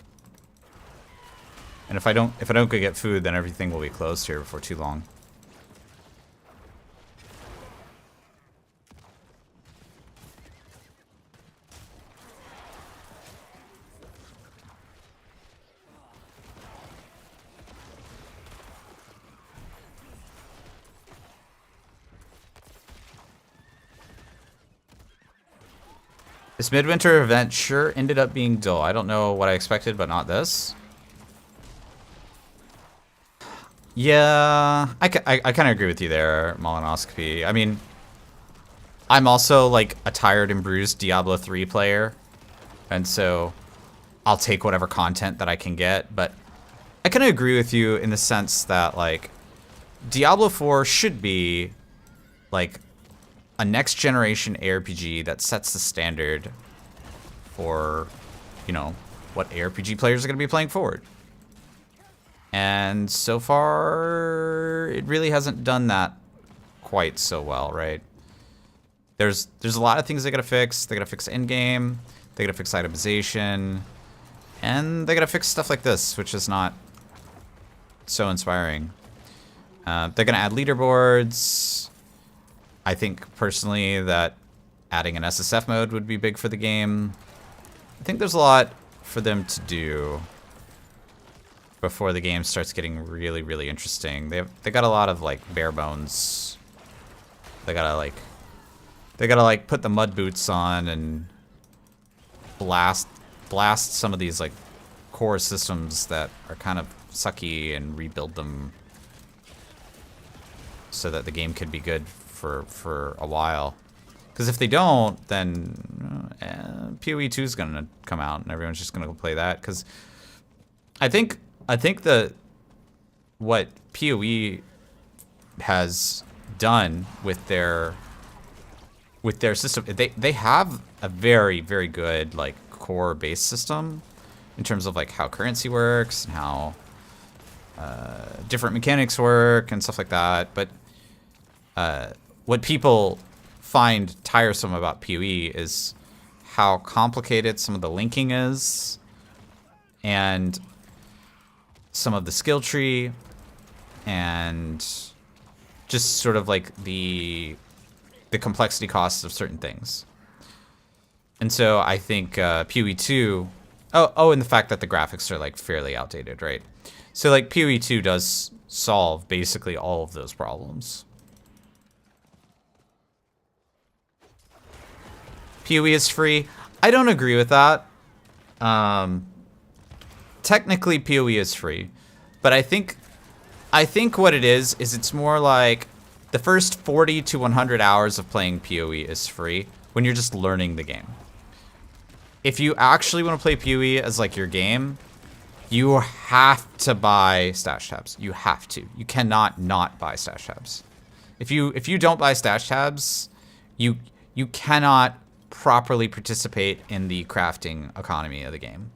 And if I don't go get food, then everything will be closed here before too long. This midwinter event sure ended up being dull. I don't know what I expected, but not this. Yeah, I kind of agree with you there, Molinoscopy. I mean, I'm also like a tired and bruised Diablo 3 player, and so I'll take whatever content that I can get, but I kind of agree with you in the sense that like Diablo 4 should be like a next generation ARPG that sets the standard for, you know, what ARPG players are going to be playing forward. And so far, it really hasn't done that quite so well, right? There's a lot of things they gotta fix. They gotta fix in-game, they gotta fix itemization, and they gotta fix stuff like this, which is not so inspiring. They're gonna add leaderboards. I think personally that adding an SSF mode would be big for the game. I think there's a lot for them to do before the game starts getting really, really interesting. They got a lot of like bare bones. They gotta like put the mud boots on and blast some of these like core systems that are kind of sucky and rebuild them so that the game could be good for a while. Because if they don't, then PoE 2 is gonna come out and everyone's just gonna go play that. Because I think what PoE has done with their system, they have a very, very good like core base system in terms of like how currency works and how different mechanics work and stuff like that. But what people find tiresome about PoE is how complicated some of the linking is and some of the skill tree and just sort of like the complexity costs of certain things. And so I think PoE 2, and the fact that the graphics are like fairly outdated, right? So like PoE 2 does solve basically all of those problems. PoE is free. I don't agree with that. Technically PoE is free, but I think what it is it's more like the first 40 to 100 hours of playing PoE is free when you're just learning the game. If you actually want to play PoE as like your game, you have to buy stash tabs. You have to. You cannot not buy stash tabs. If you don't buy stash tabs, you cannot properly participate in the crafting economy of the game.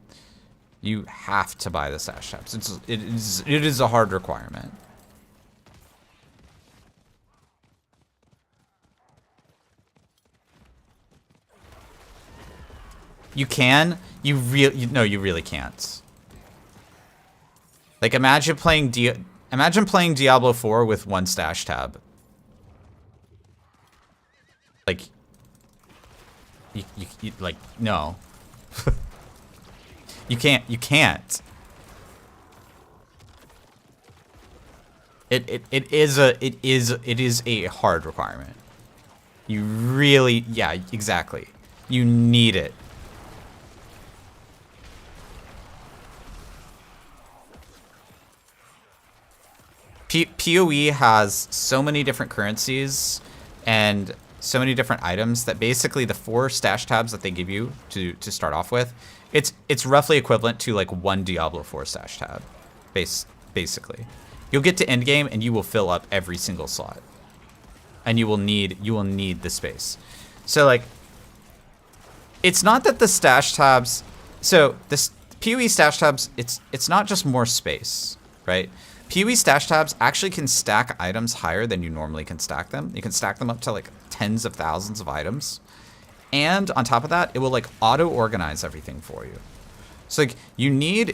You have to buy the stash tabs. It is a hard requirement. You can. You really can't. Like imagine playing Diablo 4 with one stash tab. Like you like no. You can't. It is a hard requirement. You really, yeah, exactly. You need it. PoE has so many different currencies and so many different items that basically the 4 stash tabs that they give you to start off with, it's roughly equivalent to like one Diablo 4 stash tab, basically. You'll get to end game and you will fill up every single slot, and you will need the space. So like, it's not that the stash tabs. So this PoE stash tabs, it's not just more space, right? PoE stash tabs actually can stack items higher than you normally can stack them. You can stack them up to like tens of thousands of items. And on top of that, it will like auto-organize everything for you. So like you need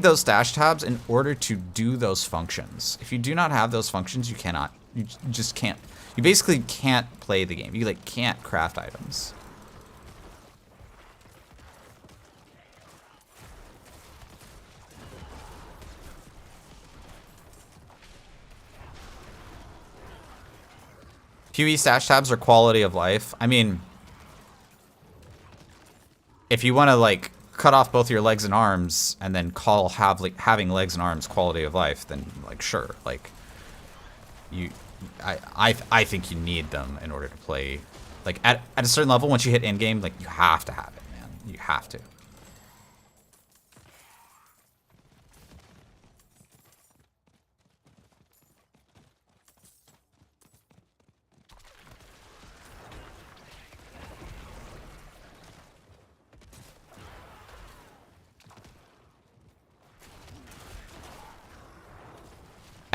those stash tabs in order to do those functions. If you do not have those functions, you just can't. You basically can't play the game. You like can't craft items. PoE stash tabs are quality of life. I mean, if you want to like cut off both your legs and arms and then call having legs and arms quality of life, then like sure, like I think you need them in order to play. Like at a certain level, once you hit end game, like you have to have it, man. You have to.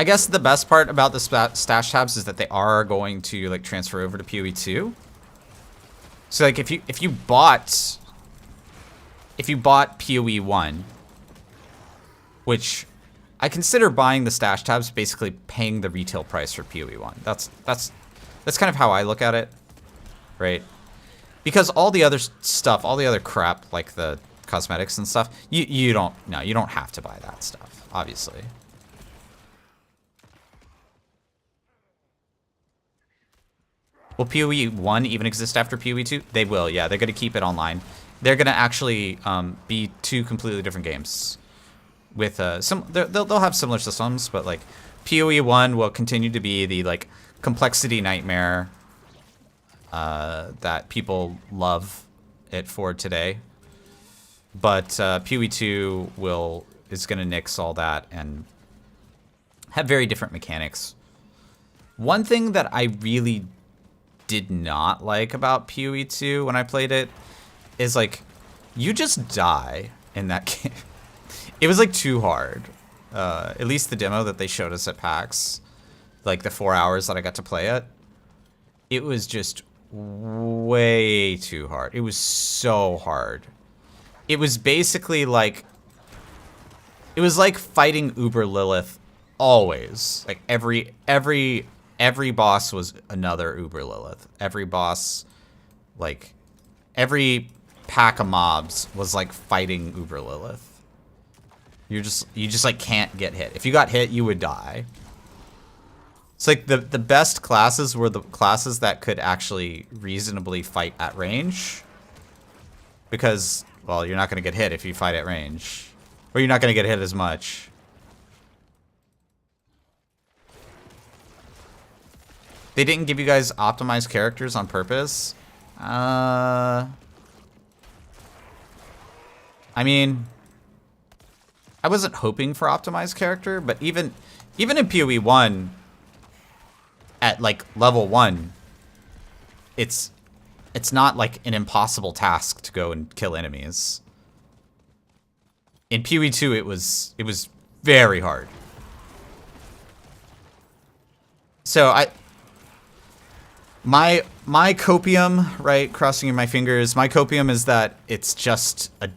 guess the best part about the stash tabs is that they are going to like transfer over to PoE 2. So like if you bought PoE 1, which I consider buying the stash tabs basically paying the retail price for PoE 1. That's kind of how I look at it, right? Because all the other stuff, all the other crap like the cosmetics and stuff, you don't have to buy that stuff, obviously. Will PoE 1 even exist after PoE 2? They will, yeah. They're going to keep it online. They're going to actually be two completely different games. With they'll have similar systems, but like PoE 1 will continue to be the like complexity nightmare that people love it for today. But PoE 2 is going to nix all that and have very different mechanics. One thing that I really did not like about PoE 2 when I played it is like you just die in that game. It was like too hard. At least the demo that they showed us at PAX, like the 4 hours that I got to play it, it was just way too hard. It was so hard. It was basically like, it was like fighting Uber Lilith always. Like every boss was another Uber Lilith. Every boss, like every pack of mobs was like fighting Uber Lilith. You just like can't get hit. If you got hit, you would die. It's like the best classes were the classes that could actually reasonably fight at range. Because, well, you're not going to get hit if you fight at range. Or you're not going to get hit as much. They didn't give you guys optimized characters on purpose. I mean, I wasn't hoping for optimized character, but even in PoE 1, at like level 1, it's not like an impossible task to go and kill enemies. In PoE 2, it was very hard. So my copium, right, crossing my fingers, my copium is that it's just a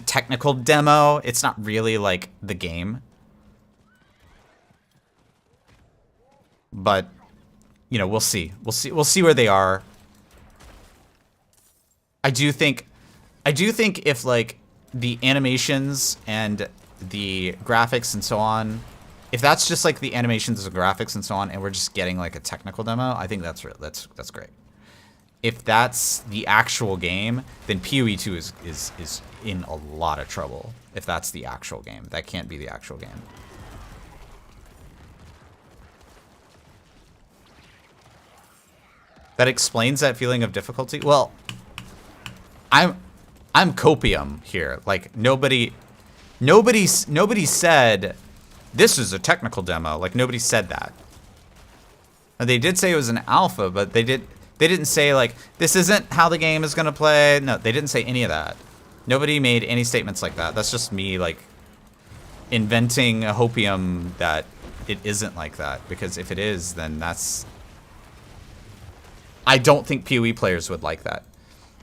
technical demo. It's not really like the game. But you know, we'll see. We'll see where they are. I do think if like the animations and the graphics and so on, if that's just like the animations and graphics and so on, and we're just getting like a technical demo, I think that's great. If that's the actual game, then PoE 2 is in a lot of trouble. If that's the actual game, that can't be the actual game. That explains that feeling of difficulty. Well, I'm copium here. Like nobody said this is a technical demo. Like nobody said that. And they did say it was an alpha, but they didn't say like this isn't how the game is gonna play. No, they didn't say any of that. Nobody made any statements like that. That's just me like inventing a hopium that it isn't like that. Because if it is, then that's... I don't think PoE players would like that.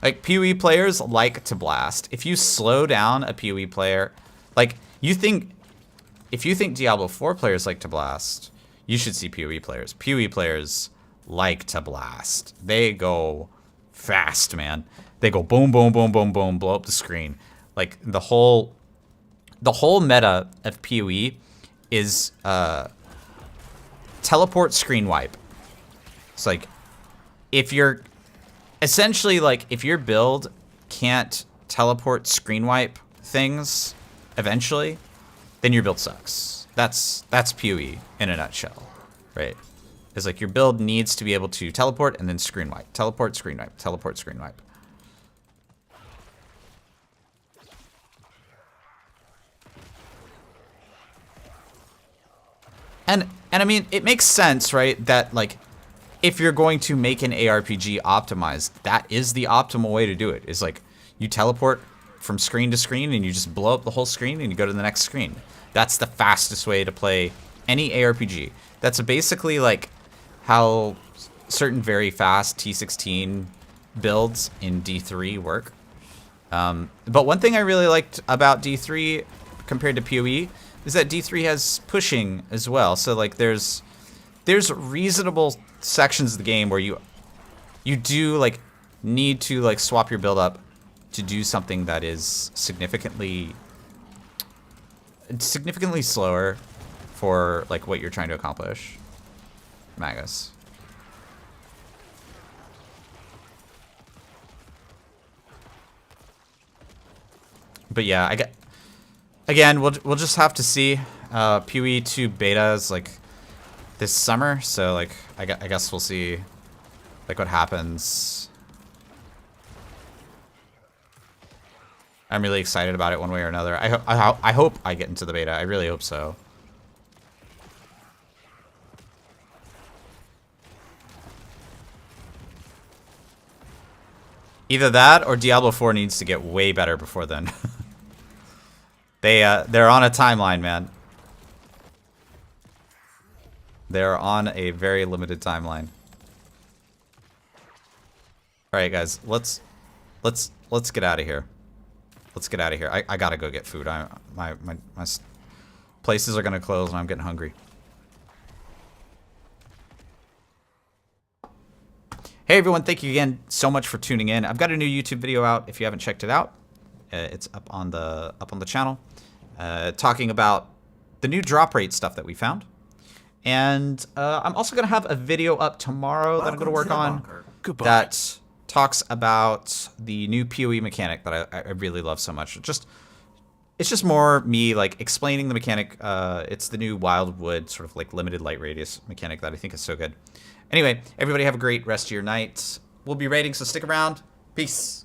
Like, PoE players like to blast. If you slow down a PoE player, like, if you think Diablo 4 players like to blast, you should see PoE players. PoE players like to blast. They go fast, man. They go boom, boom, boom, boom, boom, blow up the screen. Like, the whole meta of PoE is teleport screen wipe. It's like, if you're essentially like if your build can't teleport screen wipe things eventually, then your build sucks. That's PoE in a nutshell, right? It's like your build needs to be able to teleport and then screen wipe, teleport, screen wipe, teleport, screen wipe. And I mean, it makes sense, right? That like, if you're going to make an ARPG optimized, that is the optimal way to do it. Is like you teleport from screen to screen and you just blow up the whole screen and you go to the next screen. That's the fastest way to play any ARPG. That's basically like how certain very fast T16 builds in D3 work. But one thing I really liked about D3 compared to PoE is that D3 has pushing as well. So like there's reasonable sections of the game where you do like need to like swap your build up to do something that is significantly slower for like what you're trying to accomplish. Magus. But yeah, again, we'll just have to see. PoE 2 beta is like this summer, so like I guess we'll see like what happens. I'm really excited about it one way or another. I hope I get into the beta. I really hope so. Either that or Diablo 4 needs to get way better before then. They're on a timeline, man. They're on a very limited timeline. All right, guys, let's get out of here. Let's get out of here. I gotta go get food. My places are gonna close and I'm getting hungry. Hey everyone, thank you again so much for tuning in. I've got a new YouTube video out if you haven't checked it out. It's up on the channel, talking about the new drop rate stuff that we found. And I'm also gonna have a video up tomorrow that I'm gonna work on that talks about the new PoE mechanic that I really love so much. It's just more me like explaining the mechanic. It's the new Wildwood sort of like limited light radius mechanic that I think is so good. Anyway, everybody have a great rest of your night. We'll be raiding, so stick around. Peace.